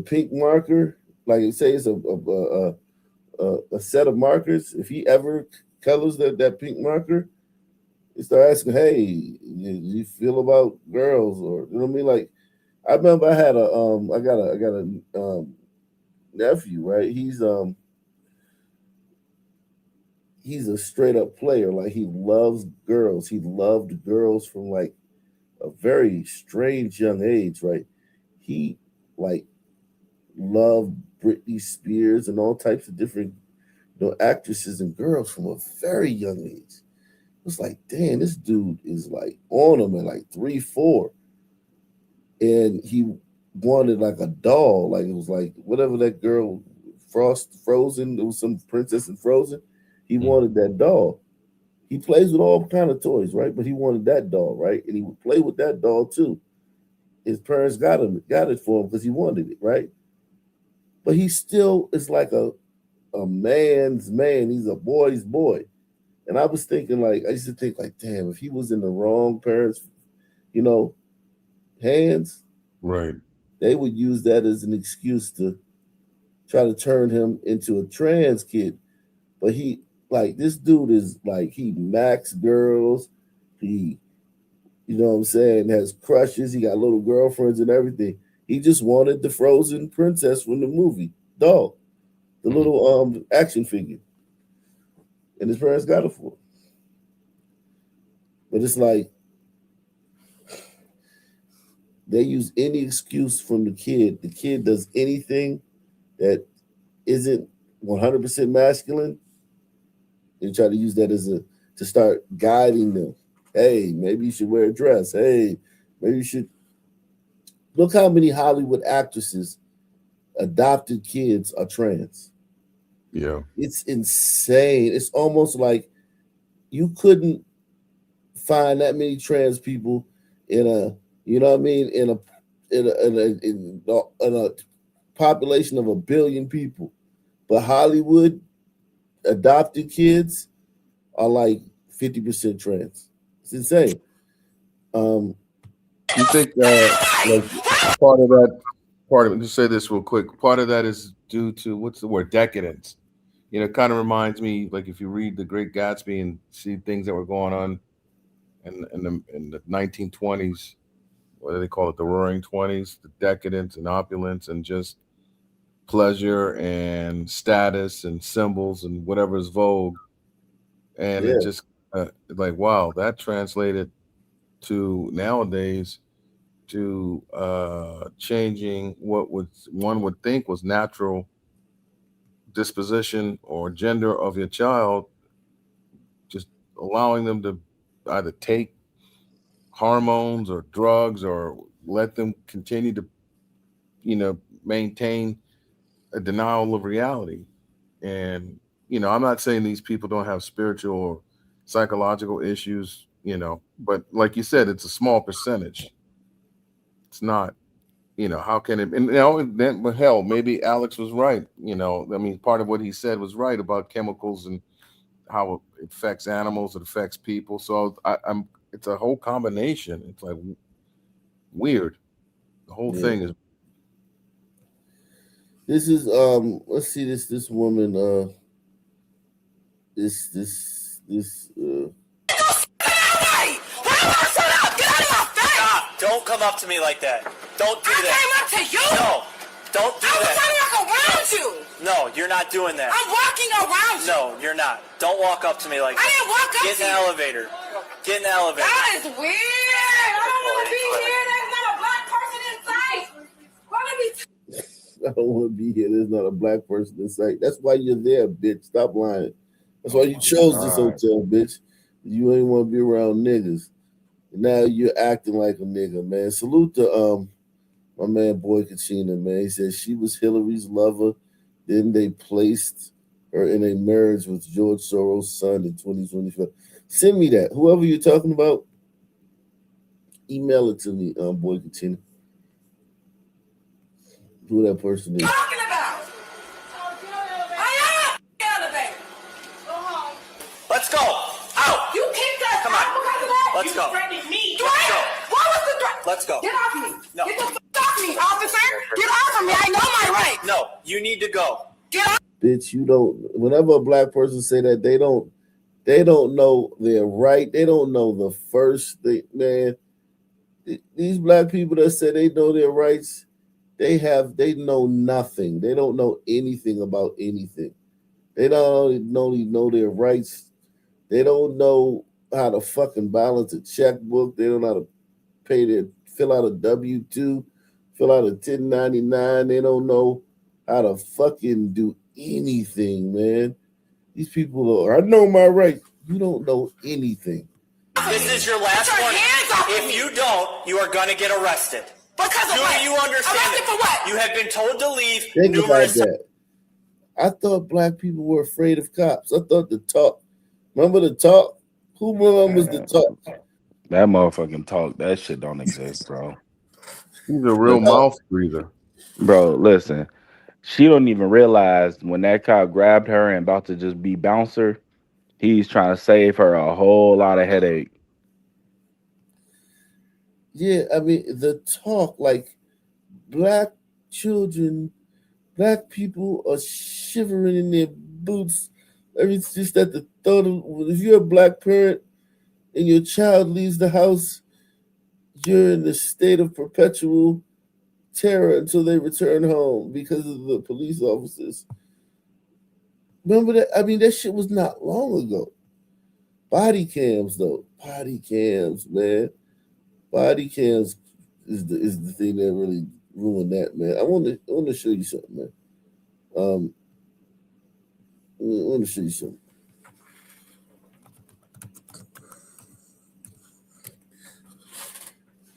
pink marker, like say it's a set of markers. If he ever colors that pink marker, they start asking, "Hey, you feel about girls?" Or you know what I mean? Like I remember I had I got a nephew, right? He's a straight up player. Like he loves girls. He loved girls from like a very strange young age, right? He like loved Britney Spears and all types of different actresses and girls from a very young age. It was like, damn, this dude is like on him at like 3, 4. And he wanted like a doll. Like it was like whatever that girl Frozen, there was some princess in Frozen. He wanted that doll. He plays with all kind of toys, right? But he wanted that doll, right? And he would play with that doll too. His parents got it for him because he wanted it, right? But he still is like a man's man. He's a boy's boy. And I was thinking, like, I used to think, like, damn, if he was in the wrong parents, hands, right, they would use that as an excuse to try to turn him into a trans kid. But this dude is like, he max girls. He, you know what I'm saying, has crushes. He got little girlfriends and everything. He just wanted the Frozen princess from the movie, doll, the little action figure. And his parents got it for him. But it's like they use any excuse from the kid. The kid does anything that isn't 100% masculine. They try to use that to start guiding them. Hey, maybe you should wear a dress. Hey, maybe you should. Look how many Hollywood actresses, adopted kids, are trans. Yeah. It's insane. It's almost like you couldn't find that many trans people in a, you know what I mean, in a population of 1 billion people. But Hollywood adopted kids are like 50% trans. It's insane. You think part of that, to say this real quick, part of that is due to what's the word, decadence. It kind of reminds me, like if you read The Great Gatsby and see things that were going on in the 1920s, what do they call it, the Roaring Twenties, the decadence and opulence and just pleasure and status and symbols and whatever is vogue, and Yeah. it just like wow, that translated to nowadays to changing what one would think was natural disposition or gender of your child, just allowing them to either take hormones or drugs or let them continue to maintain a denial of reality. And I'm not saying these people don't have spiritual or psychological issues, but like you said, it's a small percentage. It's not, how can it, and then, but hell, maybe Alex was right. I mean, part of what he said was right about chemicals and how it affects animals, it affects people. So it's a whole combination. It's like weird. The whole Yeah. thing is. This is let's see, this woman Stop. Don't come up to me like that. Don't do that. I came up to you. No. Don't do I was that. trying to walk around you. No, you're not doing that. I'm walking around you. No, you're not. Don't walk up to me like that. I didn't walk up Get to in the you. elevator. Get in the elevator. That is weird. I don't want to be here. There's not a black person in sight. Why would we? I don't want to be here. There's not a black person in sight. That's why you're there, bitch. Stop lying. That's why you chose this hotel, bitch. You ain't want to be around niggas. Now you're acting like a nigga, man. Salute to my man Boy Kachina, man. He said she was Hillary's lover. Then they placed her in a marriage with George Soros' son in 2025. Send me that. Whoever you're talking about, email it to me, Boy Kachina. Who that person is. Talking about? I am elevator. Go home. Let's go. Out. You kicked us Come out on. because of that. Let's You go. threatened me. Let's go. What was the threat? Let's go. Get off me. No. Get the fuck off me, officer. Get off of me. I know my rights. No, you need to go. Get off. Bitch, you don't. Whenever a black person say that, they don't know their right. They don't know the first thing, man. These black people that say they know their rights, they know nothing. They don't know anything about anything. They don't only know their rights. They don't know how to fucking balance a checkbook. They don't know how to fill out a W-2, fill out a 1099. They don't know how to fucking do anything, man. These people I know my rights. You don't know anything. This is your last warning. If you don't, you are going to get arrested. Because of what? Do you understand? Arrested for what? You have been told to leave Think about numerous times. that. I thought black people were afraid of cops. I thought the talk. Remember the talk? Who remembers the talk? That motherfucking talk, that shit don't exist, bro. He's a real mouth breather. Bro, listen. She don't even realize when that cop grabbed her and about to just be bouncer, he's trying to save her a whole lot of headache. Yeah, I mean the talk, like black children, black people are shivering in their boots. It's just at the thought of, if you're a black parent and your child leaves the house, you're in the state of perpetual terror until they return home because of the police officers. Remember that? I mean, that shit was not long ago. Body cams, though. Body cams, man. Body cams is the thing that really ruined that, man. I want to show you something, man. I want to show you something.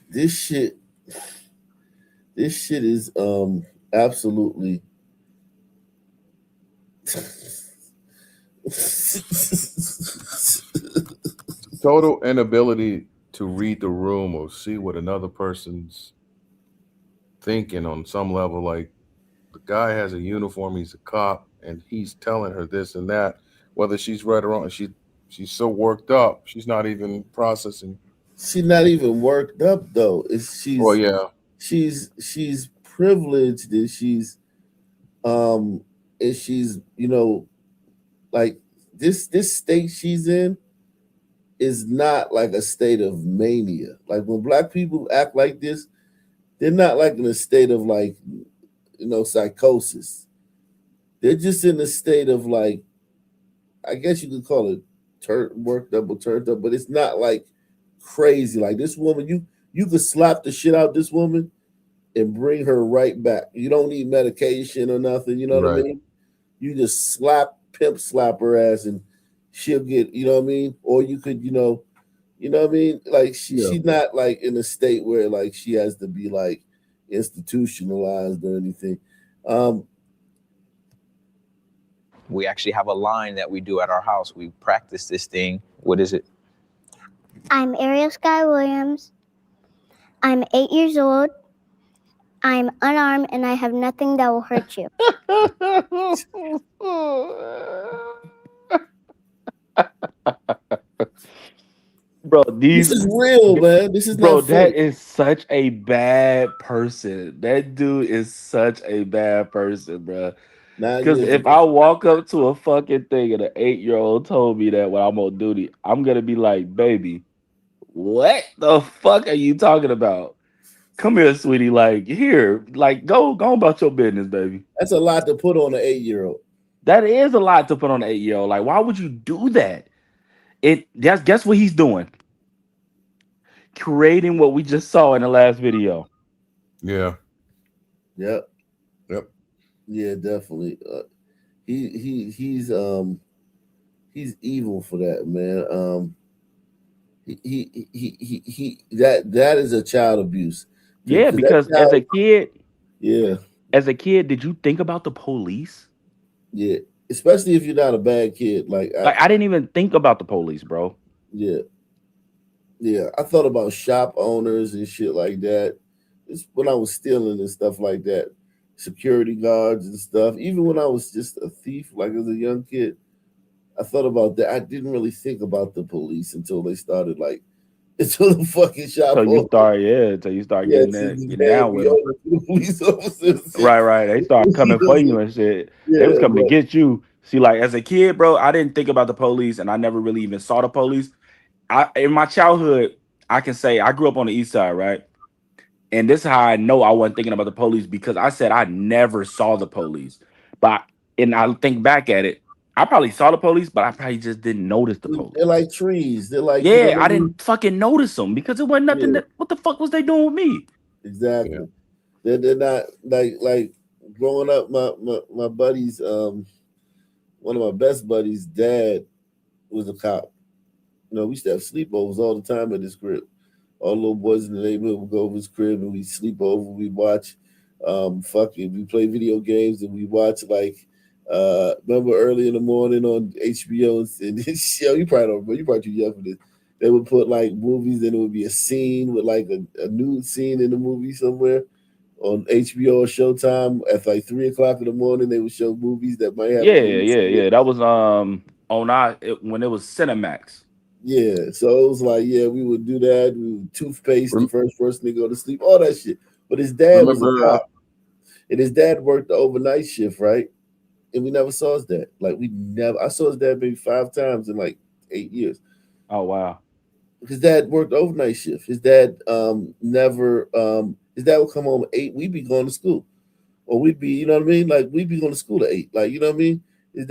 This shit is absolutely Total inability to read the room or see what another person's thinking on some level. Like the guy has a uniform, he's a cop, and he's telling her this and that, whether she's right or wrong. She's so worked up, she's not even processing. She's not even worked up though. She's Well, yeah. she's privileged, and she's like this state she's in is not like a state of mania. Like when black people act like this, they're not like in a state of like psychosis. They're just in a state of like, I guess you could call it worked up or turned up, but it's not like crazy. Like this woman, you could slap the shit out this woman and bring her right back. You don't need medication or nothing. You know what I mean? You just pimp slap her ass, and she'll get. You know what I mean? Or you could, you know what I mean? Like she's not like in a state where like she has to be like institutionalized or anything. We actually have a line that we do at our house. We practice this thing. What is it? I'm Ariel Sky Williams. I'm 8 years old. I'm unarmed and I have nothing that will hurt you. Bro, This is real, man. This is bro, not that fake. is such a bad person. That dude is such a bad person, bro. 9 Because years if old. I walk up to a fucking thing and an 8-year-old told me that when I'm on duty, I'm gonna be like, baby, what the fuck are you talking about? Come here, sweetie. Like, here, like, go about your business, baby. That's a lot to put on an 8-year-old. That is a lot to put on an 8-year-old. Like, why would you do that? Guess what he's doing? Creating what we just saw in the last video. Yeah. Yep. Yep. Yeah, definitely. He's evil for that, man. That is a child abuse. Yeah, that because child, as a kid, did you think about the police? yeah, especially if you're not a bad kid. Like I didn't even think about the police, bro. Yeah. Yeah, I thought about shop owners and shit like that. It's when I was stealing and stuff like that, security guards and stuff. Even when I was just a thief, like as a young kid, I thought about that. I didn't really think about the police until they started until the fucking shop. So you start, getting down with them. The police officers. Right. They start coming for you and shit. They was coming to get you. See, like as a kid, bro, I didn't think about the police, and I never really even saw the police. In my childhood, I can say I grew up on the east side, right? And this is how I know I wasn't thinking about the police, because I said I never saw the police. And I think back at it, I probably saw the police, but I probably just didn't notice the police. They're like trees. They're like, yeah, I didn't fucking notice them because it wasn't nothing. What the fuck was they doing with me? Exactly. Yeah. They're not like growing up. My buddies, one of my best buddies' dad was a cop. You know, we used to have sleepovers all the time at his crib. All the little boys in the neighborhood would go over his crib and we sleep over. We watch, we play video games and we watch remember early in the morning on HBO and this show. You probably don't remember. You probably too young for this. They would put like movies and it would be a scene with like a nude scene in the movie somewhere on HBO or Showtime at like 3:00 in the morning. They would show movies that might have. Yeah. That was when it was Cinemax. Yeah, so it was like, we would do that. We would toothpaste, the first person to go to sleep, all that shit. But his dad was a cop, and his dad worked the overnight shift, right? And we never saw his dad. I saw his dad maybe 5 times in like 8 years. Oh wow! His dad worked the overnight shift. His dad never. His dad would come home at 8. We'd be going to school, or we'd be, you know what I mean? Like we'd be going to school at 8. Like, you know what I mean? His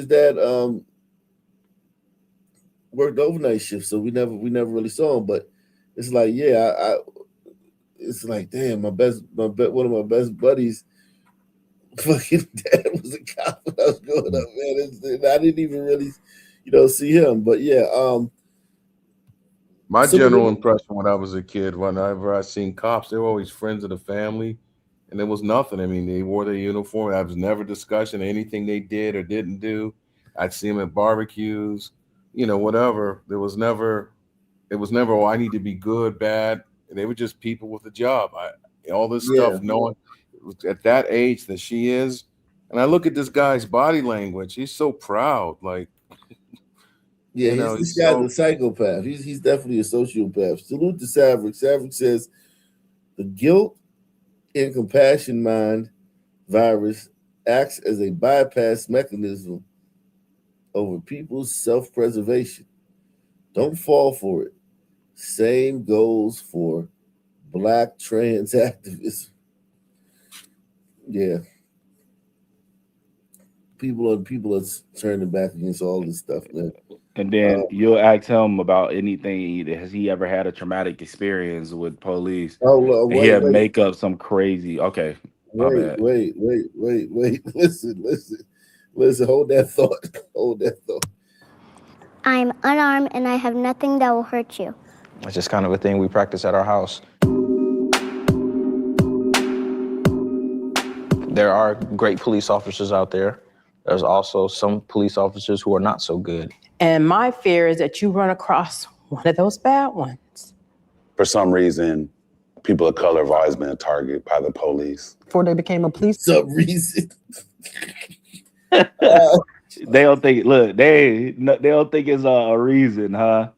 dad worked overnight shift, so we never really saw him. But it's like, it's like, damn, one of my best buddies, fucking dad was a cop when I was growing up, man. I didn't even really, see him. But my general impression when I was a kid, whenever I seen cops, they were always friends of the family, and there was nothing. I mean, they wore their uniform. I was never discussing anything they did or didn't do. I'd see them at barbecues. Whatever. It was never, oh, I need to be good, bad. And they were just people with a job. All this stuff, knowing at that age that she is. And I look at this guy's body language. He's so proud. Like, this guy's a psychopath. He's definitely a sociopath. Salute to Savage. Savage says, The guilt and compassion mind virus acts as a bypass mechanism over people's self-preservation. Don't fall for it. Same goes for Black trans activism. Yeah. People are turning back against all this stuff, man. And then you'll ask him about anything. Has he ever had a traumatic experience with police? Oh, And he'll make up some crazy. Okay, my bad. Wait. Listen. Hold that thought. I'm unarmed and I have nothing that will hurt you. It's just kind of a thing we practice at our house. There are great police officers out there. There's also some police officers who are not so good. And my fear is that you run across one of those bad ones. For some reason, people of color have always been a target by the police. Before they became a police. Some reason. They don't think. Look, they don't think it's a reason, huh?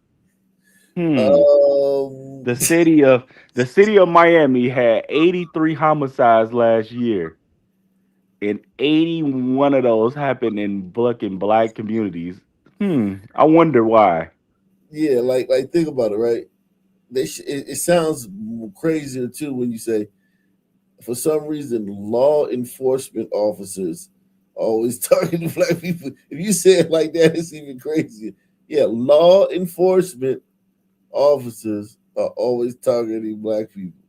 The city of Miami had 83 homicides last year, and 81 of those happened in black communities. I wonder why. Yeah, like think about it, right? It sounds crazier too when you say, for some reason, law enforcement officers always targeting black people. If you say it like that, it's even crazier. Yeah, law enforcement officers are always targeting black people.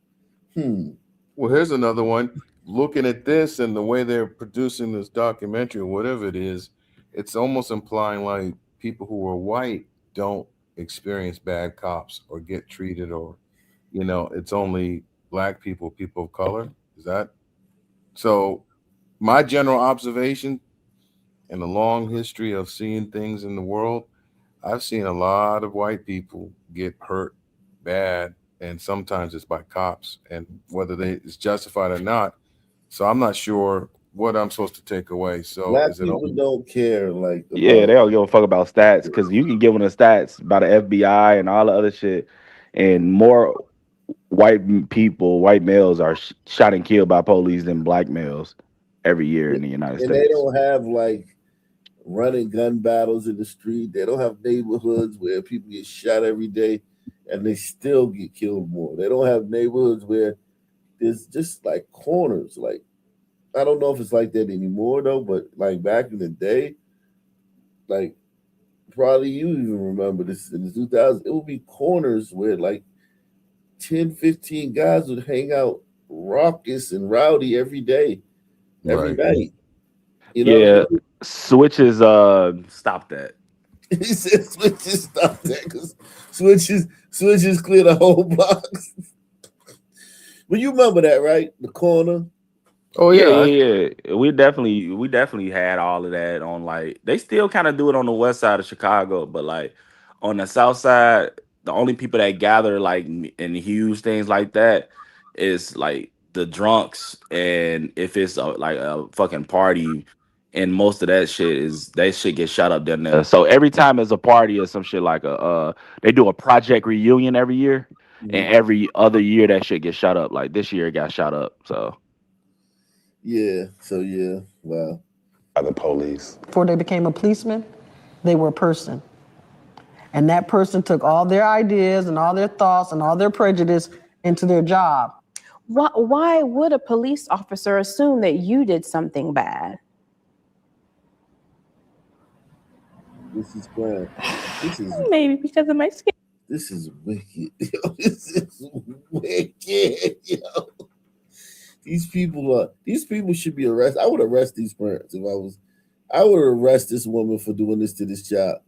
Well, here's another one. Looking at this and the way they're producing this documentary, or whatever it is, it's almost implying like people who are white don't experience bad cops or get treated, or it's only black people of color. Is that so? My general observation in a long history of seeing things in the world, I've seen a lot of white people get hurt bad, and sometimes it's by cops, and whether it's justified or not. So I'm not sure what I'm supposed to take away. So Black is it people don't care, like Yeah, they don't give a fuck about stats, because you can give them the stats about the FBI and all the other shit, and more white males are shot and killed by police than black males every year in the United and States. they don't have like running gun battles in the street. They don't have neighborhoods where people get shot every day and they still get killed more. They don't have neighborhoods where there's just like corners. Like, I don't know if it's like that anymore though, but like back in the day, like probably you even remember this in the 2000s, it would be corners where like 10, 15 guys would hang out raucous and rowdy every day, every night. Yeah, switches stop that. He said switches stop that because switches clear the whole box. But you remember that, right? The corner. Oh yeah. We definitely had all of that on, like, they still kind of do it on the west side of Chicago, but like on the south side, the only people that gather like in huge things like that is like the drunks, and if it's like a fucking party, and most of that shit gets shot up down there. So every time there's a party or some shit like they do a project reunion every year, and every other year that shit gets shot up. Like this year it got shot up. So yeah, wow. By the police. Before they became a policeman, they were a person. And that person took all their ideas and all their thoughts and all their prejudice into their job. Why would a police officer assume that you did something bad? This is grand. This is Maybe because of my skin. This is wicked. Yo, this is wicked. Yo. These people should be arrested. I would arrest these parents if I would arrest this woman for doing this to this child.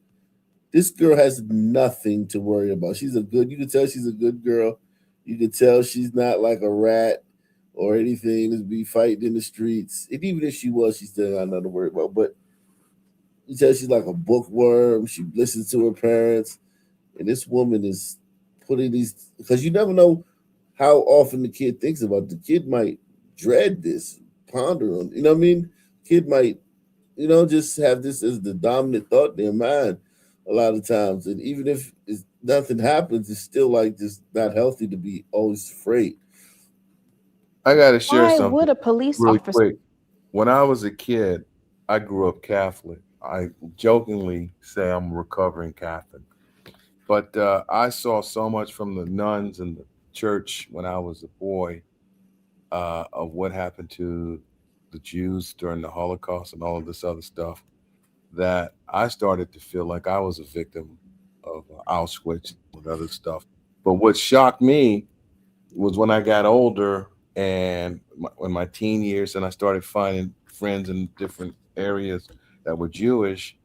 This girl has nothing to worry about. You can tell she's a good girl. You can tell she's not like a rat or anything to be fighting in the streets. And even if she was, she still got nothing to worry about. But you tell she's like a bookworm. She listens to her parents. And this woman is putting these, because you never know how often the kid thinks about it. The kid might dread this, ponder on, you know what I mean? Kid might, just have this as the dominant thought in their mind a lot of times. And even if nothing happens, it's still like just not healthy to be always afraid. I got to share Why something would a police really officer? quick. When I was a kid, I grew up Catholic. I jokingly say I'm a recovering Catholic. But I saw so much from the nuns in the church when I was a boy of what happened to the Jews during the Holocaust and all of this other stuff that I started to feel like I was a victim of Auschwitz and other stuff. But what shocked me was when I got older and in my teen years, and I started finding friends in different areas that were Jewish,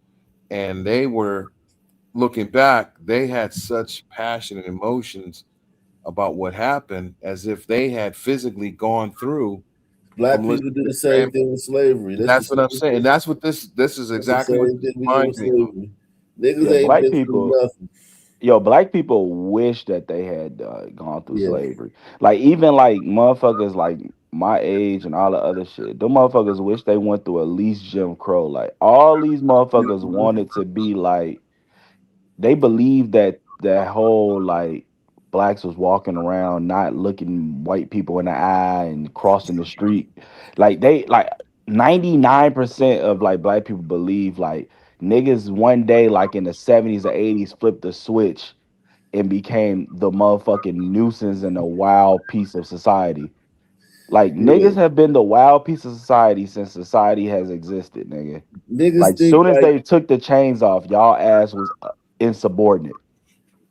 and they were looking back, they had such passion and emotions about what happened as if they had physically gone through Black from people listening do to the their same thing with slavery. and That's the that's what I'm same saying. And thing. that's what this is That's the exactly what same this thing we did with reminds me of. slavery. Niggas Yeah, ain't black been through people. nothing. Yo, black people wish that they had gone through Yeah. slavery. Like even like motherfuckers like my age and all the other shit. Them motherfuckers wish they went through at least Jim Crow. Like all these motherfuckers wanted to be like they believed that that whole like blacks was walking around not looking white people in the eye and crossing the street. Like they like 99% of like black people believe like niggas one day like in the 70s or 80s flipped the switch and became the motherfucking nuisance and a wild piece of society. Like Yeah. niggas have been the wild piece of society since society has existed, nigga. Niggas Like think soon as like they took the chains off, y'all ass was insubordinate.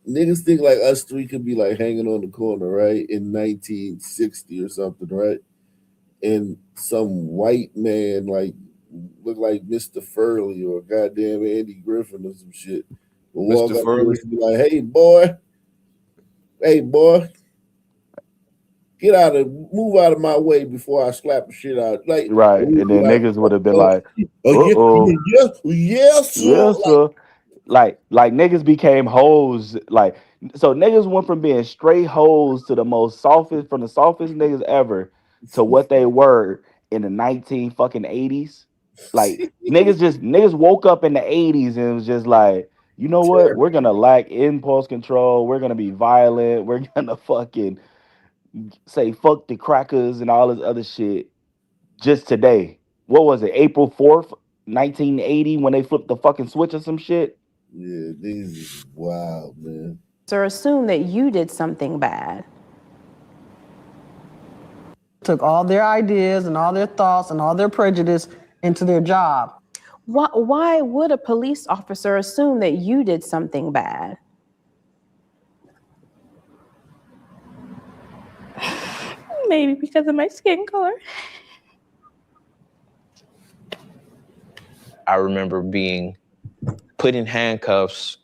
niggas think like us three could be like hanging on the corner, right? In 1960 or something, right? And some white man like look like Mr. Furley or goddamn Andy Griffin or some shit will walk Mr. up to Furley. us and be like, hey boy, move out of my way before I slap the shit out. Like, Right. and we'd And be then like, niggas would have been like, yeah, uh-oh. yes, sir. Yes, sir. Like niggas became hoes. Like so niggas went from being straight hoes to the most softest from the softest niggas ever to what they were in the 19 fucking 80s. Like niggas woke up in the 80s and it was just like, you know what? We're gonna lack impulse control. We're gonna be violent. We're gonna fucking say fuck the crackers and all this other shit just today. What was it? April 4th, 1980 when they flipped the fucking switch or some shit? Yeah, these is wild, man. Or assume that you did something bad. Took all their ideas and all their thoughts and all their prejudice into their job. Why would a police officer assume that you did something bad? Maybe because of my skin color. I remember being put in handcuffs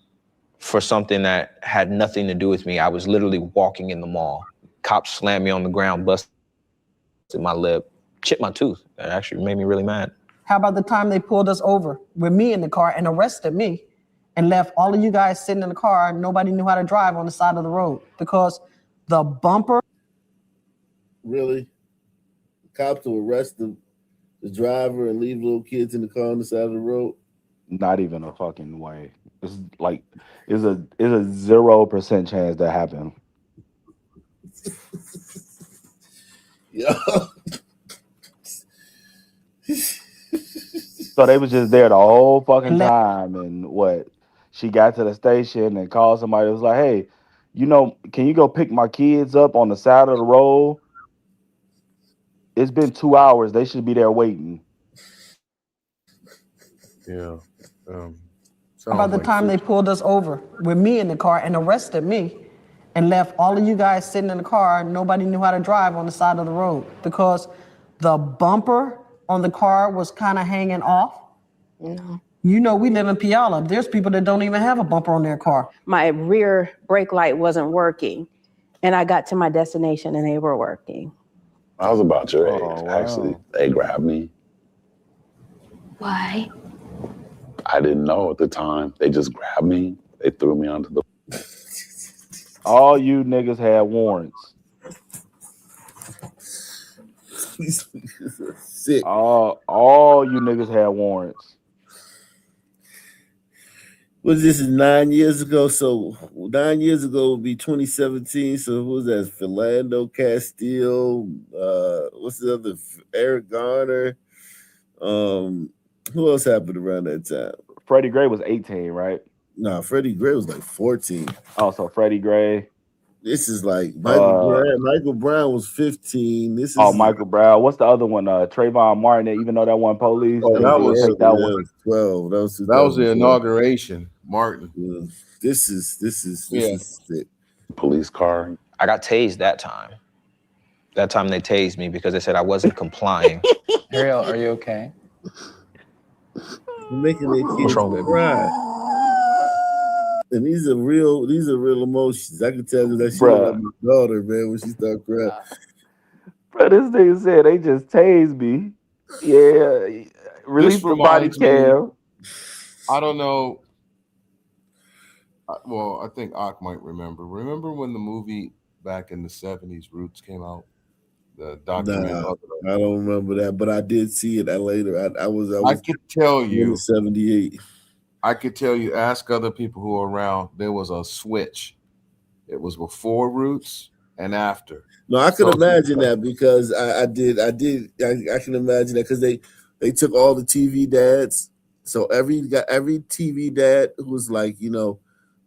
for something that had nothing to do with me. I was literally walking in the mall. Cops slammed me on the ground, busted my lip, chipped my tooth. That actually made me really mad. How about the time they pulled us over with me in the car and arrested me and left all of you guys sitting in the car and nobody knew how to drive on the side of the road because the bumper. Really? Cops will arrest the driver and leave little kids in the car on the side of the road? Not even a fucking way. It's like it's a 0% chance that happened. Yeah. So they was just there the whole fucking time, and what? She got to the station and called somebody. It was like, hey, can you go pick my kids up on the side of the road? It's been 2 hours. They should be there waiting. Yeah. How about the time they pulled us over with me in the car and arrested me and left all of you guys sitting in the car and nobody knew how to drive on the side of the road because the bumper on the car was kind of hanging off? No. You know, we live in Puyallup. There's people that don't even have a bumper on their car. My rear brake light wasn't working, and I got to my destination and they were working. I was about your age, actually. They grabbed me. Why? I didn't know at the time. They just grabbed me. They threw me onto the... All you niggas had warrants. Sick. All you niggas had warrants. Well, this is 9 years ago. So 9 years ago would be 2017. So who was that? Philando Castile. What's the other? Eric Garner. Who else happened around that time? Freddie Gray was 18, right? Nah, Freddie Gray was like 14. Oh, so Freddie Gray. This is like Michael Brown. Michael Brown was 15. This is Michael Brown. What's the other one? Trayvon Martin. Even though that one police, Oh, they that was was take that one. 12. That was the 2012. inauguration, Martin. Yeah. This is sick. Police car. I got tased that time. That time they tased me because they said I wasn't complying. Ariel, are you okay? Making their What's kids wrong, baby? cry. And these are real emotions. I can tell you that she don't like my daughter, man, when she start crying. Bro, this nigga said they just tased me. Yeah, release the body cam. I don't know. Well, I think Ak might remember. Remember when the movie back in the 70s, Roots, came out? The documentary. Nah, I don't remember that, but I did see it later. I could tell you. 78. I could tell you, ask other people who are around, there was a switch. It was before Roots and after. No, I could imagine that because I can imagine that because they took all the TV dads. So every TV dad who was like,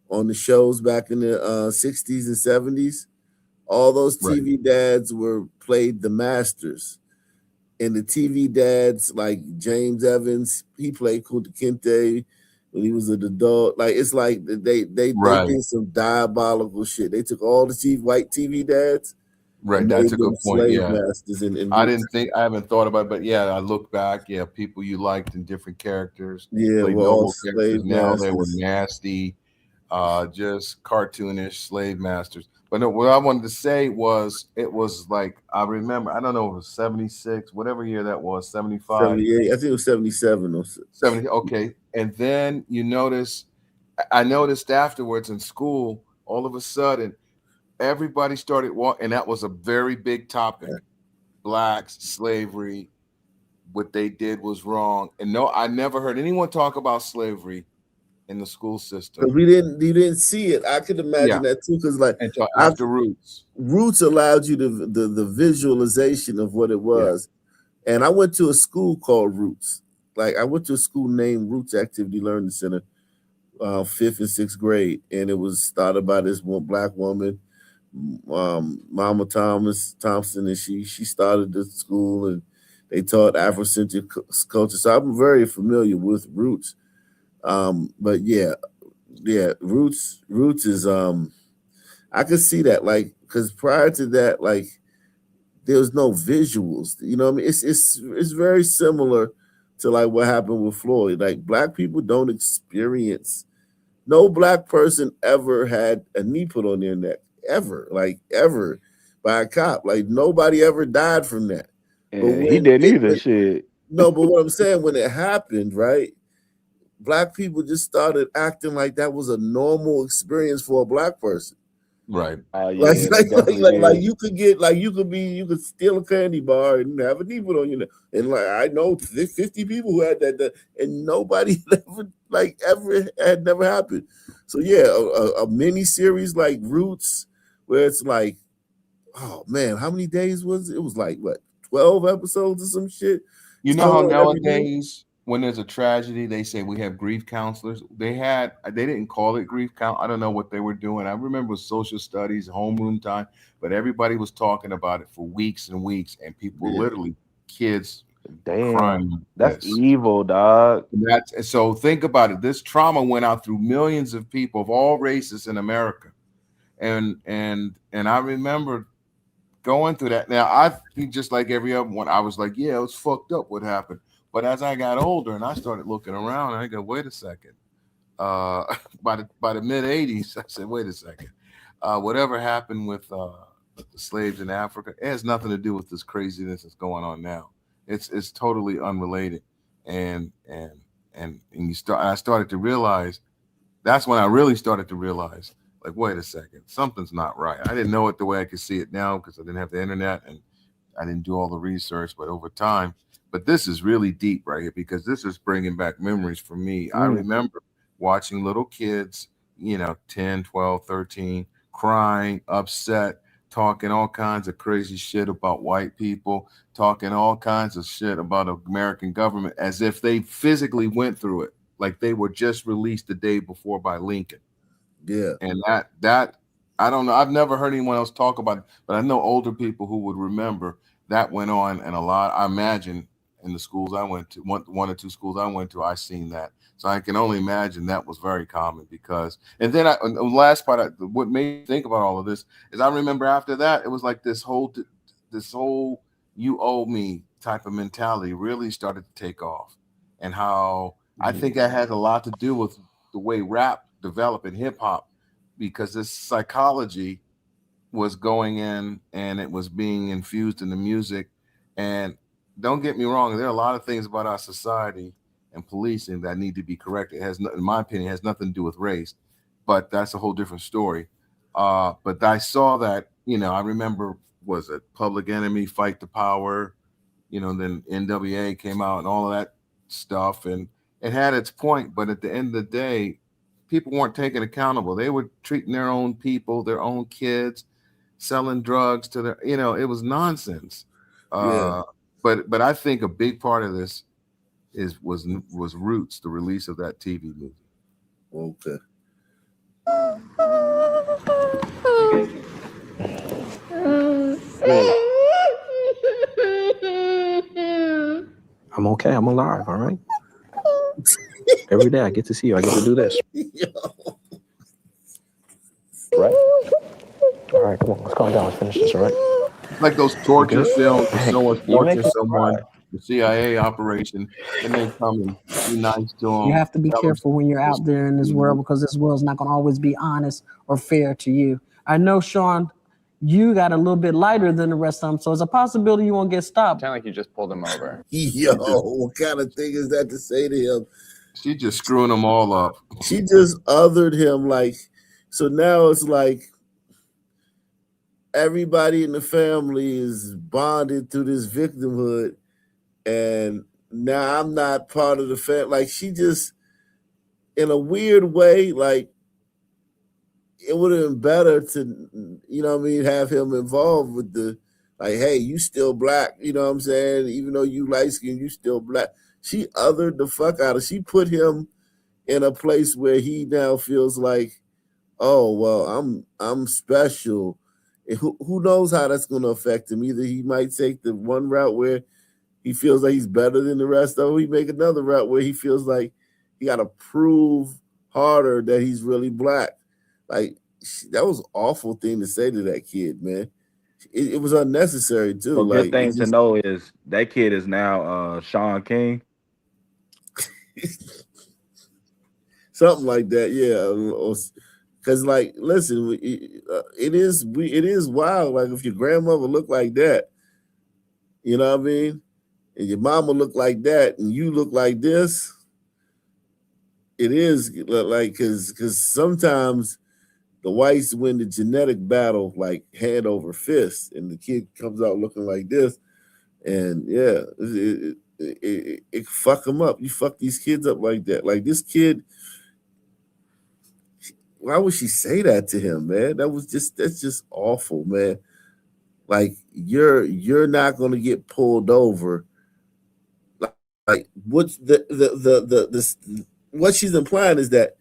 on the shows back in the 60s and 70s, all those TV dads played the masters. And the TV dads like James Evans, he played Kunta Kinte when he was an adult. Like it's like they did some diabolical shit. They took all the white TV dads. Right, that's a good point. Yeah, masters and I haven't thought about it, but yeah, I look back. Yeah, people you liked in different characters. Yeah, played well, noble characters. Now they were masters. nasty, just cartoonish slave masters. But no, what I wanted to say was, it was like, I remember, I don't know, it was 76, whatever year that was, 75. 78. I think it was 77 or 70. Okay, and then I noticed afterwards in school, all of a sudden, everybody started walking, and that was a very big topic. Blacks, slavery, what they did was wrong. And no, I never heard anyone talk about slavery in the school system. But you didn't see it. I could imagine that too, because like until after Roots. Roots allowed you the visualization of what it was. Yeah. And I went to a school called Roots. Like I went to a school named Roots Activity Learning Center, 5th and 6th grade, and it was started by this one black woman, Mama Thompson, and she started the school, and they taught Afrocentric culture. So I'm very familiar with Roots. But yeah, Roots is I could see that, like, because prior to that, like, there was no visuals. You know what I mean? It's very similar to like what happened with Floyd. Like black people don't experience. No black person ever had a knee put on their neck ever, by a cop. Like nobody ever died from that. Yeah, he didn't either. Shit. No, but what I'm saying, when it happened, right? Black people just started acting like that was a normal experience for a black person. Right. Like you could steal a candy bar and have a knee put on your neck. And like I know 50 people who had that and nobody ever had never happened. So yeah, a mini series like Roots, where it's like, oh man, how many days was it? It was like what, 12 episodes or some shit. You know how nowadays, when there's a tragedy, they say we have grief counselors. They didn't call it grief count. I don't know what they were doing. I remember social studies, homeroom time, but everybody was talking about it for weeks and weeks, and people literally, kids, crying. That's evil, dog. So think about it. This trauma went out through millions of people of all races in America, and I remember going through that. Now I think just like every other one, I was like, yeah, it was fucked up what happened. But as I got older and I started looking around, I go, wait a second. By the mid 80s, I said, wait a second. Whatever happened with the slaves in Africa, it has nothing to do with this craziness that's going on now. It's totally unrelated. And I started to realize, that's when I really started to realize, like, wait a second, something's not right. I didn't know it the way I could see it now because I didn't have the internet and I didn't do all the research, but over time. But this is really deep right here because this is bringing back memories for me. I remember watching little kids, 10, 12, 13, crying, upset, talking all kinds of crazy shit about white people, talking all kinds of shit about the American government as if they physically went through it, like they were just released the day before by Lincoln. Yeah. And that I don't know. I've never heard anyone else talk about it, but I know older people who would remember that went on, and a lot. I imagine in the schools I went to, one or two schools I went to, I seen that. So I can only imagine that was very common because. And then the last part, what made me think about all of this is I remember after that it was like this whole you owe me type of mentality really started to take off, and how I think that had a lot to do with the way rap developed in hip hop, because this psychology was going in and it was being infused in the music. And don't get me wrong, there are a lot of things about our society and policing that need to be corrected. It has, in my opinion, has nothing to do with race, but that's a whole different story. But I saw that, I remember, was it Public Enemy, Fight the Power, then NWA came out and all of that stuff, and it had its point, but at the end of the day, people weren't taken accountable. They were treating their own people, their own kids, selling drugs to their, it was nonsense. Yeah. But I think a big part of this was Roots, the release of that TV movie. Okay. I'm okay. I'm alive. All right. Every day I get to see you. I get to do this. Right? All right, come on. Let's calm down. Let's finish this, all right? Like those torture films, Hey, someone you make tortures me someone, cry. the CIA operation, and they come and be nice to them. You have to be careful when you're out there in this world, because this world's not going to always be honest or fair to you. I know, Sean, you got a little bit lighter than the rest of them, so it's a possibility you won't get stopped. Sound like you just pulled him over. Yo, what kind of thing is that to say to him? She just screwing them all up. She just othered him, like, so now it's like everybody in the family is bonded through this victimhood, and now I'm not part of the family. Like, she just, in a weird way, like, it would have been better to, have him involved with the, like, hey, you still black, you know what I'm saying? Even though you light skinned, you still black. She othered the fuck out of. She put him in a place where he now feels like, oh well, I'm special. And who knows how that's going to affect him? Either he might take the one route where he feels like he's better than the rest of them. He make another route where he feels like he got to prove harder that he's really black. Like, that was an awful thing to say to that kid, man. It was unnecessary too. Well, like, good thing to know is that kid is now Sean King. Something like that, yeah. Because, like, listen, it is wild. Like, if your grandmother looked like that, you know what I mean, and your mama looked like that, and you look like this, it is like, because sometimes the whites win the genetic battle like hand over fist, and the kid comes out looking like this, and yeah, it fuck them up. You fuck these kids up like that. Like, this kid, why would she say that to him, man? That's just awful, man. Like, you're not gonna get pulled over. Like what's what she's implying is that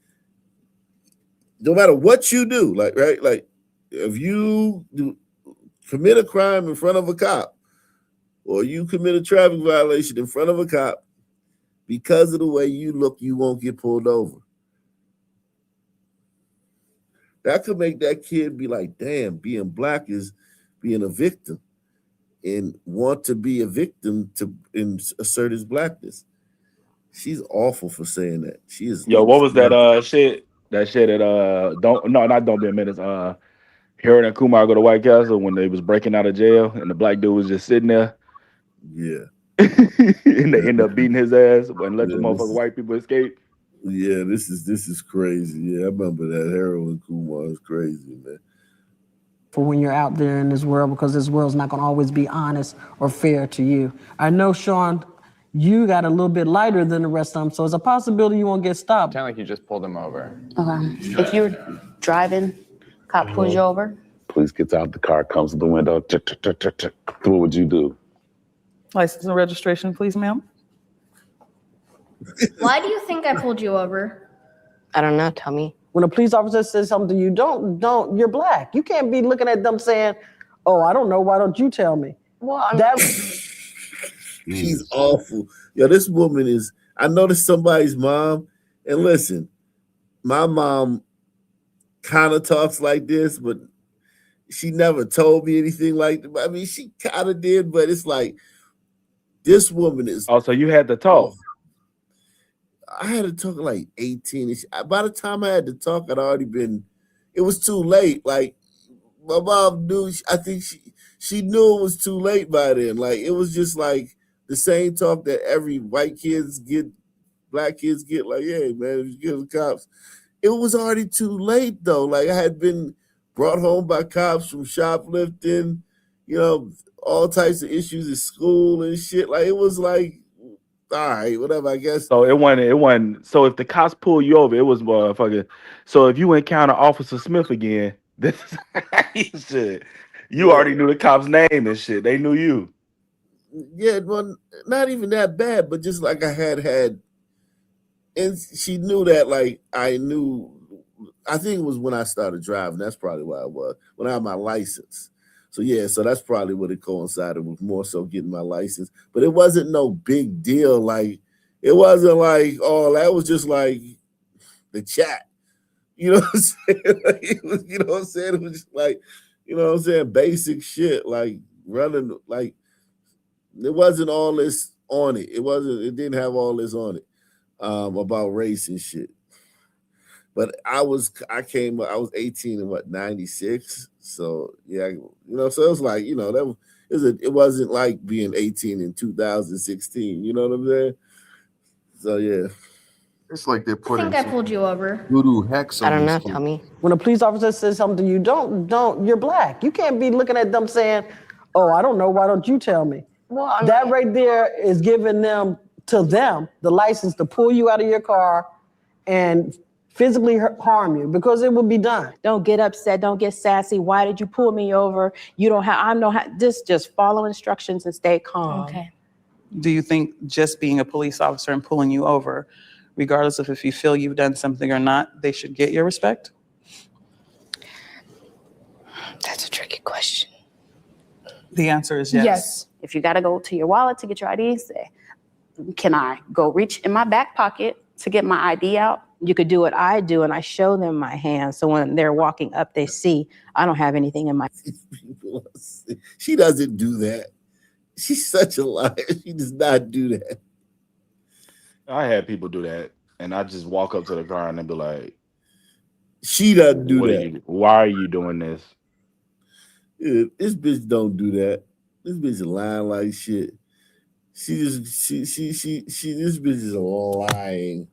no matter what you do, like, right, like, if you commit a crime in front of a cop, or you commit a traffic violation in front of a cop, because of the way you look, you won't get pulled over. That could make that kid be like, damn, being black is being a victim, and want to be a victim to assert his blackness. She's awful for saying that. She is. Yo, what was that shit? That shit at don't be a menace. Harold and Kumar go to White Castle when they was breaking out of jail, and the black dude was just sitting there. Yeah. And they end up beating his ass and let the motherfucking white people escape. Yeah, this is crazy. Yeah, I remember that. Harold and Kumar is crazy, man. For when you're out there in this world, because this world's not going to always be honest or fair to you. I know, Sean, You got a little bit lighter than the rest of them, so it's a possibility you won't get stopped. Sound like you just pulled him over. Okay. If you're driving, cop pulls you over. Police gets out the car, comes to the window. What would you do? License and registration, please, ma'am. Why do you think I pulled you over? I don't know. Tell me. When a police officer says something to you, don't. You're black. You can't be looking at them saying, "Oh, I don't know. Why don't you tell me?" Well, She's awful. Yo, this woman is. I know this somebody's mom, and listen, my mom kind of talks like this, but she never told me anything like that. I mean, she kind of did, but it's like this woman is. Oh, so you had to talk. I had to talk at like 18. By the time I had to talk, I'd already been. It was too late. Like my mom knew. I think she knew it was too late by then. Like it was just like the same talk that every white kids get, black kids get. Like, hey man, if you give the cops, it was already too late though. Like I had been brought home by cops from shoplifting, all types of issues at school and shit. Like it was like. All right, whatever, I guess. So it wasn't. So if the cops pull you over, it was motherfucker. So if you encounter Officer Smith again, this is shit. You already knew the cop's name and shit. They knew you. Yeah, well, not even that bad, but just like I had, and she knew that. Like I knew. I think it was when I started driving. That's probably why it was when I had my license. So yeah, so that's probably what it coincided with, more so getting my license. But it wasn't no big deal. Like it wasn't like, oh, that was just like the chat. You know what I'm saying? Like, it was, you know what I'm saying? It was just like, you know what I'm saying, basic shit, like running, like it wasn't all this on it. It didn't have all this on it about race and shit. But I was 18 in 96. So yeah, so it was like, it wasn't like being 18 in 2016, you know what I'm saying? So yeah. It's like they're I putting think I pulled you over. voodoo hex on I don't know. these Tell me. When a police officer says something to you, don't. You're black. You can't be looking at them saying, "Oh, I don't know. Why don't you tell me?" Well, that right there is giving them the license to pull you out of your car and physically harm you, because it will be done. Don't get upset. Don't get sassy. Why did you pull me over? You don't have. I know how. Just follow instructions and stay calm. Okay. Do you think just being a police officer and pulling you over, regardless of if you feel you've done something or not, they should get your respect? That's a tricky question. The answer is yes. If you got to go to your wallet to get your ID, say, can I go reach in my back pocket to get my ID out? You could do what I do, and I show them my hand. So when they're walking up, they see I don't have anything in my. She doesn't do that. She's such a liar. She does not do that. I had people do that, and I just walk up to the car and they be like, "She doesn't do that. Why are you doing this?" Yeah, this bitch don't do that. This bitch is lying like shit. This bitch is lying.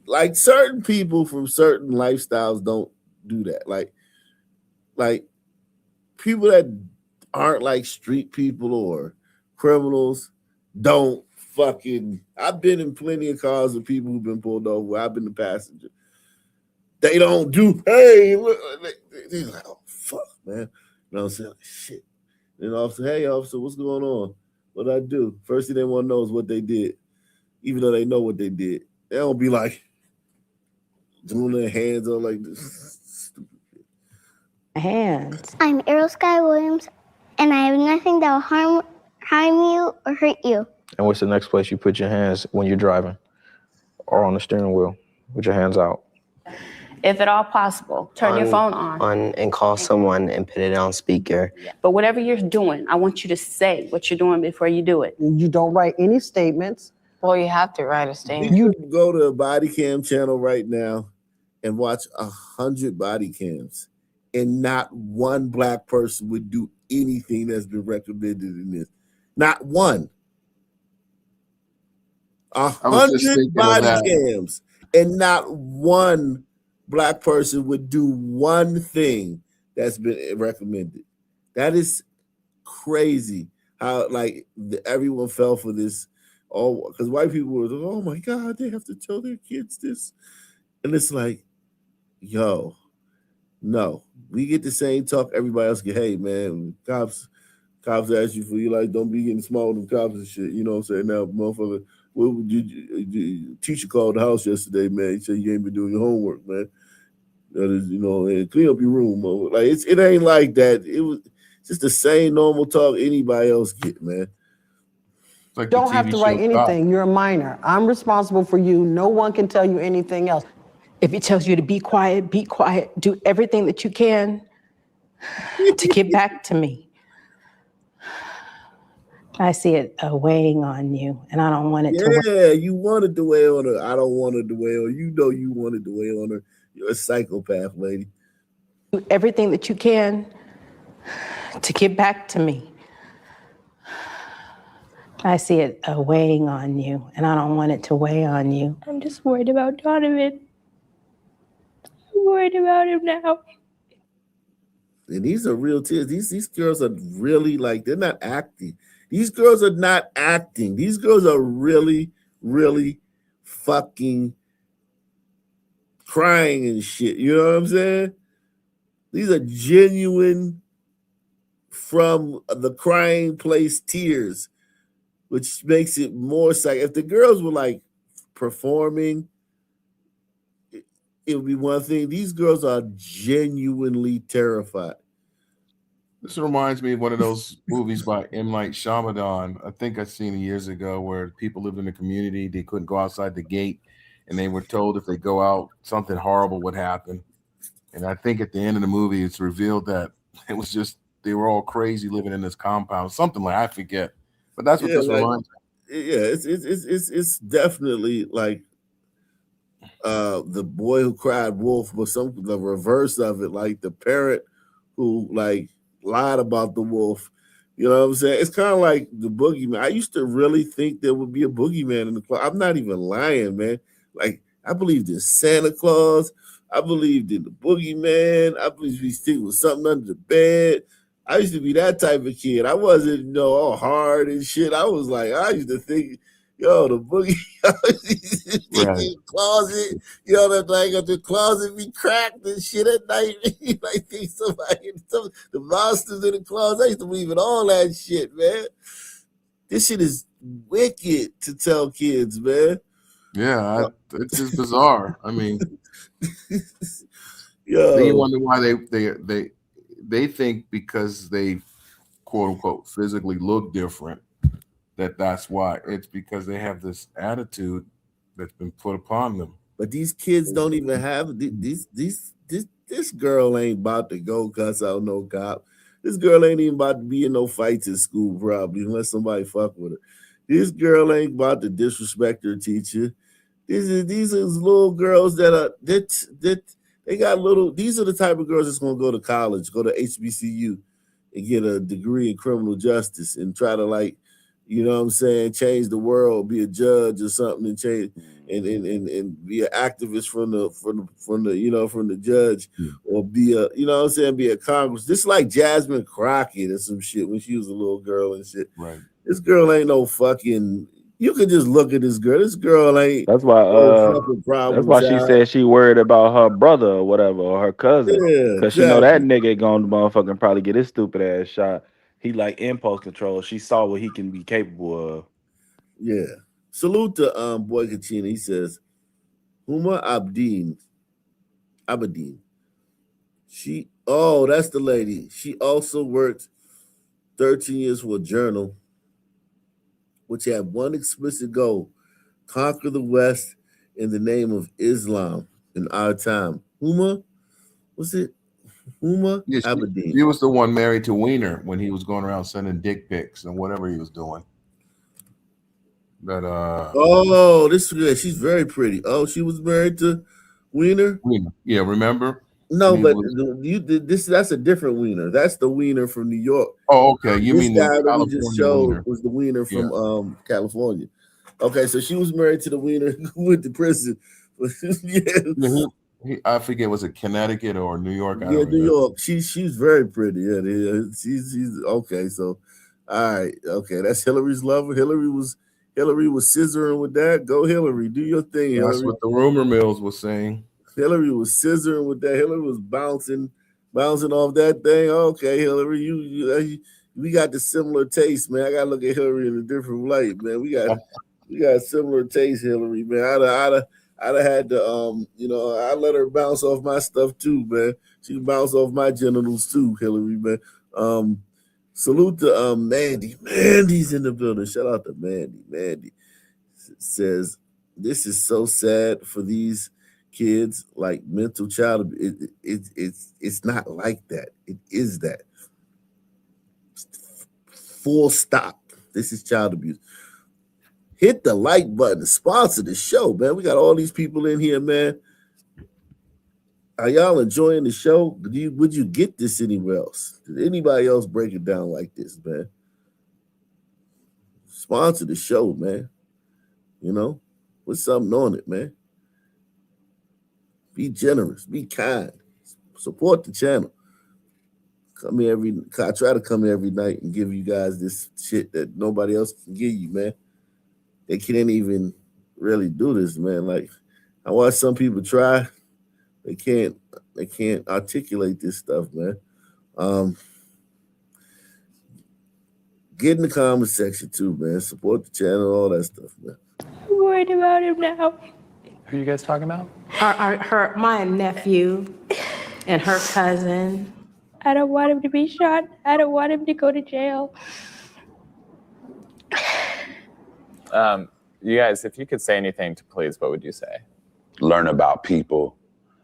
Like certain people from certain lifestyles don't do that. Like people that aren't like street people or criminals don't fucking. I've been in plenty of cars with people who've been pulled over. I've been the passenger. They don't do. Hey, look, they're like, oh fuck, man. You know what I'm saying? Shit. And the officer, hey officer, what's going on? What I do? First thing they want to know is what they did, even though they know what they did. They don't be like doing their hands on like this. Hands. I'm Ariel Sky Williams, and I have nothing that will harm you or hurt you. And what's the next place you put your hands when you're driving or on the steering wheel with your hands out? If at all possible, turn your phone on. And call someone and put it on speaker. But whatever you're doing, I want you to say what you're doing before you do it. You don't write any statements. Well, you have to write a statement. You go to a body cam channel right now and watch 100 body cams, and not one black person would do anything that's been recommended in this. Not one. 100 body cams, and not one black person would do one thing that's been recommended. That is crazy. how like everyone fell for this. Oh, because white people were, oh my God, they have to tell their kids this, and it's like, yo, no, we get the same talk everybody else get. Hey man, cops ask you for you like don't be getting small with them cops and shit. You know what I'm saying? Now, motherfucker, what would you teacher called the house yesterday, man? He said you ain't been doing your homework, man. That is, you know, and clean up your room. Like it ain't like that. It was just the same normal talk anybody else get, man. Like Don't have to write anything. You're a minor. I'm responsible for you. No one can tell you anything else. If it tells you to be quiet, be quiet. Do everything that you can to get back to me. I see it weighing on you, and I don't want it to. Yeah, you wanted to weigh on her. I don't want it to weigh on you. Know you wanted to weigh on her. You're a psychopath, lady. Do everything that you can to get back to me. I see it weighing on you, and I don't want it to weigh on you. I'm just worried about Donovan. I'm worried about him now. And these are real tears. These girls are really like, they're not acting. These girls are not acting. These girls are really, really fucking crying and shit. You know what I'm saying? These are genuine from the crying place tears, which makes it more psych. If the girls were like performing, it would be one thing. These girls are genuinely terrified. This reminds me of one of those movies by M. Night Shyamalan. I think I've seen it years ago, where people lived in the community. They couldn't go outside the gate, and they were told if they go out, something horrible would happen. And I think at the end of the movie, it's revealed that it was just they were all crazy living in this compound. Something like, I forget, but that's what this reminds me. Yeah, it's definitely like the boy who cried wolf, but the reverse of it, like the parent who like lied about the wolf. You know what I'm saying? It's kind of like the boogeyman. I used to really think there would be a boogeyman in the club. I'm not even lying, man. Like I believed in Santa Claus. I believed in the boogeyman. I believed he was something under the bed. I used to be that type of kid. I wasn't, you know, all hard and shit. I was like, I used to think, yo, the boogie in the closet, you know, that like the closet be cracked and shit at night. Like think the monsters in the closet. I used to believe in all that shit, man. This shit is wicked to tell kids, man. Yeah, it's just bizarre. I mean, yo, then you wonder why they think because they quote unquote physically look different, that's why. It's because they have this attitude that's been put upon them. But these kids don't even have this girl ain't about to go cuss out no cop. This girl ain't even about to be in no fights at school, probably, unless somebody fuck with her. This girl ain't about to disrespect her teacher. These are little girls that they got little. These are the type of girls that's gonna go to college, go to HBCU, and get a degree in criminal justice and try to, like, you know what I'm saying, change the world, be a judge or something, and change and be an activist from the judge, or be a, you know what I'm saying, be a Congress. This is like Jasmine Crockett or some shit when she was a little girl and shit. Right. This girl ain't no fucking. You can just look at this girl. This girl ain't. That's why. That's why she said she worried about her brother or whatever, or her cousin, Yeah, because she know that nigga gonna motherfucking probably get his stupid ass shot. He like impulse control. She saw what he can be capable of. Yeah. Salute to Boy Kachina. He says, Huma Abedin. That's the lady. She also worked 13 years for a journal, which had one explicit goal: conquer the West in the name of Islam in our time. Huma? Was it Huma Abedin? He was the one married to Wiener when he was going around sending dick pics and whatever he was doing. But she's very pretty. Oh, she was married to Wiener? Yeah, remember? No, but that's a different Wiener. That's the Wiener from New York. Oh, okay. You mean guy the that we just showed Wiener. was the Wiener from California. Okay, so she was married to the Wiener who went to prison. I forget, was it Connecticut or New York? New York. She's very pretty. Yeah, she's okay. So All right, okay, that's Hillary's lover. Hillary was scissoring with that. Go Hillary, do your thing, That's Hillary. what the rumor mills was saying. Hillary was scissoring with that. Hillary was bouncing off that thing. Okay, Hillary, we got the similar taste, man. I gotta look at Hillary in a different light, man. We got similar taste, Hillary, man. I'd have had to I let her bounce off my stuff too, man. She bounce off my genitals too, Hillary, man. Salute to Mandy. Mandy's in the building. Shout out to Mandy. Mandy says, "This is so sad for these kids, like mental child abuse. It's not like that. It is that. Full stop. This is child abuse." Hit the like button. Sponsor the show, man. We got all these people in here, man. Are y'all enjoying the show? Would you get this anywhere else? Did anybody else break it down like this, man? Sponsor the show, man. Put something on it, man. Be generous. Be kind. Support the channel. I try to come here every night and give you guys this shit that nobody else can give you, man. They can't even really do this, man. Like, I watch some people try. They can't articulate this stuff, man. Get in the comment section too, man. Support the channel, all that stuff, man. I'm worried about him now. Who are you guys talking about? My nephew and her cousin. I don't want him to be shot. I don't want him to go to jail. You guys, if you could say anything to police, what would you say? Learn about people.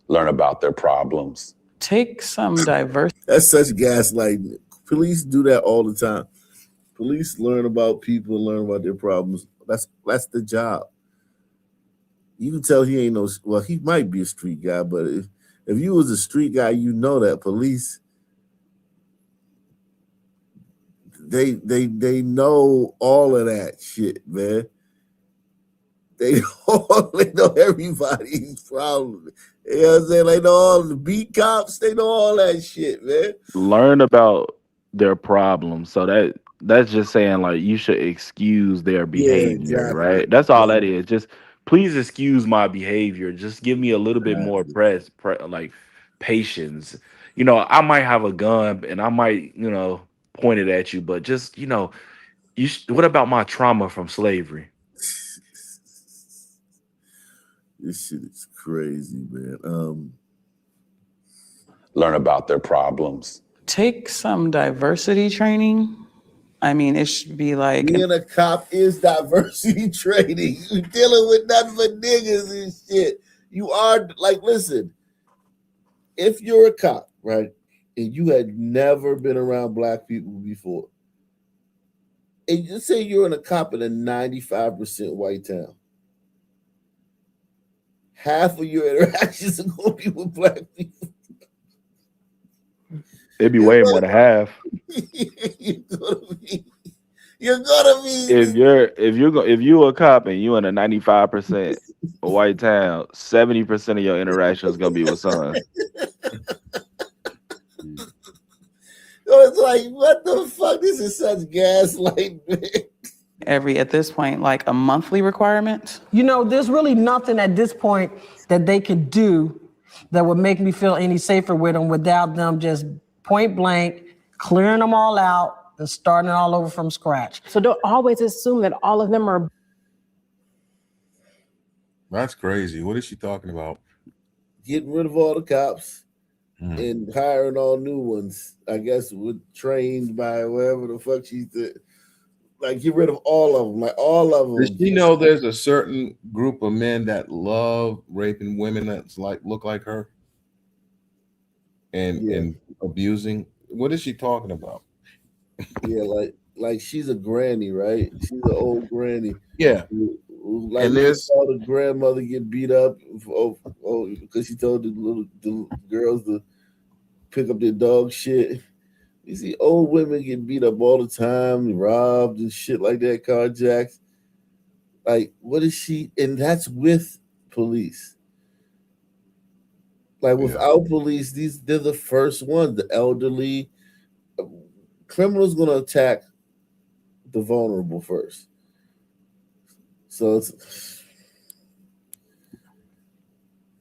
Learn about their problems. Take some diversity. That's such gaslighting. Police do that all the time. Police learn about people, learn about their problems. That's the job. You can tell he ain't he might be a street guy, but if you was a street guy, you know that police, they know all of that shit, man. They know everybody's problem. You know what I'm saying? They know all the beat cops. They know all that shit, man. Learn about their problems. So that's just saying, like, you should excuse their behavior, exactly. right? That's all that is. Just please excuse my behavior. Just give me a little bit more like patience. I might have a gun and I might, point it at you, but just, what about my trauma from slavery? This shit is crazy, man. Learn about their problems. Take some diversity training. I mean, it should be like being a cop is diversity training. You're dealing with nothing but niggas and shit. You are like, listen, if you're a cop, right, and you had never been around black people before, and just say you're in a cop in a 95% white town, half of your interactions are going to be with black people. It'd be way more than half. You're gonna be. If you're a cop and you in a 95% white town, 70% of your interaction is gonna be with sons. It's like, what the fuck? This is such gaslight, man. At this point, like a monthly requirement. There's really nothing at this point that they could do that would make me feel any safer with them without them just point blank clearing them all out and starting all over from scratch. So don't always assume that all of them are. That's crazy. What is she talking about? Getting rid of all the cops and hiring all new ones. I guess trained by whatever the fuck she did. Like, get rid of all of them. Like, all of them. Does she know there's a certain group of men that love raping women that's look like her and abusing? What is she talking about? Yeah, like she's a granny, right? She's an old granny. Yeah. Like, and there's saw the grandmother get beat up because she told the girls to pick up their dog shit. You see old women get beat up all the time, robbed and shit like that, carjacked. Like, what is she? And that's with police. Like, without police, they're the first ones. The elderly. Criminals gonna attack the vulnerable first. So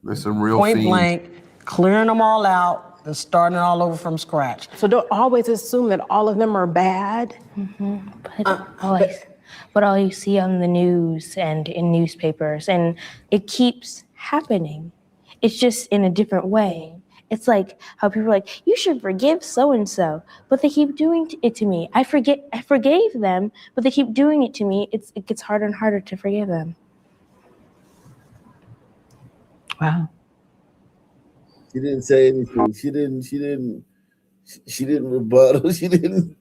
there's some real point fiends. blank, clearing them all out and starting all over from scratch. So don't always assume that all of them are bad. But all you see on the news and in newspapers, and it keeps happening. It's just in a different way. It's like how people are like, you should forgive so-and-so, but they keep doing it to me. I forgave them, but they keep doing it to me. It gets harder and harder to forgive them. Wow. she didn't say anything. She didn't rebuttal. She didn't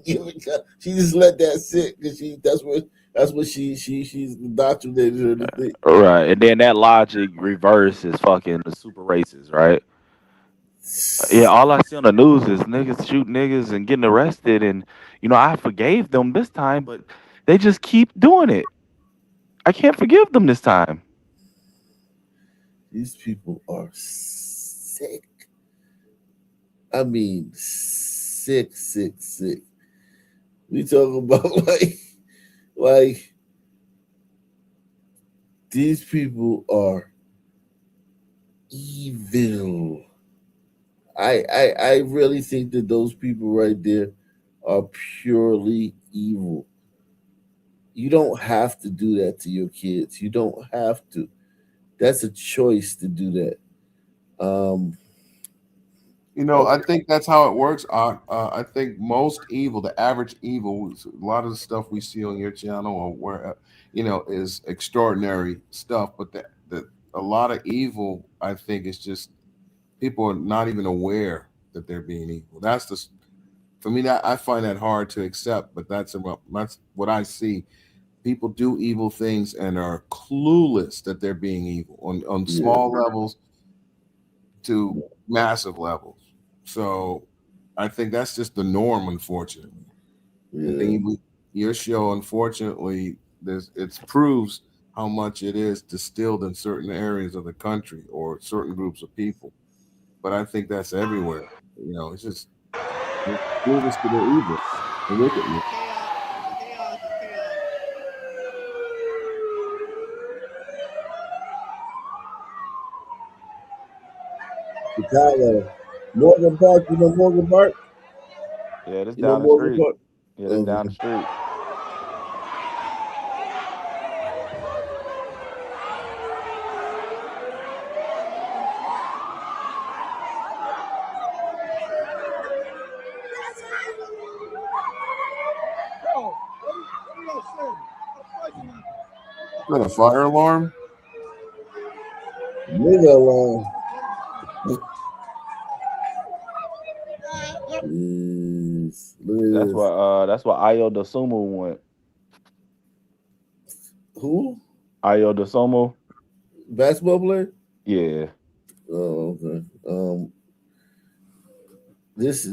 give it. She just let that sit because that's what she's indoctrinated her to think. Right, and then that logic reverse is fucking super racist, right? Yeah, all I see on the news is niggas shoot niggas and getting arrested, and I forgave them this time, but they just keep doing it. I can't forgive them this time. These people are sick. I mean, sick. We talk about like these people are evil. I really think that those people right there are purely evil. You don't have to do that to your kids. You don't have to. That's a choice to do that. I think that's how it works. I think most evil, the average evil, a lot of the stuff we see on your channel or where, is extraordinary stuff. But a lot of evil, I think, is just people are not even aware that they're being evil. For me, that I find that hard to accept. But that's what I see. People do evil things and are clueless that they're being evil on small levels to massive levels. So I think that's just the norm, unfortunately. I think your show, unfortunately, it proves how much it is distilled in certain areas of the country or certain groups of people. But I think that's everywhere. It's just clueless to the evil, the wickedness. Chicago, Morgan Park. You know Morgan Park? Yeah, this You know down the Morgan street. Park? Yeah, this down the street. Is that a fire alarm? Nigga alarm. That's why Ayo Dosumu went. Who? Ayo Dosumu. Basketball player? Yeah. Oh, okay. Look at this.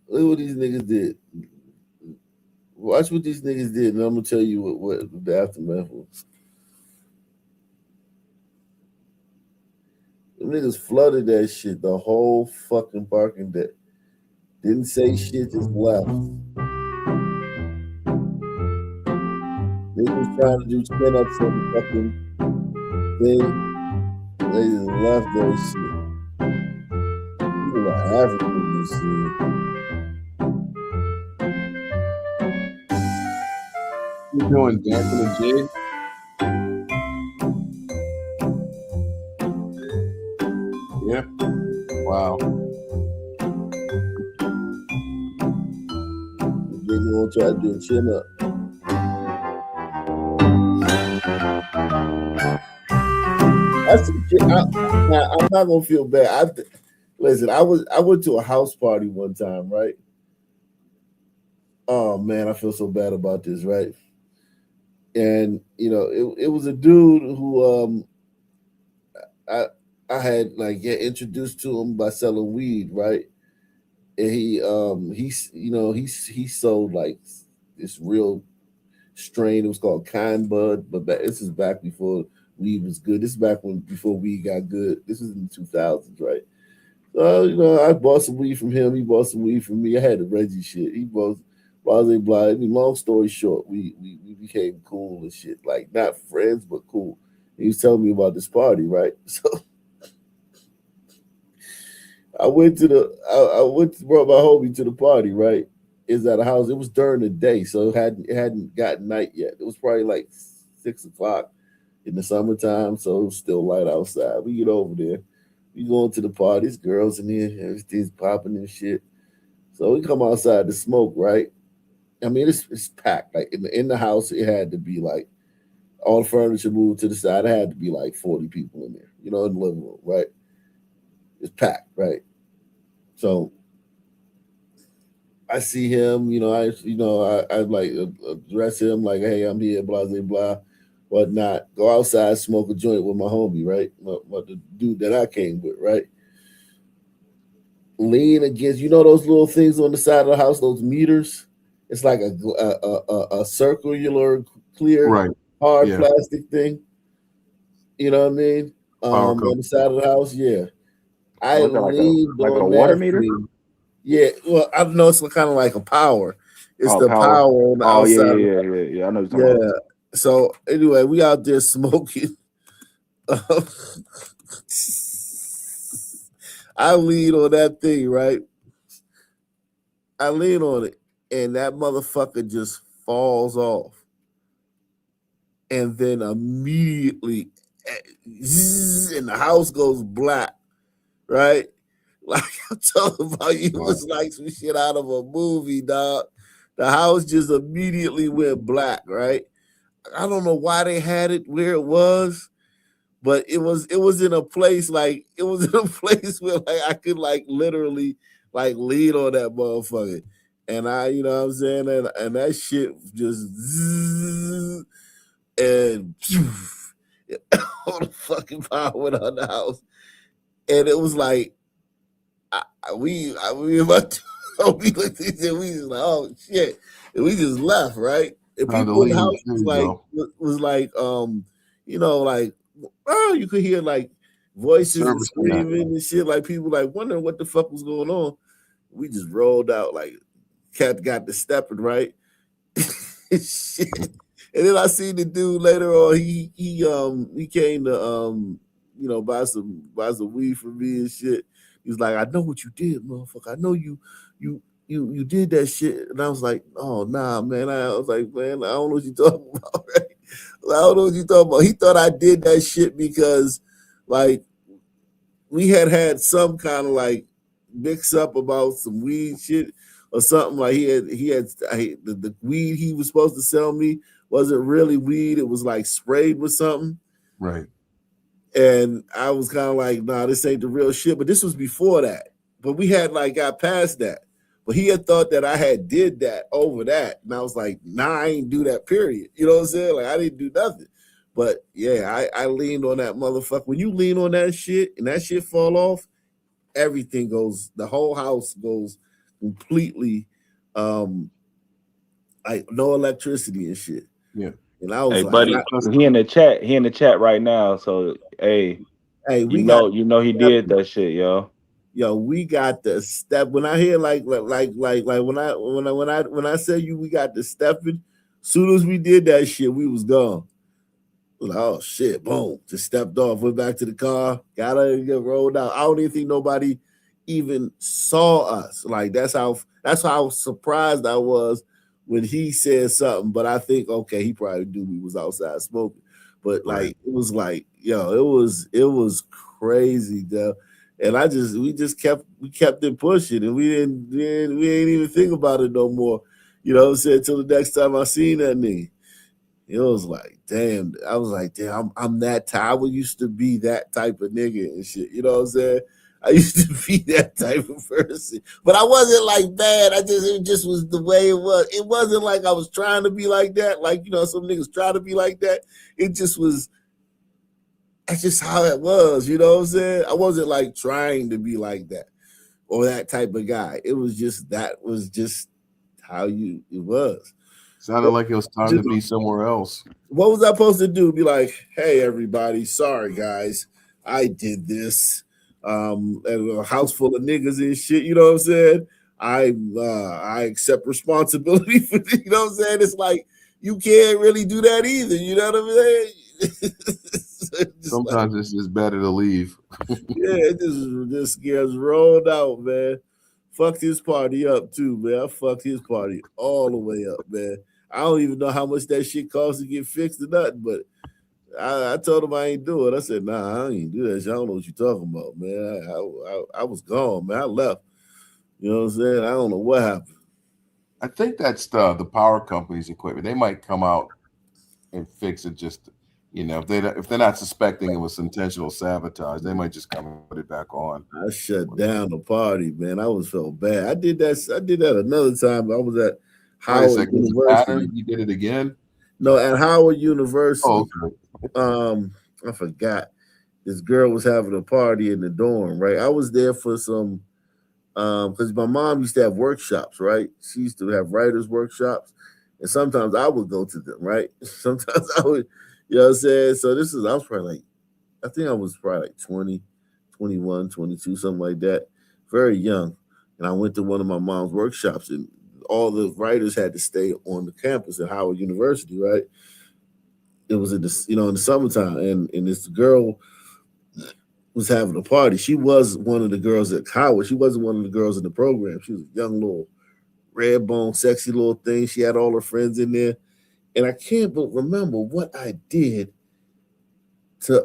Look what these niggas did. Watch what these niggas did, and I'm gonna tell you what the aftermath was. The niggas flooded that shit the whole fucking parking deck. Didn't say shit, just left. Niggas trying to do chin-ups on the fucking thing. They just left that shit. People are African this shit. You doing dancing the jig? Yeah. Wow. They gonna try to do a chin up. That's some shit. I'm not gonna feel bad. Listen, I went to a house party one time, right? Oh man, I feel so bad about this, right? And it was a dude who I had introduced to him by selling weed, right? And he sold like this real strain. It was called Kind Bud, but this is back before weed was good. This is before weed got good. This is in the 2000s, right? You know, I bought some weed from him. He bought some weed from me. I had the Reggie shit. He bought blah blah blah. I mean, long story short, we became cool and shit. Like not friends, but cool. He was telling me about this party, right? So I went to brought my homie to the party, right? Is at a house. It was during the day, so it hadn't gotten night yet. It was probably like 6 o'clock in the summertime, so it was still light outside. We get over there. We going to the parties, girls in there, everything's popping and shit. So we come outside to smoke, right? I mean, it's packed. Like in the house, it had to be like all the furniture moved to the side. It had to be like 40 people in there, you know, in the living room, right? It's packed, right? So I see him, I like address him like, hey, I'm here, blah, blah, blah, whatnot. Go outside, smoke a joint with my homie, right? The dude that I came with, right? Lean against, those little things on the side of the house, those meters. It's like a circular, clear, hard plastic thing. You know what I mean? On the side of the house, yeah. I leaned like a on water that meter. thing. Yeah, well, I know it's kind of like a power. It's Oh, the power on the outside. yeah. I know what you're talking about. So anyway, we out there smoking. I lean on that thing, right? I lean on it, and that motherfucker just falls off. And then immediately, and the house goes black, right? Like I'm talking about, it was like some shit out of a movie, dog. The house just immediately went black, right? I don't know why they had it where it was, but it was in a place where like I could like literally like lean on that motherfucker. And I, you know what I'm saying? And that shit just and all the fucking power went on the house. And it was like we looked at each other, we was like, oh shit. And we just left, right? And people in the house was like, like, oh, you could hear like voices and screaming and shit, like people like wondering what the fuck was going on. We just rolled out, like cat got the stepping, right? Shit. And then I seen the dude later on, he came to buy some weed for me and shit. He was like, I know what you did, motherfucker. I know you did that shit. And I was like, oh nah, man. I was like, man, I don't know what you talking about, right? I don't know what you talking about. He thought I did that shit because like we had some kind of like mix up about some weed shit or something. Like the weed he was supposed to sell me wasn't really weed. It was like sprayed with something. Right. And I was kind of like, nah, this ain't the real shit. But this was before that. But we had like got past that. But he had thought that I had did that over that. And I was like, nah, I ain't do that, period. You know what I'm saying? Like I didn't do nothing. But yeah, I leaned on that motherfucker. When you lean on that shit and that shit fall off, everything goes, the whole house goes completely like no electricity and shit. Yeah. And I was Hey, like, buddy, he in the chat. He in the chat right now. So hey, we he did that shit, yo. Yo, we got the step. When I hear like when I say we got the stepping, soon as we did that shit, we was gone. Like, oh shit, boom, just stepped off, went back to the car, got out and get rolled out. I don't even think nobody even saw us. Like that's how surprised I was when he said something. But I think okay, he probably knew we was outside smoking. But like it was like, yo, it was crazy, though. And we kept it pushing, and we ain't even think about it no more. You know what I'm saying? Till the next time I seen that nigga. It was like, damn. I was like, damn, I'm that type. I used to be that type of nigga and shit. You know what I'm saying? I used to be that type of person. But I wasn't like bad. It just was the way it was. It wasn't like I was trying to be like that. Like, some niggas try to be like that. It just was. That's just how it was, you know what I'm saying? I wasn't like trying to be like that or that type of guy. It was just that was just how it was. Sounded like it was time to be somewhere else. What was I supposed to do? Be like, hey, everybody, sorry, guys, I did this. and a house full of niggas and shit. You know what I'm saying? I accept responsibility for you know what I'm saying. It's like you can't really do that either. You know what I'm saying? Sometimes it's just better to leave. Yeah, it just gets rolled out, man. Fucked his party up too, man. I fucked his party all the way up, man. I don't even know how much that shit costs to get fixed or nothing, but I told him I ain't do it. I said, nah, I ain't do that shit. I don't know what you're talking about, man. I was gone, man. I left. You know what I'm saying? I don't know what happened. I think that's the power company's equipment. They might come out and fix it. Just if they're not suspecting it was intentional sabotage, they might just come and put it back on. I shut down the party, man. I was felt bad. I did that another time. I was at Howard University. You did it again? No, at Howard University. Oh, okay. I forgot. This girl was having a party in the dorm, right? I was there for some because my mom used to have workshops, right? She used to have writers' workshops, and sometimes I would go to them, right? Sometimes I would, you know what I'm saying? So I was probably like, I think I was probably like 20, 21, 22, something like that, very young. And I went to one of my mom's workshops, and all the writers had to stay on the campus at Howard University, right? It was in the summertime, and this girl was having a party. She was one of the girls at Howard. She wasn't one of the girls in the program. She was a young little red bone, sexy little thing. She had all her friends in there. And I can't but remember what I did to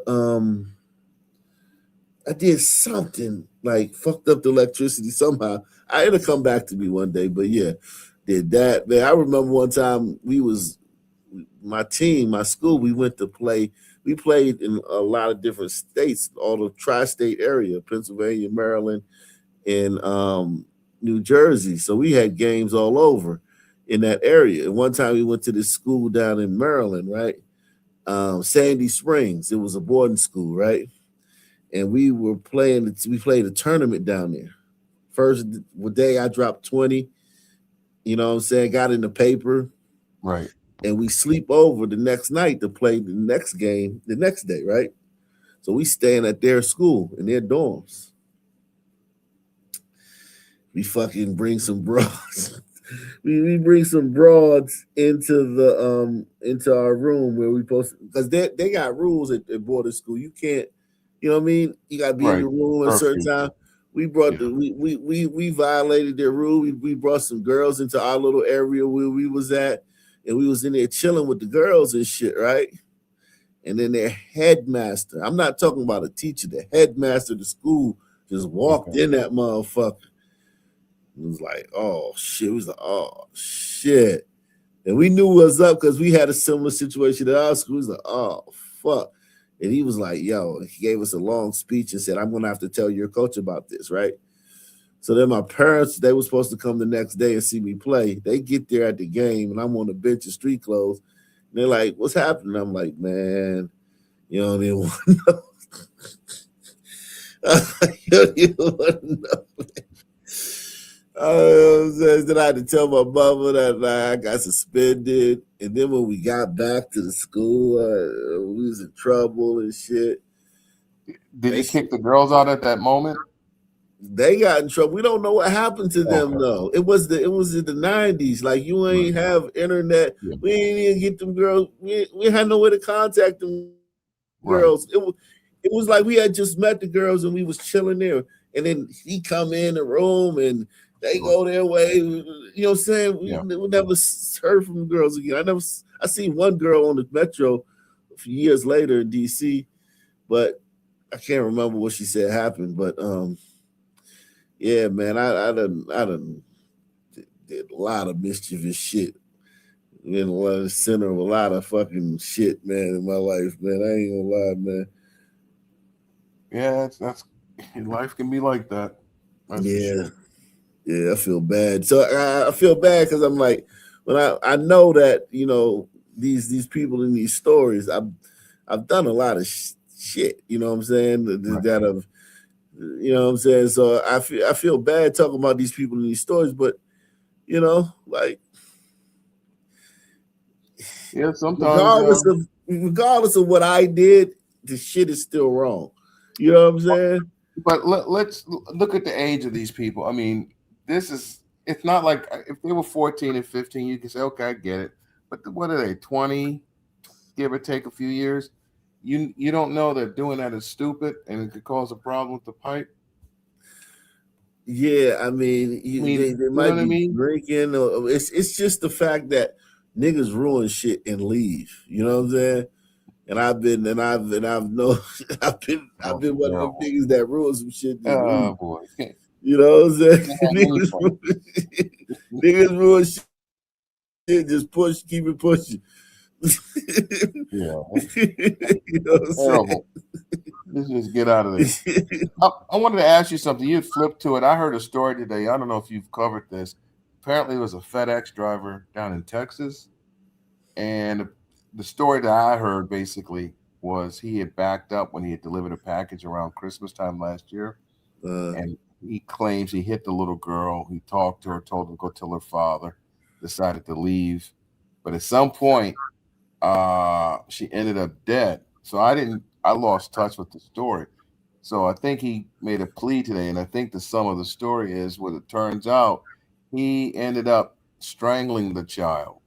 I did something like fucked up the electricity somehow. It'll come back to me one day, but yeah, did that. Man, I remember one time my team, my school, we went to play. We played in a lot of different states, all the tri-state area, Pennsylvania, Maryland, and New Jersey. So we had games all over in that area. And one time we went to this school down in Maryland, right? Sandy Springs. It was a boarding school, right? And we played a tournament down there. First day I dropped 20, you know what I'm saying? Got in the paper. Right. And we sleep over the next night to play the next game the next day, right? So we staying at their school in their dorms. We fucking bring some broads. we bring some broads into our room where we post because they got rules at boarding school. You can't, you know what I mean? You gotta be in the room at a certain time. We brought we violated their rule. We brought some girls into our little area where we was at. And we was in there chilling with the girls and shit, right? And then their headmaster, I'm not talking about a teacher, the headmaster of the school just walked in that motherfucker. It was like, oh shit. It was like, oh shit. And we knew what was up because we had a similar situation at our school. It was like, oh fuck. And he was like, yo, he gave us a long speech and said, I'm gonna have to tell your coach about this, right? So then my parents, they were supposed to come the next day and see me play. They get there at the game, and I'm on the bench in street clothes. And they're like, what's happening? I'm like, man, you don't even want to know. You don't even want to know. Then I had to tell my mama that I got suspended. And then when we got back to the school, we was in trouble and shit. Did he kick the girls out at that moment? They got in trouble. We don't know what happened to them though. It was in the 90s. Like you ain't have internet. Yeah. We ain't even get them girls. We had no way to contact them girls. It was like we had just met the girls and we was chilling there. And then he come in the room and they go their way. You know what I'm saying? We never heard from the girls again. I seen one girl on the metro a few years later in DC, but I can't remember what she said happened. But yeah, man, I done did a lot of mischievous shit. Been the center of a lot of fucking shit, man, in my life, man. I ain't gonna lie, man. Yeah, that's life can be like that. That's yeah, yeah, I feel bad. So I feel bad because I'm like, when I know that these people in these stories, I've done a lot of shit. You know what I'm saying? That have. You know what I'm saying? So I feel bad talking about these people in these stories, but like yeah, sometimes regardless of what I did, the shit is still wrong. You know what I'm saying? But let's look at the age of these people. I mean, it's not like if they were 14 and 15, you can say, okay, I get it. But what are they, 20, give or take a few years? You don't know that doing that is stupid and it could cause a problem with the pipe. Yeah, I mean, they you know might what I be mean? drinking, or it's just the fact that niggas ruin shit and leave. You know what I'm saying? And I've known I've been one of them niggas that ruin some shit. Just leave. Oh boy. You know what I'm saying? Yeah, niggas ruin shit, just keep it pushing. Yeah. You know what I'm Terrible. Let's just get out of there. I wanted to ask you something. You had flipped to it. I heard a story today. I don't know if you've covered this. Apparently, it was a FedEx driver down in Texas. And the story that I heard basically was he had backed up when he had delivered a package around Christmas time last year. And he claims he hit the little girl. He talked to her, told her to go tell her father, decided to leave. But at some point, she ended up dead. So I lost touch with the story. So I think he made a plea today, and I think the sum of the story is what it turns out, he ended up strangling the child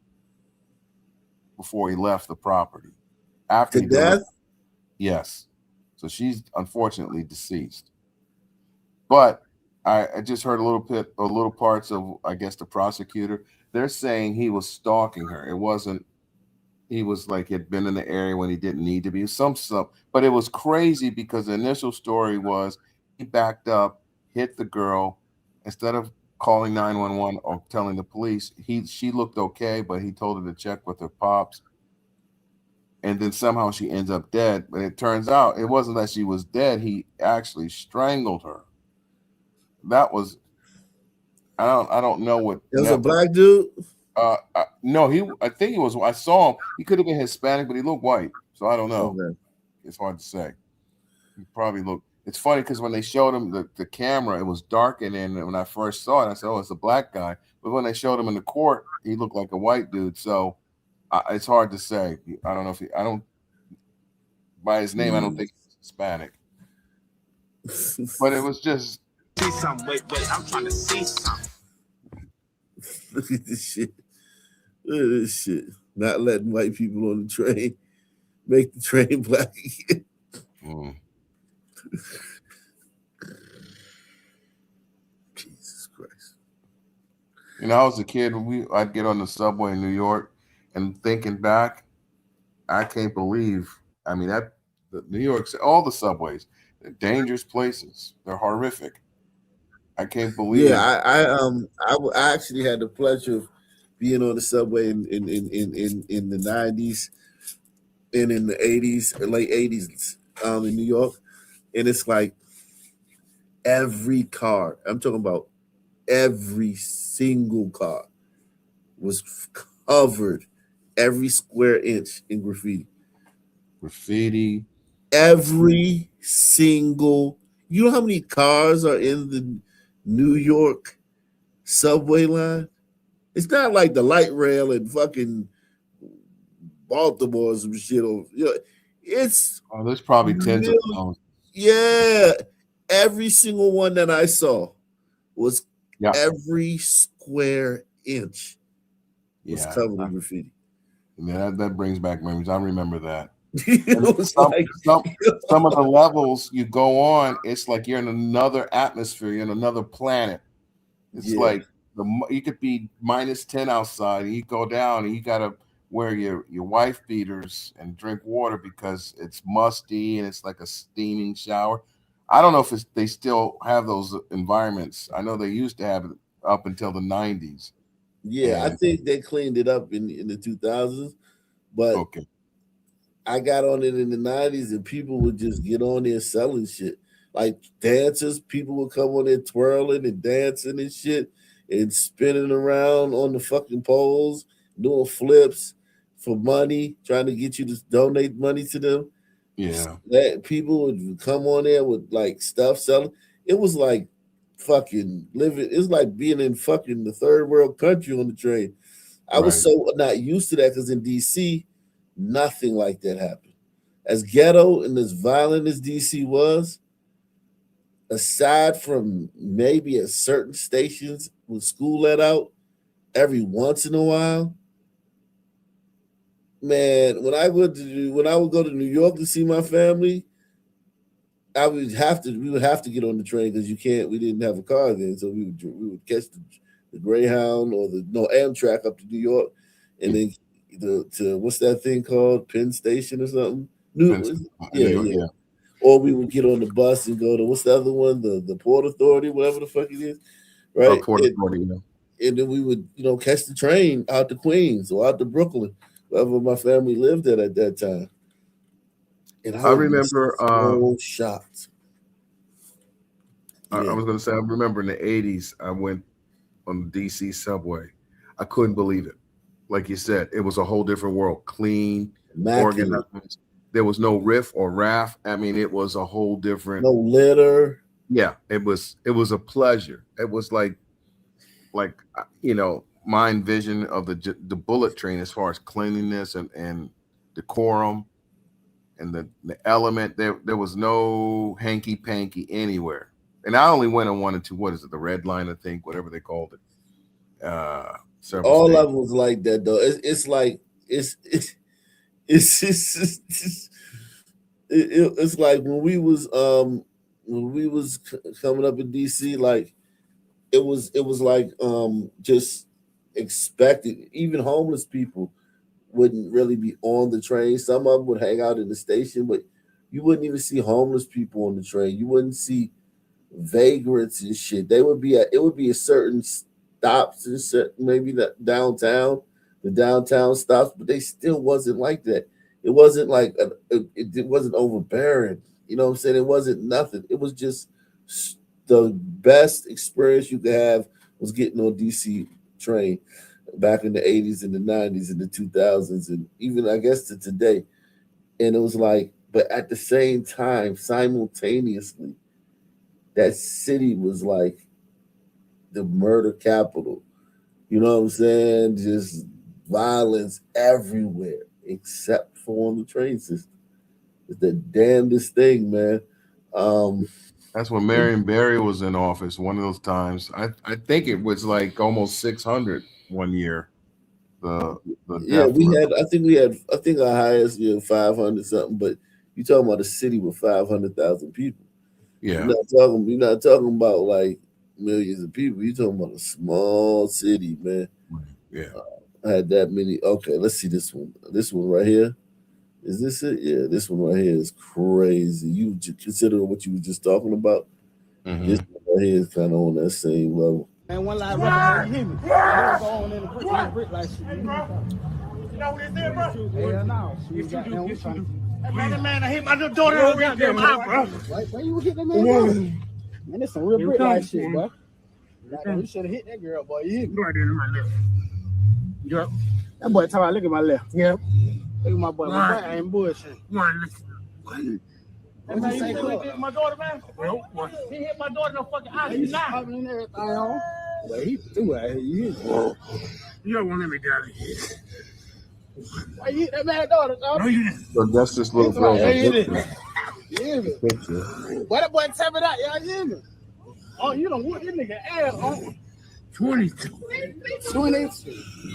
before he left the property. After To he delivered, death? yes. So she's unfortunately deceased. But I just heard a little parts of, I guess, the prosecutor. They're saying he was stalking her. It wasn't. He was like had been in the area when he didn't need to be. Some, but it was crazy because the initial story was he backed up, hit the girl, instead of calling 911 or telling the police. She looked okay, but he told her to check with her pops, and then somehow she ends up dead. But it turns out it wasn't that she was dead. He actually strangled her. That was I don't know what. It was a black dude. No, I think he was. I saw him. He could have been Hispanic, but he looked white. So I don't know. Okay. It's hard to say. He probably looked. It's funny because when they showed him the camera, it was dark, and then when I first saw it, I said, "Oh, it's a black guy." But when they showed him in the court, he looked like a white dude. So it's hard to say. I don't know if I don't by his name. I don't think he's Hispanic. But it was just. See something. Wait, I'm trying to see something. Look at this shit. Look at this shit. Not letting white people on the train make the train black again. Jesus Christ. You know, I was a kid when I'd get on the subway in New York, and thinking back, I can't believe. I mean, New York, all the subways, they're dangerous places. They're horrific. I can't believe. Yeah, I actually had the pleasure of being on the subway in the 90s and in the 80s, late 80s, in New York, and it's like every car. I'm talking about every single car was covered, every square inch in graffiti. Graffiti. Every single. You know how many cars are in the New York subway line? It's not like the light rail in fucking Baltimore or some shit. It's there's probably tens of thousands. Yeah, every single one that I saw was every square inch was covered in graffiti. Yeah, that brings back memories. I remember that. Some of the levels you go on, it's like you're in another atmosphere, you're in another planet. It's like you could be -10 outside, and you go down, and you gotta wear your wife beaters and drink water because it's musty and it's like a steaming shower. I don't know if they still have those environments. I know they used to have it up until the 90s. Yeah, I think they cleaned it up in the 2000s, but I got on it in the 90s, and people would just get on there selling shit. Like dancers, people would come on there twirling and dancing and shit and spinning around on the fucking poles, doing flips for money, trying to get you to donate money to them. Yeah. That people would come on there with like stuff selling. It was like fucking living. It's like being in fucking the third world country on the train. I was so not used to that because in DC, nothing like that happened. As ghetto and as violent as DC was, aside from maybe at certain stations when school let out, every once in a while, man, when I would go to New York to see my family, we would have to get on the train because we didn't have a car then, so we would catch the Greyhound or the Amtrak up to New York, and then to what's that thing called, Penn Station or something? Yeah. Or we would get on the bus and go to what's the other one, the Port Authority, whatever the fuck it is, right? Port Authority, and then we would catch the train out to Queens or out to Brooklyn, wherever my family lived at that time. And I remember so shocked. I was going to say, I remember in the 80s, I went on the DC subway. I couldn't believe it. Like you said, it was a whole different world. Clean, organized. There was no riff or raff. I mean, it was a whole different. No litter. Yeah, it was a pleasure. It was like my vision of the bullet train as far as cleanliness and decorum and the element. There was no hanky panky anywhere. And I only went on 1 and 2. What is it? The Red Line, I think, whatever they called it. All of it was like that, though. It's like when we was coming up in DC, like it was like just expected. Even homeless people wouldn't really be on the train. Some of them would hang out in the station, but you wouldn't even see homeless people on the train. You wouldn't see vagrants and shit. It would be a certain stops and maybe the downtown stops, but they still wasn't like that. It wasn't like it wasn't overbearing. You know what I'm saying? It wasn't nothing. It was just the best experience you could have was getting on DC train back in the 80s and the 90s and the 2000s and even I guess to today. And it was like, but at the same time, simultaneously, that city was like the murder capital. You know what I'm saying? Just violence everywhere except for on the train system. It's the damnedest thing, man. That's when Marion Barry was in office. One of those times, I think it was like almost 600 one year. I think our highest 500 something. But you talking about a city with 500,000 people. Yeah, you're not talking about like millions of people. You're talking about a small city, man. Yeah, I had that many. Okay, let's see this one. This one right here. Is this it? Yeah, this one right here is crazy. You consider what you were just talking about. This one right here is kind of on that same level. And one line right hit me. I don't go on in the brick like shit. You know what it is, bro? Hell no. That man, I hit my little daughter over there, bro. Why you hit that man? Man, this some real brick like shit, bro. You should have hit that girl, boy. You hit me right there in my left. Yep. That boy talking about, look at my left. Yep. Look at my boy. My boy ain't bullshit. That man, you hit my daughter, man? He hit my daughter in the fucking eye. He's not. Popping and everything on. Well, he threw out here. You hit me. You don't want to let me down here. Why you hit that man's daughter, dog? No, you didn't. So that's this little girl. You hear me? Why that boy tap it out? Y'all hear me? Oh, you don't want this nigga ass on 22.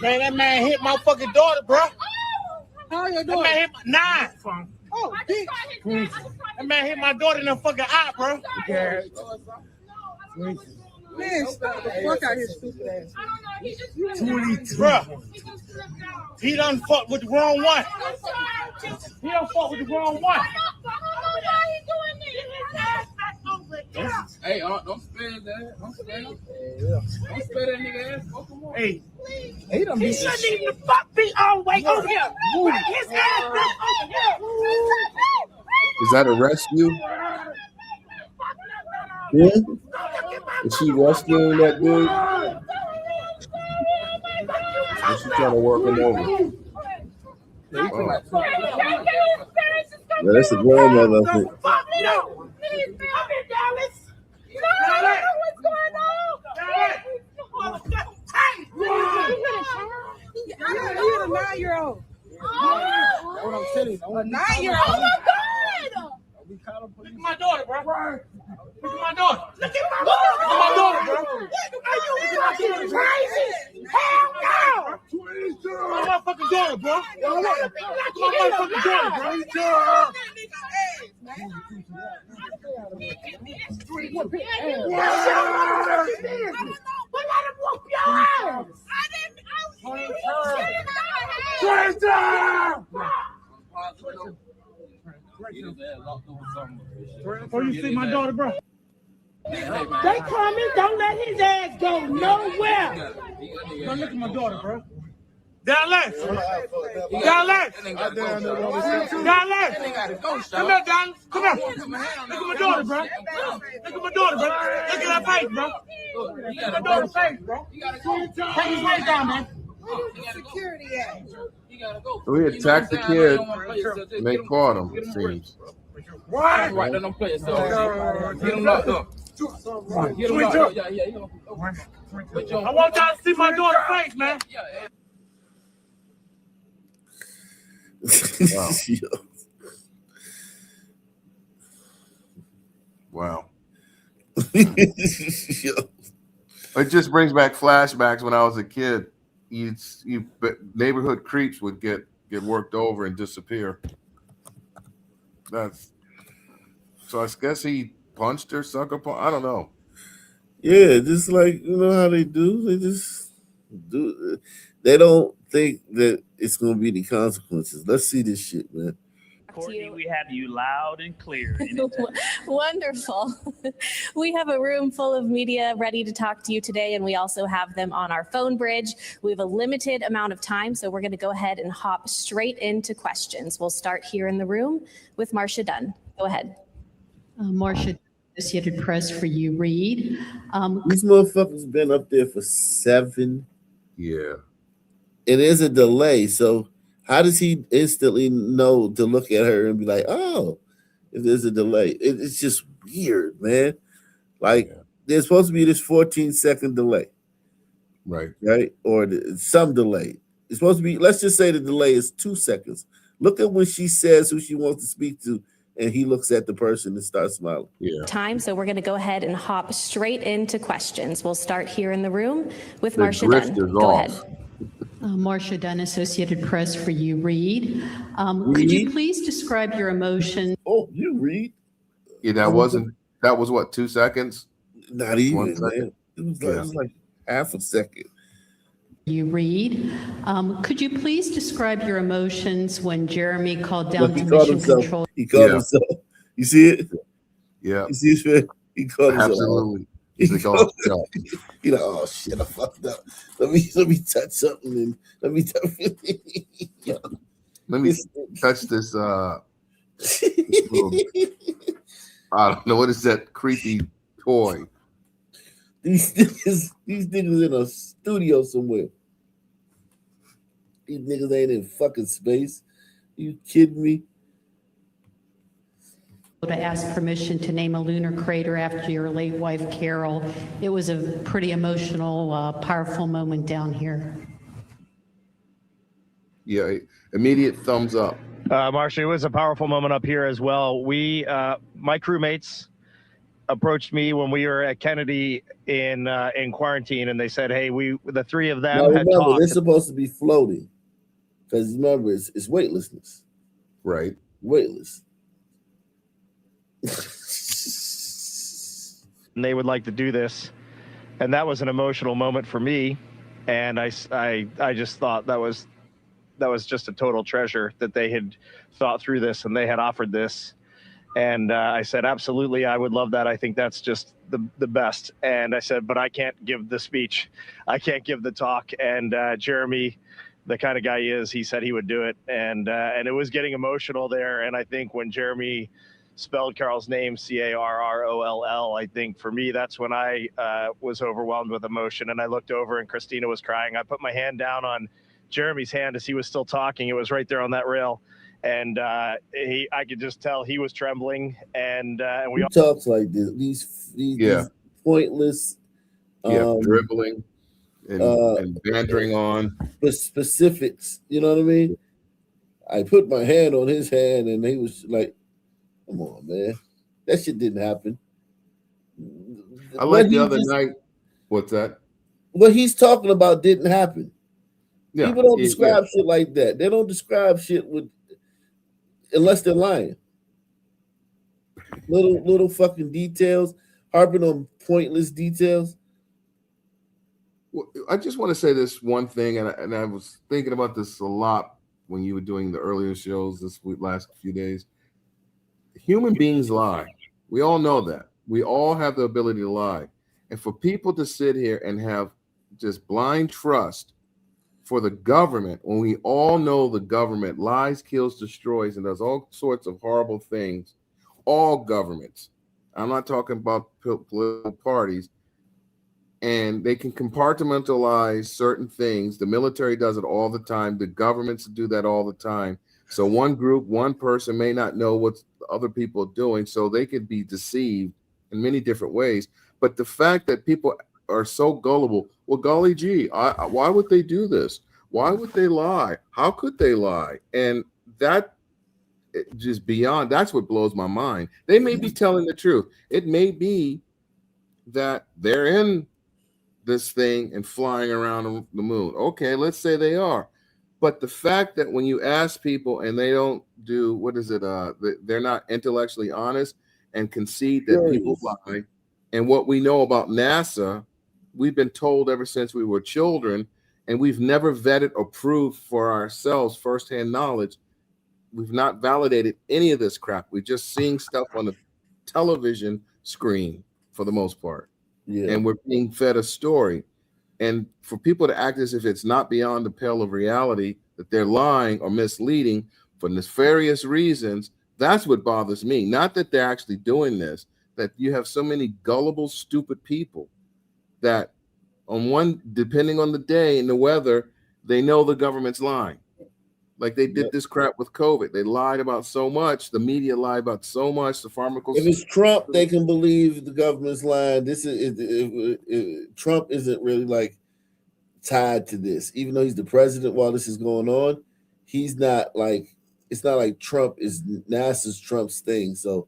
Man, that man hit my fucking daughter, bro. How your daughter? That man hit my 9. Oh, bitch. That man hit my daughter in the fucking eye, bro. Yeah. Man, stop the fuck out here, stupid ass. I don't know. He just 22. Bro. He done fucked with the wrong one. He done fucked with the wrong one. I don't know why he doing this. Hey, don't spare that. Don't spare that. Don't spare that nigga ass. Come on. Hey. He done he shouldn't even fuck me all the way over here. Bring his ass back over here. Is that a rescue? Yeah. Is she rescuing that dude? Or is she trying to work him over? Yeah, that's a grandmother, I think. I don't know what's going on. He's a 9-year-old. What I'm telling you, a 9-year-old. Oh my God! Look at my daughter, bro. Look at my daughter. Look at my daughter, bro. Are you fucking crazy? Hell no! My motherfucking daughter, bro. Look at my motherfucking daughter, bro. But let him whoop your ass! Oh, you see my daughter, bro? They coming, don't let his ass go nowhere. Bro, look at my daughter, bro. Down left. Down left. Down left. Come here, Don. Come here. Look at my daughter, bro. Look at my daughter, bro. Look at her face, bro. Look at my daughter's face, bro. Take his face down, man. Security at? So he attacked the kid and they caught him, it seems. What? Right, let them play it. So get him locked up. Get him locked up. Yeah. I want y'all to see my daughter's face, man. Wow. It just brings back flashbacks when I was a kid. Neighborhood creeps would get worked over and disappear. So I guess he punched her, sucker punch. I don't know. Yeah, just like you know how they do. They just do. They don't think that it's gonna be the consequences. Let's see this shit, man. Courtney, we have you loud and clear. Wonderful. We have a room full of media ready to talk to you today, and we also have them on our phone bridge. We have a limited amount of time, so we're going to go ahead and hop straight into questions. We'll start here in the room with Marcia Dunn. Go ahead. Marcia, Associated Press for you, Reed. These motherfuckers been up there for 7 years. And there's a delay, so how does he instantly know to look at her and be like, oh, if there's a delay? It's just weird, man. Like, there's supposed to be this 14-second delay. Right? Or some delay. It's supposed to be, let's just say the delay is 2 seconds. Look at when she says who she wants to speak to, and he looks at the person and starts smiling. Time, so we're going to go ahead and hop straight into questions. We'll start here in the room with Marcia Dunn. Go ahead. Marcia Dunn, Associated Press for you, Reed. Could you please describe your emotions? Oh, you read? Yeah, that was what, 2 seconds? Not even, 1 second. Man. It was like half a second. You read. Could you please describe your emotions when Jeremy called down to Mission Control? He called himself. You see it? Yeah. You see his face? He called himself. Absolutely. He's like, oh, you know, oh shit, I fucked up. Let me touch something and let me touch this little, I don't know, what is that creepy toy? These niggas in a studio somewhere. These niggas ain't in fucking space. You kidding me? To ask permission to name a lunar crater after your late wife, Carol. It was a pretty emotional, powerful moment down here. Yeah, immediate thumbs up. Marcia, it was a powerful moment up here as well. We, my crewmates approached me when we were at Kennedy in quarantine, and they said, hey, the three of them had talked. They're supposed to be floating. Because remember, it's weightlessness. Right. Weightless. And they would like to do this, and that was an emotional moment for me, and I just thought that was just a total treasure that they had thought through this and they had offered this, and I said absolutely, I would love that. I think that's just the best. And I said, but I can't give the speech, I can't give the talk. And Jeremy, the kind of guy he is, he said he would do it, and it was getting emotional there. And I think when Jeremy spelled Carol's name, Carroll, I think for me, that's when I was overwhelmed with emotion. And I looked over and Christina was crying. I put my hand down on Jeremy's hand as he was still talking. It was right there on that rail. And I could just tell he was trembling. And we all talks like this, these pointless, dribbling and bantering on specifics. You know what I mean? I put my hand on his hand, and he was like, "Come on, man, that shit didn't happen." I What like the he other just- night. What's that? What he's talking about didn't happen. Yeah, People don't yeah. describe shit like that. They don't describe shit with unless they're lying. Little fucking details, harping on pointless details. Well, I just want to say this one thing, and I was thinking about this a lot when you were doing the earlier shows this week, last few days. Human beings lie. We all know that. We all have the ability to lie. And for people to sit here and have just blind trust for the government, when we all know the government lies, kills, destroys, and does all sorts of horrible things, all governments. I'm not talking about political parties. And they can compartmentalize certain things. The military does it all the time. The governments do that all the time. So one group, one person may not know what other people are doing, so they could be deceived in many different ways. But the fact that people are so gullible, well, golly gee, why would they do this? Why would they lie? How could they lie? And that just beyond, that's what blows my mind. They may be telling the truth. It may be that they're in this thing and flying around the moon. Okay, let's say they are. But the fact that when you ask people and they don't do, what is it? They're not intellectually honest and concede that people lie. And what we know about NASA, we've been told ever since we were children, and we've never vetted or proved for ourselves firsthand knowledge. We've not validated any of this crap. We're just seeing stuff on the television screen for the most part. Yeah. And we're being fed a story. And for people to act as if it's not beyond the pale of reality, that they're lying or misleading for nefarious reasons, that's what bothers me. Not that they're actually doing this, that you have so many gullible, stupid people that depending on the day and the weather, they know the government's lying. Like they did this crap with COVID. They lied about so much. The media lied about so much. The pharmaceutical. If it's Trump, they can believe the government's lying. This Trump isn't really like tied to this, even though he's the president while this is going on. He's not like, it's not like Trump is NASA's Trump's thing. So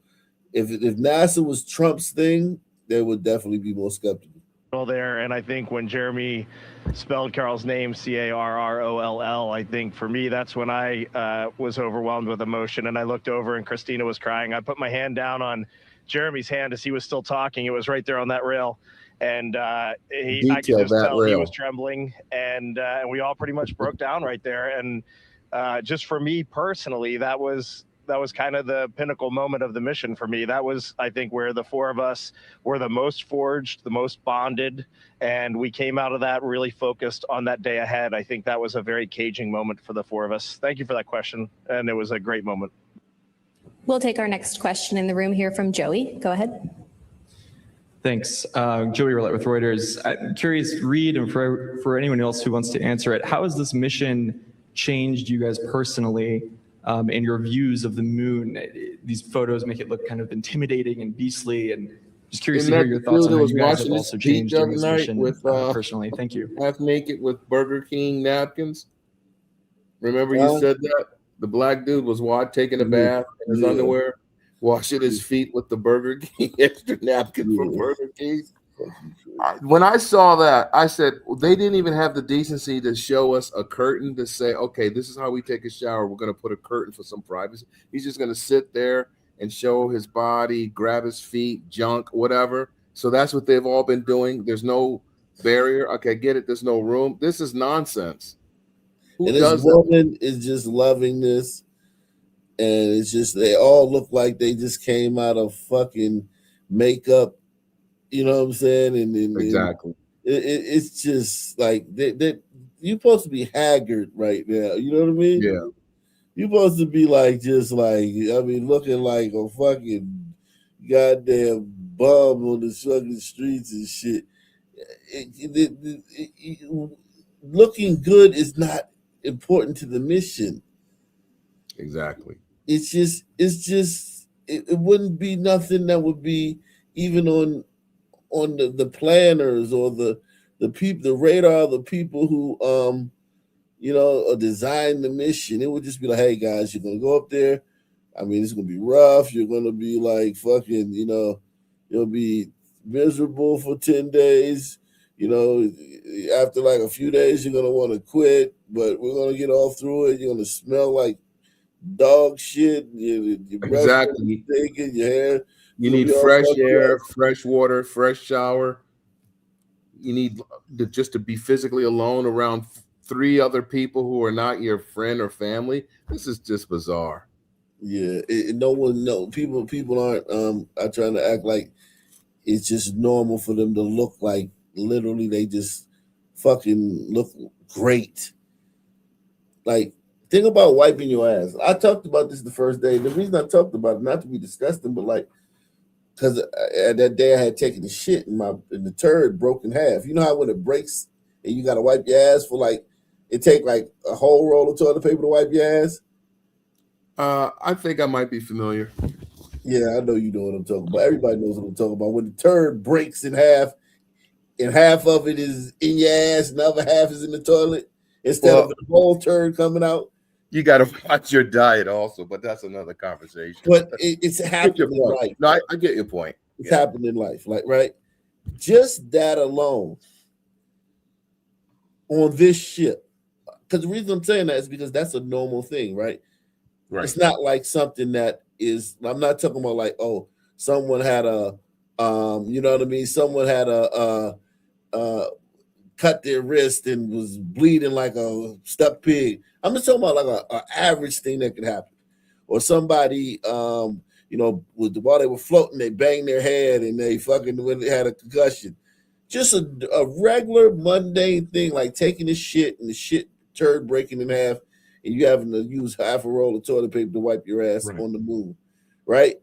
if NASA was Trump's thing, they would definitely be more skeptical. There, and I think when Jeremy spelled Carol's name Carroll, I think for me that's when I was overwhelmed with emotion, and I looked over and Christina was crying. I put my hand down on Jeremy's hand as he was still talking. It was right there on that rail, and I could just tell he was trembling, and we all pretty much broke down right there. And just for me personally, that was kind of the pinnacle moment of the mission for me. That was, I think, where the four of us were the most forged, the most bonded, and we came out of that really focused on that day ahead. I think that was a very caging moment for the four of us. Thank you for that question, and it was a great moment. We'll take our next question in the room here from Joey. Go ahead. Thanks. Joey Roulette with Reuters. I'm curious, Reed, and for anyone else who wants to answer it, how has this mission changed you guys personally? And your views of the moon? These photos make it look kind of intimidating and beastly, and just curious to hear your thoughts on how you guys have also changed during this mission personally. Thank you. Half naked with Burger King napkins. Remember you said that? The black dude was taking a bath in his underwear, washing his feet with the Burger King extra napkin from Burger King. When I saw that, I said, they didn't even have the decency to show us a curtain to say, okay, this is how we take a shower. We're going to put a curtain for some privacy. He's just going to sit there and show his body, grab his feet, junk, whatever. So that's what they've all been doing. There's no barrier. Okay, get it. There's no room. This is nonsense. Who and does this woman is just loving this. And it's just, they all look like they just came out of fucking makeup. You know what I'm saying? And exactly. It's just like you're supposed to be haggard right now. You know what I mean? Yeah. You're supposed to be like, just like, I mean, looking like a fucking goddamn bum on the fucking streets and shit. Looking good is not important to the mission. Exactly. It's just, it wouldn't be nothing that would be even on the planners or the people, the radar, the people who design the mission. It would just be like, hey guys, you're gonna go up there. I mean, it's gonna be rough. You're gonna be like fucking, you'll be miserable for 10 days. You know, after like a few days, you're gonna want to quit, but we're gonna get all through it. You're gonna smell like dog shit. Your breath's gonna be Exactly. stinking. Your hair. You You'll need be all fresh fucked air, up. fresh water, fresh shower. You need just to be physically alone around 3 other people who are not your friend or family. This is just bizarre. Yeah, no one know. People aren't are trying to act like it's just normal for them to look like literally they just fucking look great. Like, think about wiping your ass. I talked about this the first day. The reason I talked about it, not to be disgusting, but like, because that day I had taken the shit and the turd broke in half. You know how when it breaks and you got to wipe your ass for like, it take like a whole roll of toilet paper to wipe your ass? I think I might be familiar. Yeah, I know you know what I'm talking about. Everybody knows what I'm talking about. When the turd breaks in half, and half of it is in your ass, and the other half is in the toilet, instead of the whole turd coming out. You got to watch your diet also, but that's another conversation. But it's happening in life. No, I get your point. It's happening in life, like, right? Just that alone on this ship. Because the reason I'm saying that is because that's a normal thing, right? Right. It's not like something that is, I'm not talking about like, oh, someone had a, you know what I mean? Someone had cut their wrist and was bleeding like a stuck pig. I'm just talking about like a average thing that could happen. Or somebody, you know, while they were floating, they banged their head and they fucking had a concussion. Just a regular mundane thing like taking a shit and the shit turd breaking in half and you having to use half a roll of toilet paper to wipe your ass on the moon, right?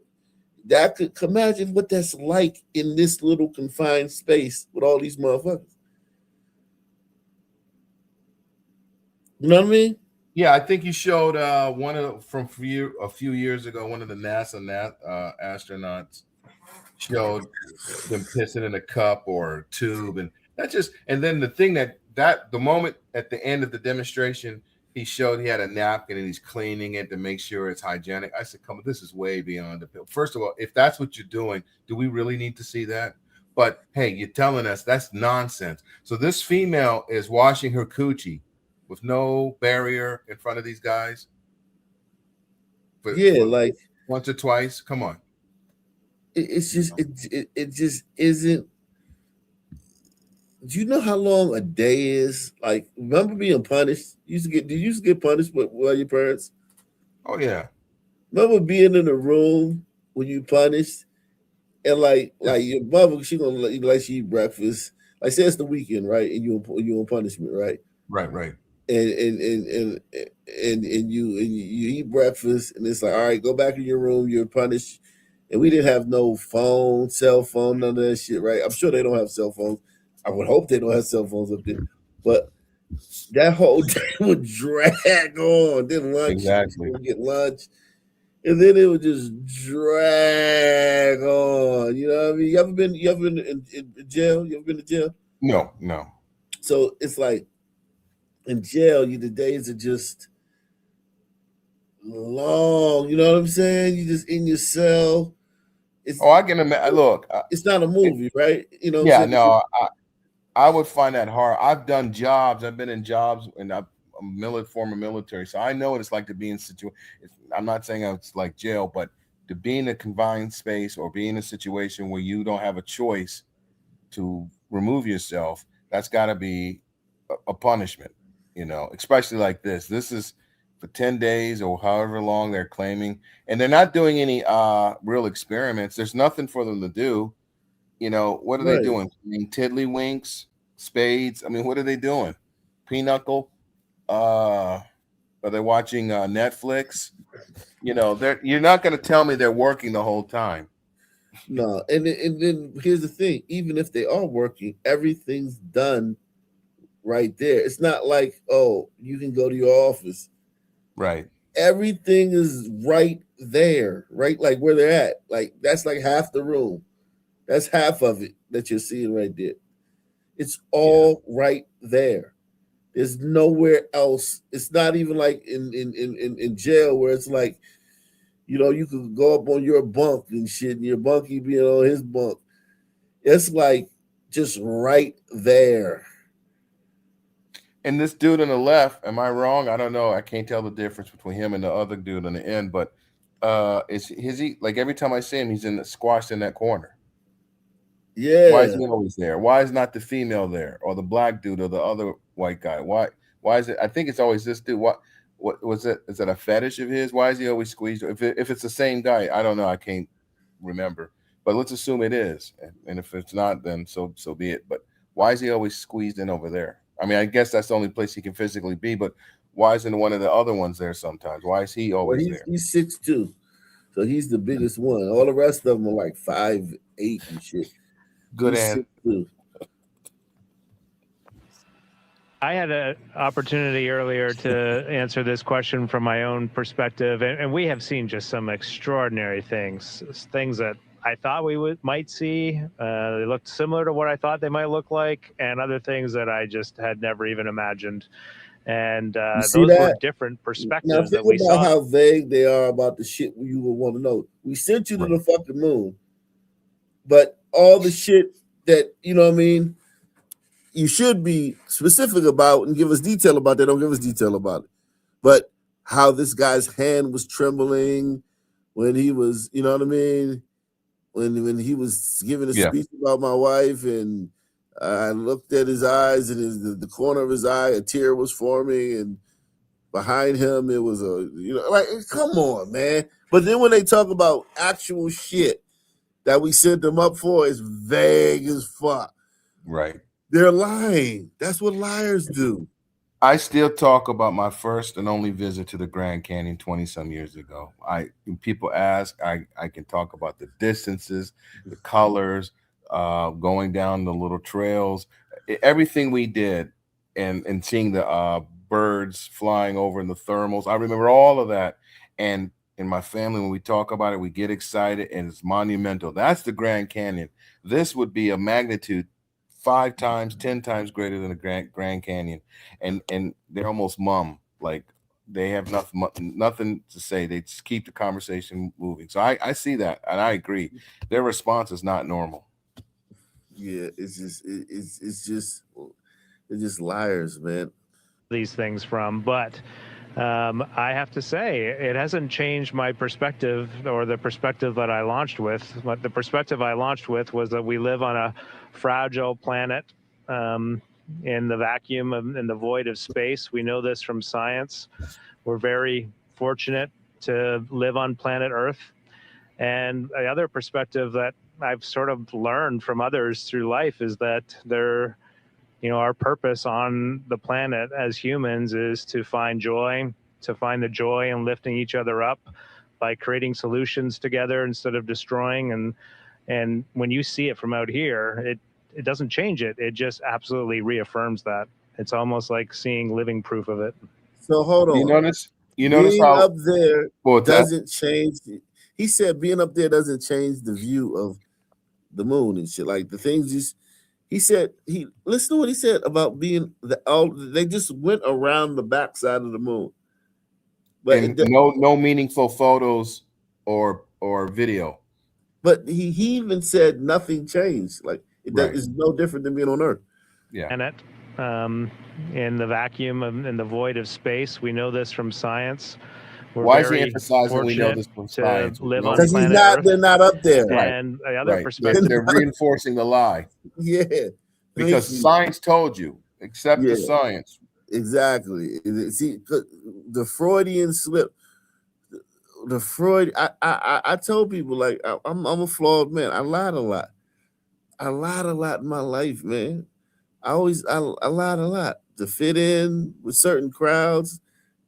That could imagine what that's like in this little confined space with all these motherfuckers. You know what I mean? Yeah, I think you showed one of a few years ago. One of the NASA astronauts showed them pissing in a cup or a tube, and then the thing that the moment at the end of the demonstration, he showed he had a napkin and he's cleaning it to make sure it's hygienic. I said, "Come on, this is way beyond the pill." First of all, if that's what you're doing, do we really need to see that? But hey, you're telling us that's nonsense. So this female is washing her coochie with no barrier in front of these guys. Like once or twice. Come on. It's just it just isn't. Do you know how long a day is? Like, remember being punished? Did you used to get punished by your parents? Oh yeah. Remember being in a room when you punished, and like your mother, she gonna let she eat breakfast. Like, say it's the weekend, right? And you on punishment, right? Right. And you eat breakfast, and it's like, all right, go back in your room. You're punished. And we didn't have no phone, cell phone, none of that shit, right? I'm sure they don't have cell phones. I would hope they don't have cell phones up there. But that whole day would drag on. Then lunch, exactly. We'll get lunch, and then it would just drag on. You know what I mean? You ever been in jail? You ever been to jail? No. So it's like in jail, the days are just long. You know what I'm saying? You just in your cell. I can imagine. Look, it's not a movie, right? You know. Yeah, no. I would find that hard. I've done jobs. I've been in jobs, and I'm former military, so I know what it's like to be in situation. I'm not saying it's like jail, but to be in a confined space or be in a situation where you don't have a choice to remove yourself, that's got to be a punishment. You know, especially like this. This is for 10 days or however long they're claiming, and they're not doing any real experiments. There's nothing for them to do. You know, what are they doing? Tiddlywinks, spades. I mean, what are they doing? Pinochle? Are they watching Netflix? You know, you're not going to tell me they're working the whole time. No, and then here's the thing: even if they are working, everything's done right there. It's not like, oh, you can go to your office. Right. Everything is right there, right? Like where they're at. Like that's like half the room. That's half of it that you're seeing right there. It's all right there. There's nowhere else. It's not even like in jail where it's like, you know, you could go up on your bunk and shit, and your bunkie being on his bunk. It's like just right there. And this dude on the left, am I wrong? I don't know. I can't tell the difference between him and the other dude on the end, but is he like every time I see him, he's squashed in that corner. Yeah. Why is he always there? Why is not the female there or the black dude or the other white guy? Why is it? I think it's always this dude. What was it? Is it a fetish of his? Why is he always squeezed? If it's the same guy, I don't know. I can't remember. But let's assume it is. And if it's not, then so be it. But why is he always squeezed in over there? I mean, I guess that's the only place he can physically be, but why isn't one of the other ones there sometimes? Why is he always there? He's 6'2", so he's the biggest one. All the rest of them are like 5'8" and shit. Good He's answer. 6'2". I had an opportunity earlier to answer this question from my own perspective, and we have seen just some extraordinary things that I thought we might see. They looked similar to what I thought they might look like, and other things that I just had never even imagined. And those were different perspectives Now that we think about saw. how vague they are about the shit you would want to know. We sent you to the fucking moon, but all the shit that, you know what I mean, you should be specific about and give us detail about, they don't give us detail about it. But how this guy's hand was trembling when he was, you know what I mean, when he was giving a speech about my wife, and I looked at his eyes, and the corner of his eye, a tear was forming, and behind him it was like, come on, man. But then when they talk about actual shit that we sent them up for, it's vague as fuck. Right. They're lying. That's what liars do. I still talk about my first and only visit to the Grand Canyon 20-some years ago. When people ask, I can talk about the distances, the colors, going down the little trails, everything we did, and seeing the birds flying over in the thermals. I remember all of that. And in my family, when we talk about it, we get excited, and it's monumental. That's the Grand Canyon. This would be a magnitude 5 times, 10 times greater than the Grand Canyon, and they're almost mum, like they have nothing to say. They just keep the conversation moving. So I see that, and I agree. Their response is not normal. Yeah, it's just liars, man. These things from, but I have to say it hasn't changed my perspective, or the perspective that I launched with. The perspective I launched with was that we live on a fragile planet in the vacuum in the void of space. We know this from science. We're very fortunate to live on planet Earth. And the other perspective that I've sort of learned from others through life is that our purpose on the planet as humans is to find the joy in lifting each other up by creating solutions together instead of destroying. And when you see it from out here, it doesn't change it. It just absolutely reaffirms that. It's almost like seeing living proof of it. So hold on. You notice being how up there that doesn't change. He said being up there doesn't change the view of the moon and shit. Like the things he said, listen to what he said about being they just went around the backside of the moon. But and no meaningful photos or video. But he even said nothing changed. Like it's no different than being on Earth. Yeah. And in the vacuum in the void of space, we know this from science. Why is he emphasizing we know this from science? Because they're not up there. And the other perspective, they're reinforcing the lie. Yeah. Because science told you, accept the science. Exactly. See, the Freudian slip. The Freud. I told people, like, I'm a flawed man. I lied a lot. I lied a lot in my life, man. I lied a lot to fit in with certain crowds,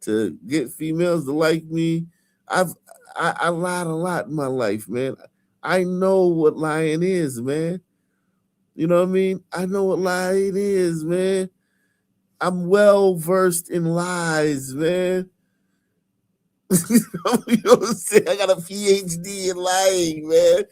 to get females to like me. I lied a lot in my life, man. I know what lying is, man. You know what I mean? I know what lying is, man. I'm well versed in lies, man. You know what I'm saying? I got a PhD in lying, man.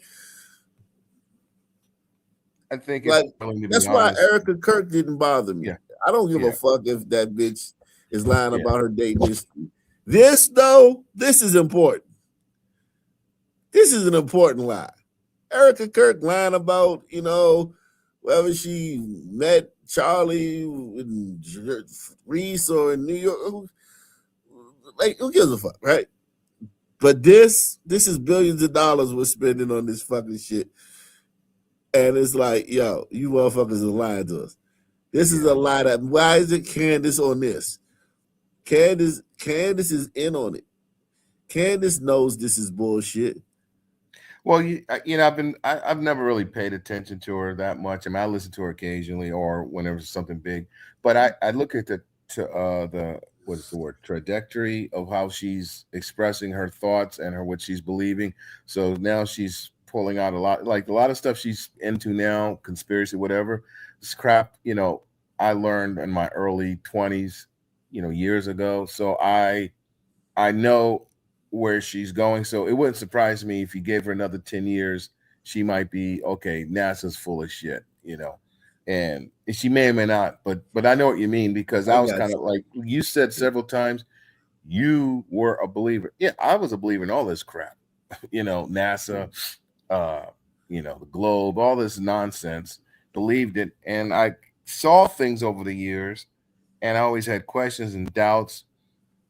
I think that's why Erica Kirk didn't bother me. Yeah. I don't give a fuck if that bitch is lying about her dating history. This is important. This is an important lie. Erica Kirk lying about, whether she met Charlie in Reese or in New York. Like, who gives a fuck, right? But this is billions of dollars we're spending on this fucking shit. And it's like, yo, you motherfuckers are lying to us. This is a lie. Why isn't Candace on this? Candace is in on it. Candace knows this is bullshit. Well, I've never really paid attention to her that much. I mean, I listen to her occasionally or whenever it's something big, but I look at the what is the word, trajectory of how she's expressing her thoughts and what she's believing. So now she's pulling out a lot of stuff she's into now, conspiracy, whatever. This crap, I learned in my early 20s, years ago. So I know where she's going. So it wouldn't surprise me if you gave her another 10 years, she might be, okay, NASA's full of shit, and she may or may not, but I know what you mean, because I was kind of like, you said several times, you were a believer. Yeah, I was a believer in all this crap, NASA, the globe, all this nonsense, believed it. And I saw things over the years, and I always had questions and doubts.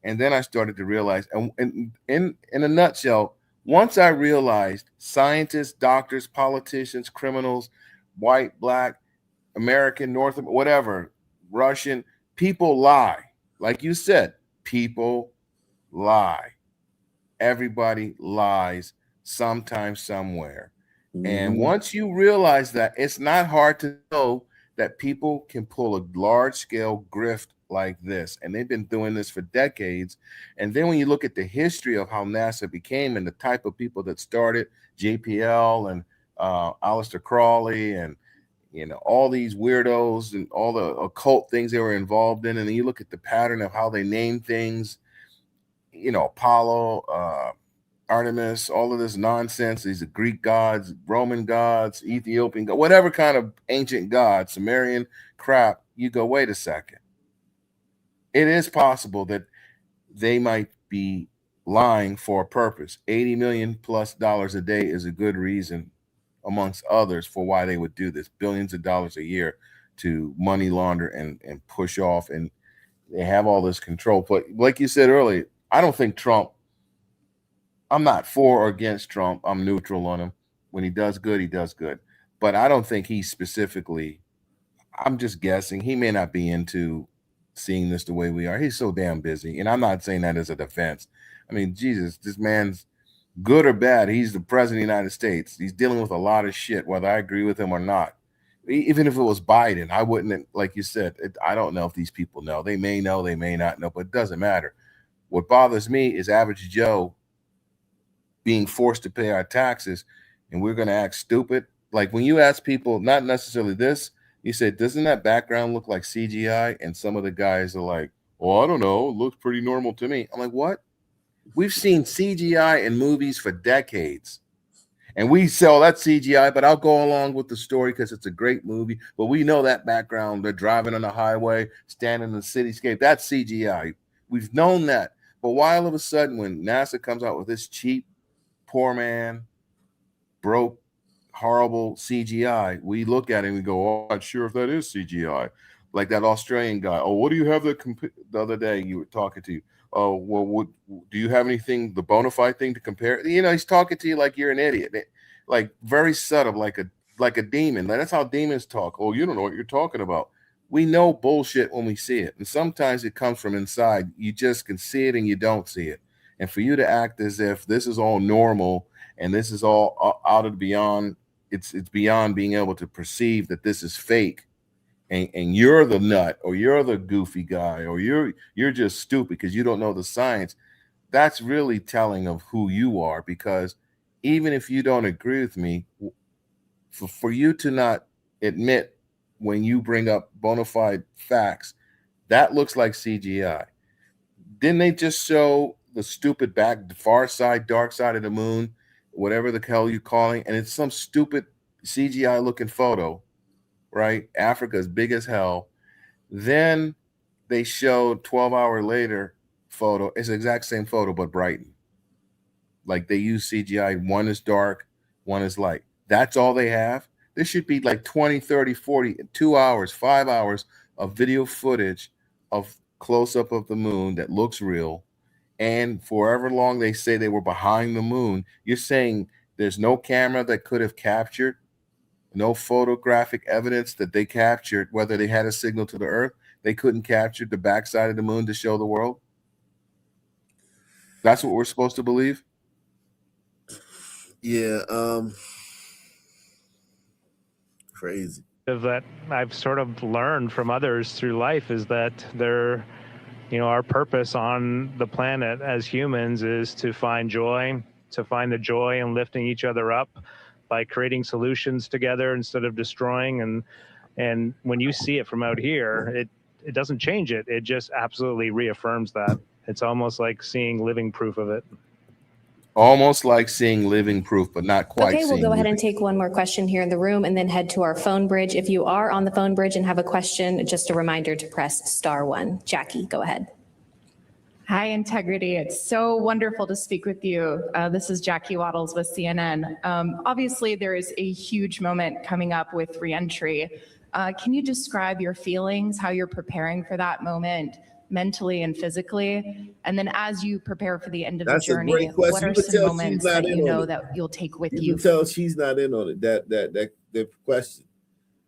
And then I started to realize, and in a nutshell, once I realized scientists, doctors, politicians, criminals, white, black, American, North, whatever, Russian, people lie. Like you said, people lie. Everybody lies sometime, somewhere. And once you realize that, it's not hard to know that people can pull a large-scale grift like this. And they've been doing this for decades. And then when you look at the history of how NASA became and the type of people that started, JPL and Aleister Crowley and all these weirdos and all the occult things they were involved in. And then you look at the pattern of how they name things, Apollo, Artemis, all of this nonsense. These are Greek gods, Roman gods, Ethiopian gods, whatever kind of ancient god, Sumerian crap. You go, wait a second. It is possible that they might be lying for a purpose. $80 million plus a day is a good reason, amongst others, for why they would do this. Billions of dollars a year to money launder and push off, and they have all this control. But like you said earlier, I don't think Trump, I'm not for or against Trump. I'm neutral on him. When he does good, he does good. But I don't think he specifically, I'm just guessing, he may not be into seeing this the way we are. He's so damn busy. And I'm not saying that as a defense. I mean, Jesus, this man's good or bad. He's the president of the United States. He's dealing with a lot of shit, whether I agree with him or not. Even if it was Biden, I wouldn't, like you said, I don't know if these people know. They may know, they may not know, but it doesn't matter. What bothers me is average Joe being forced to pay our taxes, and we're going to act stupid. Like when you ask people, not necessarily this, you said, doesn't that background look like CGI? And some of the guys are like, well, I don't know. It looks pretty normal to me. I'm like, what? We've seen CGI in movies for decades. And we sell that CGI, but I'll go along with the story because it's a great movie. But we know that background. They're driving on the highway, standing in the cityscape. That's CGI. We've known that. But why all of a sudden when NASA comes out with this cheap, poor man, broke, horrible CGI, we look at it and we go, oh, I'm not sure if that is CGI. Like that Australian guy. Oh, what do you have the other day you were talking to? Oh, well, do you have anything, the bona fide thing to compare? He's talking to you like you're an idiot. Like very subtle, like a demon. That's how demons talk. Oh, you don't know what you're talking about. We know bullshit when we see it. And sometimes it comes from inside. You just can see it and you don't see it. And for you to act as if this is all normal and this is all out of beyond, it's beyond being able to perceive that this is fake, and you're the nut, or you're the goofy guy, or you're just stupid because you don't know the science. That's really telling of who you are, because even if you don't agree with me, for you to not admit when you bring up bona fide facts, that looks like CGI. Didn't they just show the stupid far side, dark side of the moon, whatever the hell you're calling, and it's some stupid CGI looking photo, right? Africa is big as hell. Then they showed 12-hour later photo. It's the exact same photo, but brightened. Like they use CGI. One is dark, one is light. That's all they have. There should be like 20, 30, 40, 2 hours, 5 hours of video footage of close-up of the moon that looks real. And forever long they say they were behind the moon. You're saying there's no camera that could have captured, no photographic evidence that they captured, whether they had a signal to the Earth, they couldn't capture the backside of the moon to show the world? That's what we're supposed to believe? Yeah, crazy. That I've sort of learned from others through life is that our purpose on the planet as humans is to find joy, to find the joy in lifting each other up by creating solutions together instead of destroying. And when you see it from out here, it doesn't change it. It just absolutely reaffirms that. It's almost like seeing living proof of it. Almost like seeing living proof, but not quite. Okay, we'll go ahead and take one more question here in the room and then head to our phone bridge. If you are on the phone bridge and have a question, just a reminder to press *1. Jackie, go ahead. Hi, Integrity. It's so wonderful to speak with you. This is Jackie Waddles with CNN. Obviously, there is a huge moment coming up with reentry. Can you describe your feelings, how you're preparing for that moment mentally and physically? And then as you prepare for the end of That's the a journey, great question. what You are can some tell moments she's not that in you on know it. that you'll take with You you? can tell she's not in on it. That question.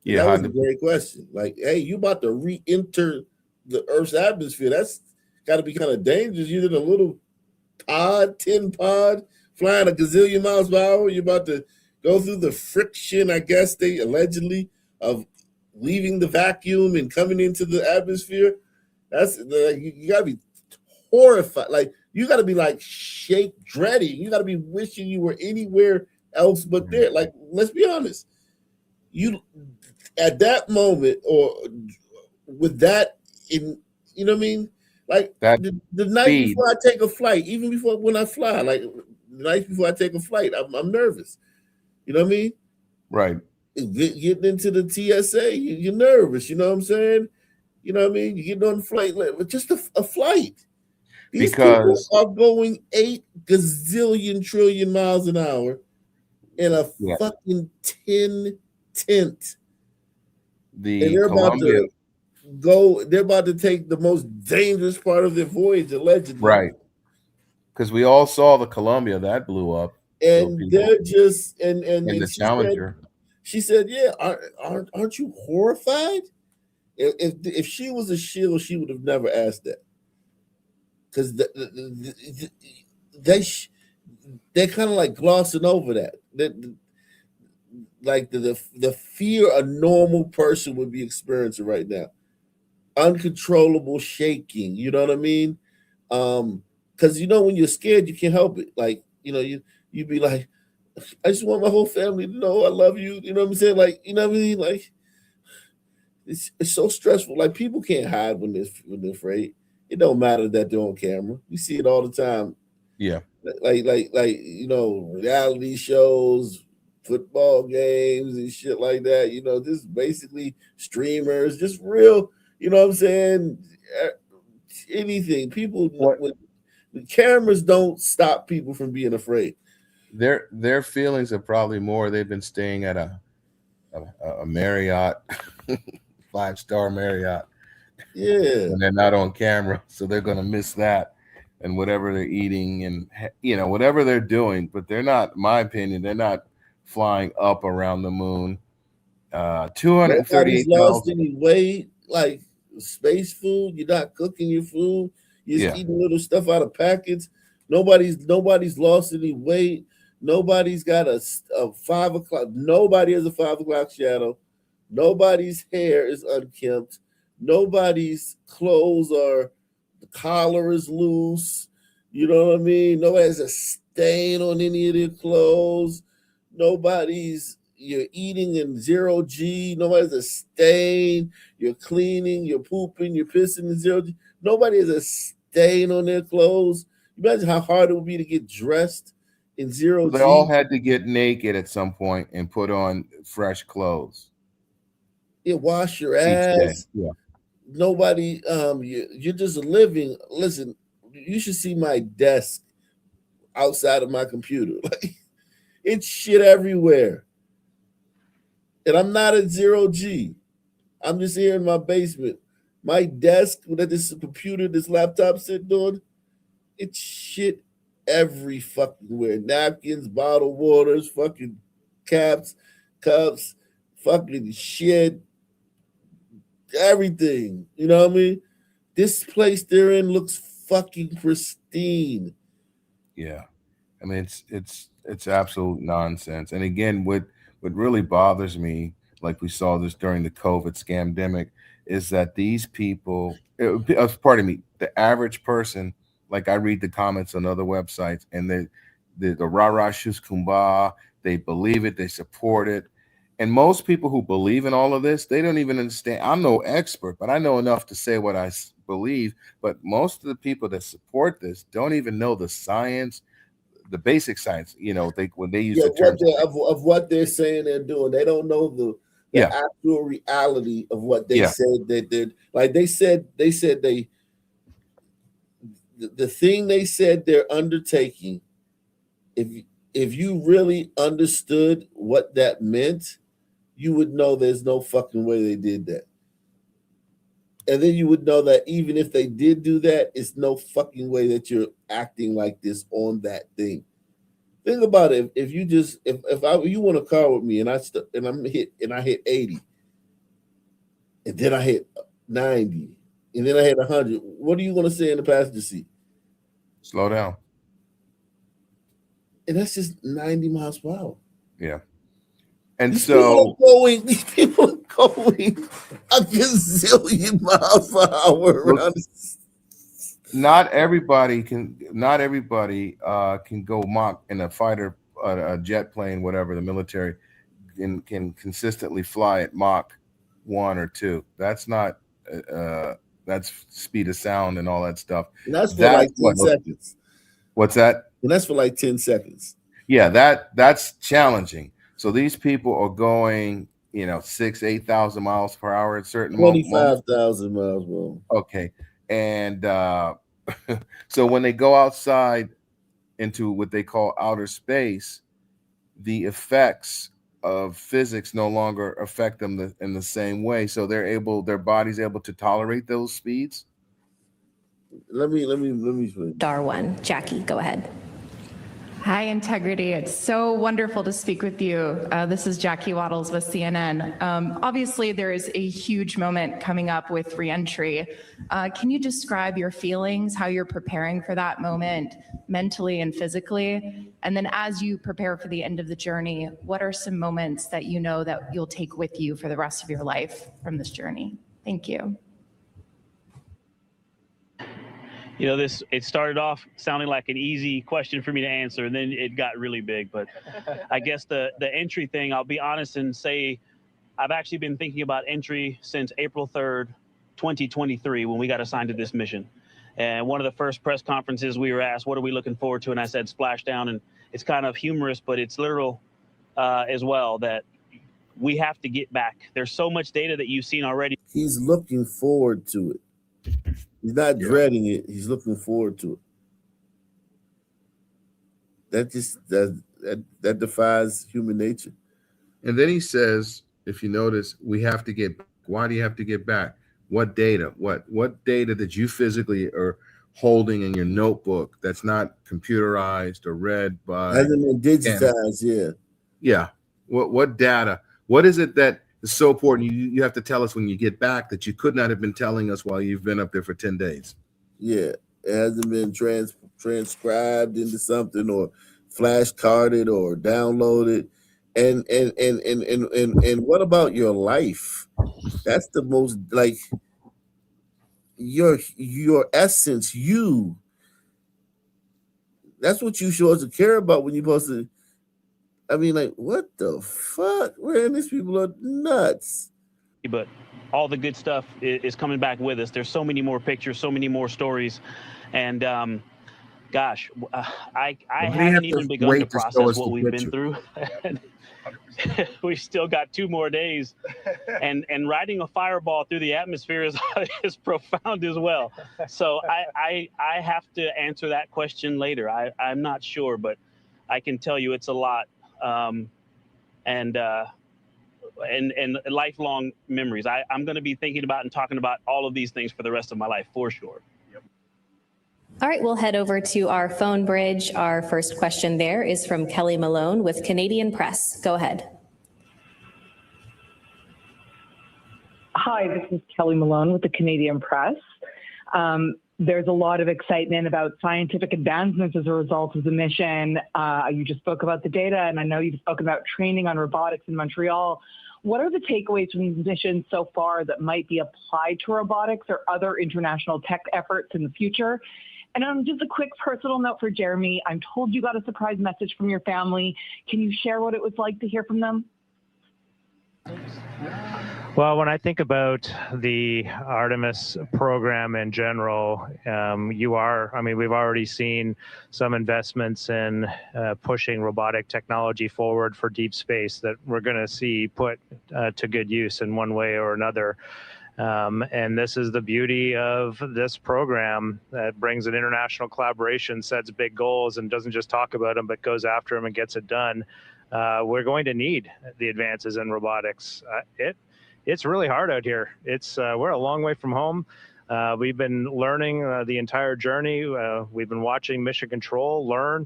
Yeah, that was a great question. Like, hey, you about to re-enter the Earth's atmosphere? That's got to be kind of dangerous. You're in a little tin pod, flying a gazillion miles per hour. You're about to go through the friction, I guess they allegedly, of leaving the vacuum and coming into the atmosphere. That's you got to be horrified. Like, you got to be like dreading. You got to be wishing you were anywhere else but there. Like, let's be honest. You at that moment, or with that in, you know what I mean? Like that the night speed. before I take a flight, even before when I fly, like the night before I take a flight, I'm nervous. You know what I mean? Right. Getting into the TSA, you're nervous. You know what I'm saying? You know what I mean? You get on the flight, just a flight. These people are going 8 gazillion trillion miles an hour in a fucking tin tent. And they're Columbia. they're about to take the most dangerous part of their voyage, allegedly. Right. Because we all saw the Columbia that blew up. And they're just and the Challenger. She said, yeah, aren't you horrified? If she was a shield, she would have never asked that. Because they're kind of like glossing over that. Like the fear a normal person would be experiencing right now. Uncontrollable shaking, you know what I mean? Because when you're scared, you can't help it. Like, you'd be like, I just want my whole family to know I love you. You know what I'm saying? Like, you know what I mean? Like, it's so stressful. Like, people can't hide when they're afraid. It don't matter that they're on camera. We see it all the time. Yeah. Like reality shows, football games and shit like that. Just basically streamers, just real, you know what I'm saying? Anything. People with cameras don't stop people from being afraid. Their feelings are probably more. They've been staying at a Marriott, 5-star Marriott. Yeah. And they're not on camera, so they're gonna miss that and whatever they're eating and whatever they're doing. But they're not, in my opinion, they're not flying up around the moon. 238 lost any weight, like space food. You're not cooking your food. You're just eating little stuff out of packets. Nobody's lost any weight. Nobody's got a 5 o'clock. Nobody has a 5 o'clock shadow. Nobody's hair is unkempt. Nobody's clothes the collar is loose. You know what I mean? Nobody has a stain on any of their clothes. You're eating in 0 G. Nobody has a stain. You're cleaning, you're pooping, you're pissing in 0 G. Nobody has a stain on their clothes. Imagine how hard it would be to get dressed in 0 G. They all had to get naked at some point and put on fresh clothes. Yeah, wash your ass. Yeah. Nobody, you're just living. Listen, you should see my desk outside of my computer. Like, it's shit everywhere. and I'm not at 0G. I'm just here in my basement. My desk that this computer, this laptop sitting on, it's shit every fucking where. Napkins, bottled waters, fucking caps, cups, fucking shit, everything. You know what I mean? This place they're in looks fucking pristine. Yeah, I mean it's absolute nonsense. And again, what really bothers me, like we saw this during the COVID scamdemic, is that these people, pardon me, the average person, like I read the comments on other websites, and the rah-rah shus kumbah, they believe it, they support it. And most people who believe in all of this, they don't even understand. I'm no expert, but I know enough to say what I believe. But most of the people that support this don't even know the science, the basic science. You know, when they use the terms of what they're saying they're doing, they don't know the actual reality of what they said that they're like. They said the thing they said they're undertaking. If you really understood what that meant, you would know there's no fucking way they did that. And then you would know that even if they did do that, it's no fucking way that you're acting like this on that thing. Think about it. If you want a car with me and I hit 80, and then I hit 90, and then I hit 100, what are you going to say in the passenger seat? Slow down. And that's just 90 miles per hour. Yeah. And these so people are going a gazillion miles per hour around. Not everybody can go Mach in a fighter, a jet plane, whatever, the military can consistently fly at Mach 1 or 2. That's not that's speed of sound and all that stuff. And that's for like 10 seconds. What's that? And that's for like 10 seconds. Yeah, that's challenging. So these people are going, 8,000 miles per hour at certain 25,000 miles per hour. Okay. And so when they go outside into what they call outer space, the effects of physics no longer affect them in the same way. So their body's able to tolerate those speeds. Let me. Darwin, Jackie, go ahead. Hi, Integrity. It's so wonderful to speak with you. This is Jackie Waddles with CNN. Obviously, there is a huge moment coming up with reentry. Can you describe your feelings, how you're preparing for that moment mentally and physically? And then as you prepare for the end of the journey, what are some moments that you know that you'll take with you for the rest of your life from this journey? Thank you. It started off sounding like an easy question for me to answer, and then it got really big. But I guess the entry thing, I'll be honest and say I've actually been thinking about entry since April 3rd, 2023, when we got assigned to this mission. And one of the first press conferences we were asked, what are we looking forward to? And I said splashdown. And it's kind of humorous, but it's literal as well, that we have to get back. There's so much data that you've seen already. He's looking forward to it. He's not dreading it. He's looking forward to it. That defies human nature. And then he says, if you notice, we have to get back. Why do you have to get back? What data? What data that you physically are holding in your notebook that's not computerized or read by? Hasn't been digitized, Yeah. What data? What is it that is so important? You have to tell us when you get back that you could not have been telling us while you've been up there for 10 days. Yeah. It hasn't been transcribed into something or flashcarded or downloaded. And what about your life? That's the most, like, your essence, you. That's what you supposed to care about when you're supposed to. I mean, like, what the fuck? Man, these people are nuts. But all the good stuff is coming back with us. There's so many more pictures, so many more stories. And gosh, I haven't even begun to process what we've been through. We've still got 2 more days. And riding a fireball through the atmosphere is profound as well. So I have to answer that question later. I'm not sure, but I can tell you it's a lot. And and lifelong memories. I'm going to be thinking about and talking about all of these things for the rest of my life, for sure. All right, we'll head over to our phone bridge. Our first question there is from Kelly Malone with Canadian Press. Go ahead. Hi, this is Kelly Malone with the Canadian Press. There's a lot of excitement about scientific advancements as a result of the mission. You just spoke about the data, and I know you've spoken about training on robotics in Montreal. What are the takeaways from these missions so far that might be applied to robotics or other international tech efforts in the future? And just a quick personal note for Jeremy. I'm told you got a surprise message from your family. Can you share what it was like to hear from them? Well, when I think about the Artemis program in general, we've already seen some investments in pushing robotic technology forward for deep space that we're going to see put to good use in one way or another. And this is the beauty of this program that brings an international collaboration, sets big goals, and doesn't just talk about them, but goes after them and gets it done. We're going to need the advances in robotics. It's really hard out here. We're a long way from home. We've been learning the entire journey. We've been watching Mission Control learn.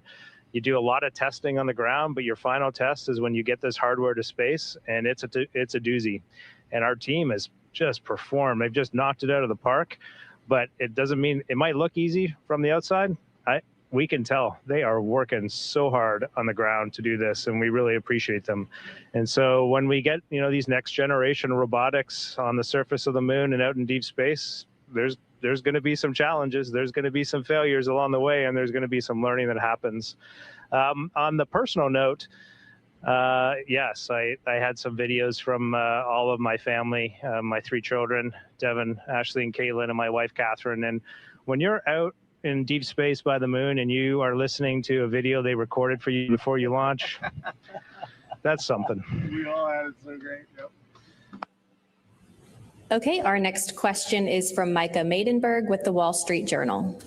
You do a lot of testing on the ground, but your final test is when you get this hardware to space, and it's a doozy. And our team has just performed. They've just knocked it out of the park, but it doesn't mean it might look easy from the outside. We can tell they are working so hard on the ground to do this, and we really appreciate them. And so when we get, these next generation robotics on the surface of the moon and out in deep space, there's going to be some challenges. There's going to be some failures along the way, and there's going to be some learning that happens. On the personal note, yes, I had some videos from all of my family, my 3 children, Devin, Ashley, and Caitlin, and my wife, Catherine. And when you're out in deep space by the moon and you are listening to a video they recorded for you before you launch, that's something. We all had it so great. Yep. Okay, our next question is from Micah Maidenberg with the Wall Street Journal.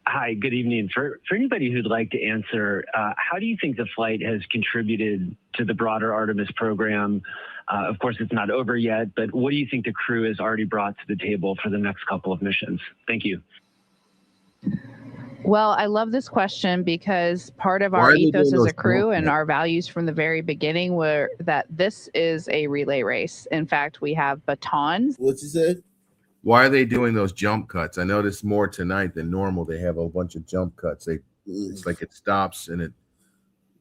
Hi, good evening. For anybody who'd like to answer, how do you think the flight has contributed to the broader Artemis program? Of course, it's not over yet, but what do you think the crew has already brought to the table for the next couple of missions? Thank you. Well, I love this question because part of our ethos as a crew and our values from the very beginning were that this is a relay race. In fact, we have batons. What'd you say? Why are they doing those jump cuts? I noticed more tonight than normal. They have a bunch of jump cuts. It's like it stops and it.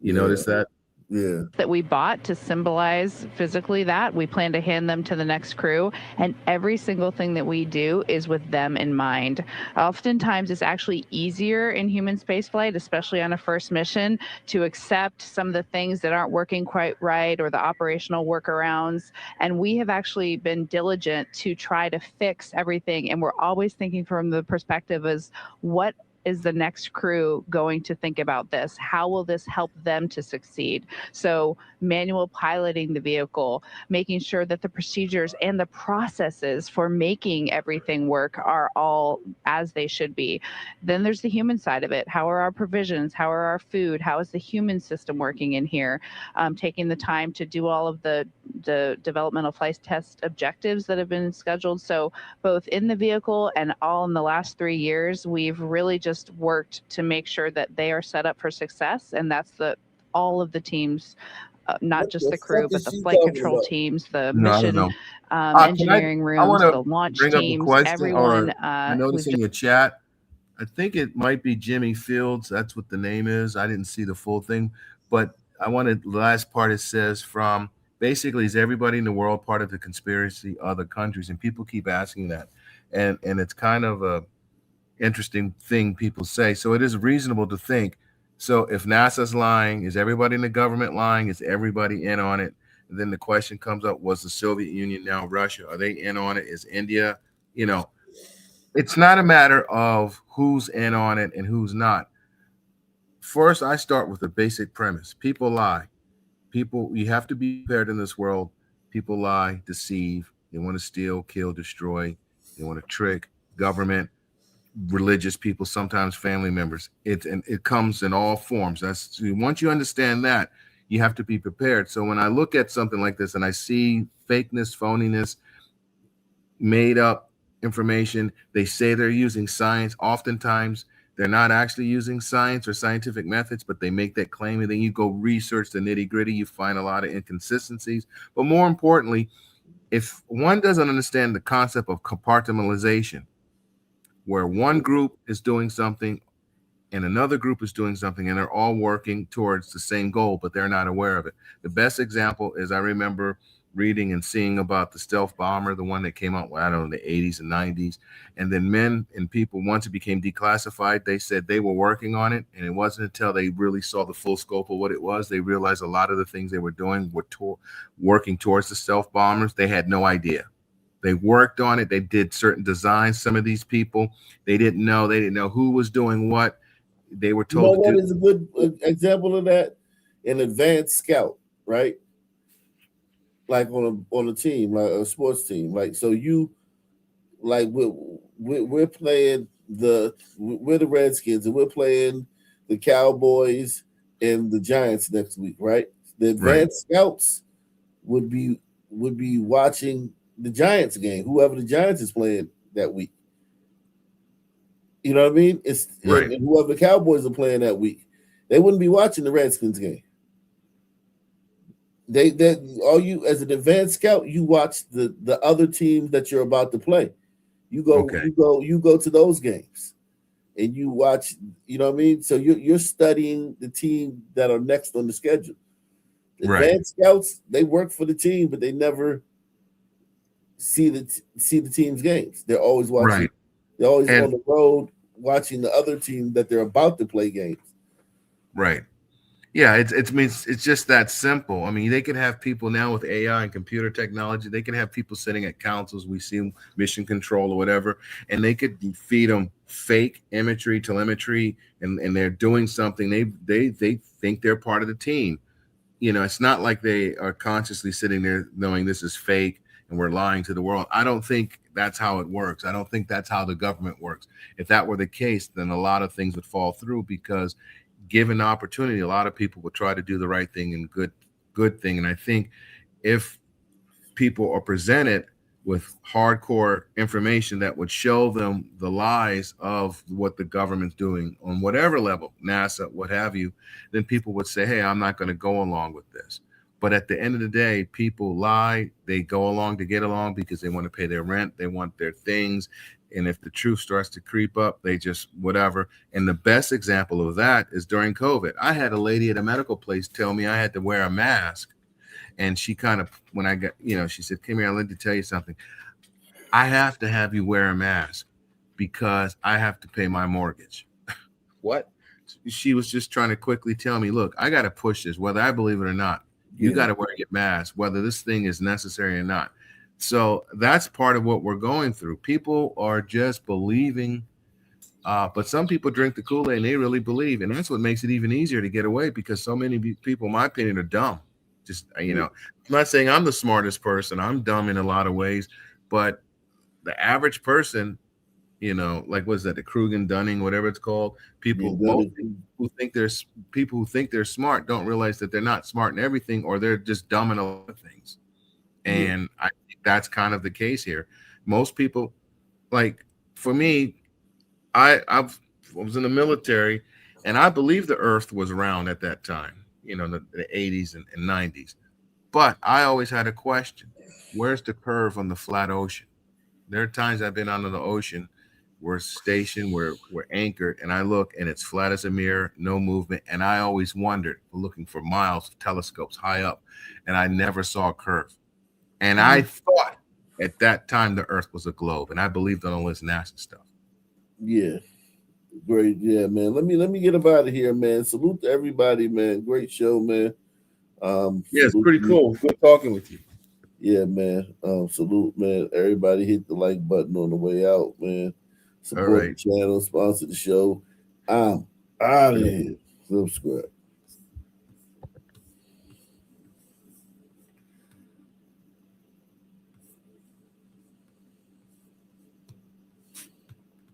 You notice that? Yeah. That we bought to symbolize physically that. We plan to hand them to the next crew, and every single thing that we do is with them in mind. Oftentimes, it's actually easier in human spaceflight, especially on a first mission, to accept some of the things that aren't working quite right or the operational workarounds. And we have actually been diligent to try to fix everything. And we're always thinking from the perspective as what is the next crew going to think about this? How will this help them to succeed? So manual piloting the vehicle, making sure that the procedures and the processes for making everything work are all as they should be. Then there's the human side of it. How are our provisions? How are our food? How is the human system working in here? Taking the time to do all of the developmental flight test objectives that have been scheduled. So both in the vehicle and all in the last 3 years, we've really just worked to make sure that they are set up for success. And that's all of the teams, not just the crew, but the flight control teams, the mission engineering rooms, the launch teams, everyone. I noticed in your chat, I think it might be Jimmy Fields. That's what the name is. I didn't see the full thing, but I wanted the last part. It says from basically, is everybody in the world part of the conspiracy, other countries? And people keep asking that. And it's kind of a interesting thing people say. So it is reasonable to think, so if NASA's lying, is everybody in the government lying? Is everybody in on it? And then the question comes up, was the Soviet Union, now Russia, are they in on it? Is India? It's not a matter of who's in on it and who's not. First, I start with a basic premise. People lie. You have to be prepared in this world. People lie, deceive. They want to steal, kill, destroy. They want to trick government. religious people, sometimes family members. It comes in all forms. That's once you understand that, you have to be prepared. So when I look at something like this and I see fakeness, phoniness, made up information, they say they're using science. Oftentimes, they're not actually using science or scientific methods, but they make that claim. And then you go research the nitty gritty, you find a lot of inconsistencies. But more importantly, if one doesn't understand the concept of compartmentalization, where one group is doing something and another group is doing something and they're all working towards the same goal, but they're not aware of it. The best example is I remember reading and seeing about the stealth bomber, the one that came out, I don't know, in the 80s and 90s. And then men and people, once it became declassified, they said they were working on it. And it wasn't until they really saw the full scope of what it was, they realized a lot of the things they were doing were working towards the stealth bombers. They had no idea. They worked on it. They did certain designs. Some of these people, they didn't know who was doing what. They were told. You know what is a good example of that? An advanced scout, right? Like on a team, like a sports team. Like, so you, like we're playing we're the Redskins and we're playing the Cowboys and the Giants next week, right? The advanced scouts would be watching the Giants game, whoever the Giants is playing that week. You know what I mean? It's and whoever the Cowboys are playing that week, they wouldn't be watching the Redskins game. All you as an advanced scout, you watch the other teams that you're about to play. You go to those games and you watch, you know what I mean? So you're studying the team that are next on the schedule. Advanced scouts, they work for the team, but they never see the team's games. They're always watching. They're always on the road watching the other team that they're about to play games. Right. Yeah, it's just that simple. I mean, they can have people now with AI and computer technology. They can have people sitting at councils. We see mission control or whatever, and they could feed them fake imagery, telemetry, and they're doing something. They think they're part of the team. You know, it's not like they are consciously sitting there knowing this is fake and we're lying to the world. I don't think that's how it works. I don't think that's how the government works. If that were the case, then a lot of things would fall through, because given the opportunity, a lot of people would try to do the right thing and good thing. And I think if people are presented with hardcore information that would show them the lies of what the government's doing on whatever level, NASA, what have you, then people would say, hey, I'm not going to go along with this. But at the end of the day, people lie. They go along to get along because they want to pay their rent. They want their things. And if the truth starts to creep up, they just whatever. And the best example of that is during COVID. I had a lady at a medical place tell me I had to wear a mask. And she kind of, when I got, she said, come here, I need to tell you something. I have to have you wear a mask because I have to pay my mortgage. What? She was just trying to quickly tell me, look, I got to push this, whether I believe it or not. You got to wear your mask, whether this thing is necessary or not. So that's part of what we're going through. People are just believing, but some people drink the Kool-Aid and they really believe. And that's what makes it even easier to get away, because so many people, in my opinion, are dumb. Just, I'm not saying I'm the smartest person. I'm dumb in a lot of ways, but the average person, like, what is that? The Krugen-Dunning, whatever it's called. People who think they're smart don't realize that they're not smart in everything, or they're just dumb in a lot of things. And I think that's kind of the case here. Most people, like for me, I was in the military, and I believe the Earth was round at that time, in the 80s and 90s. But I always had a question: where's the curve on the flat ocean? There are times I've been under the ocean. We're stationed, we're anchored, and I look and it's flat as a mirror, no movement. And I always wondered, looking for miles of telescopes high up, and I never saw a curve. And I thought at that time the Earth was a globe, and I believed in all this NASA stuff. Yeah, great. Yeah, man. Let me get up out of here, man. Salute to everybody, man. Great show, man. It's pretty cool. Good talking with you. Yeah, man. Salute, man. Everybody hit the like button on the way out, man. Support the channel, sponsor the show. I'm out of here. Subscribe.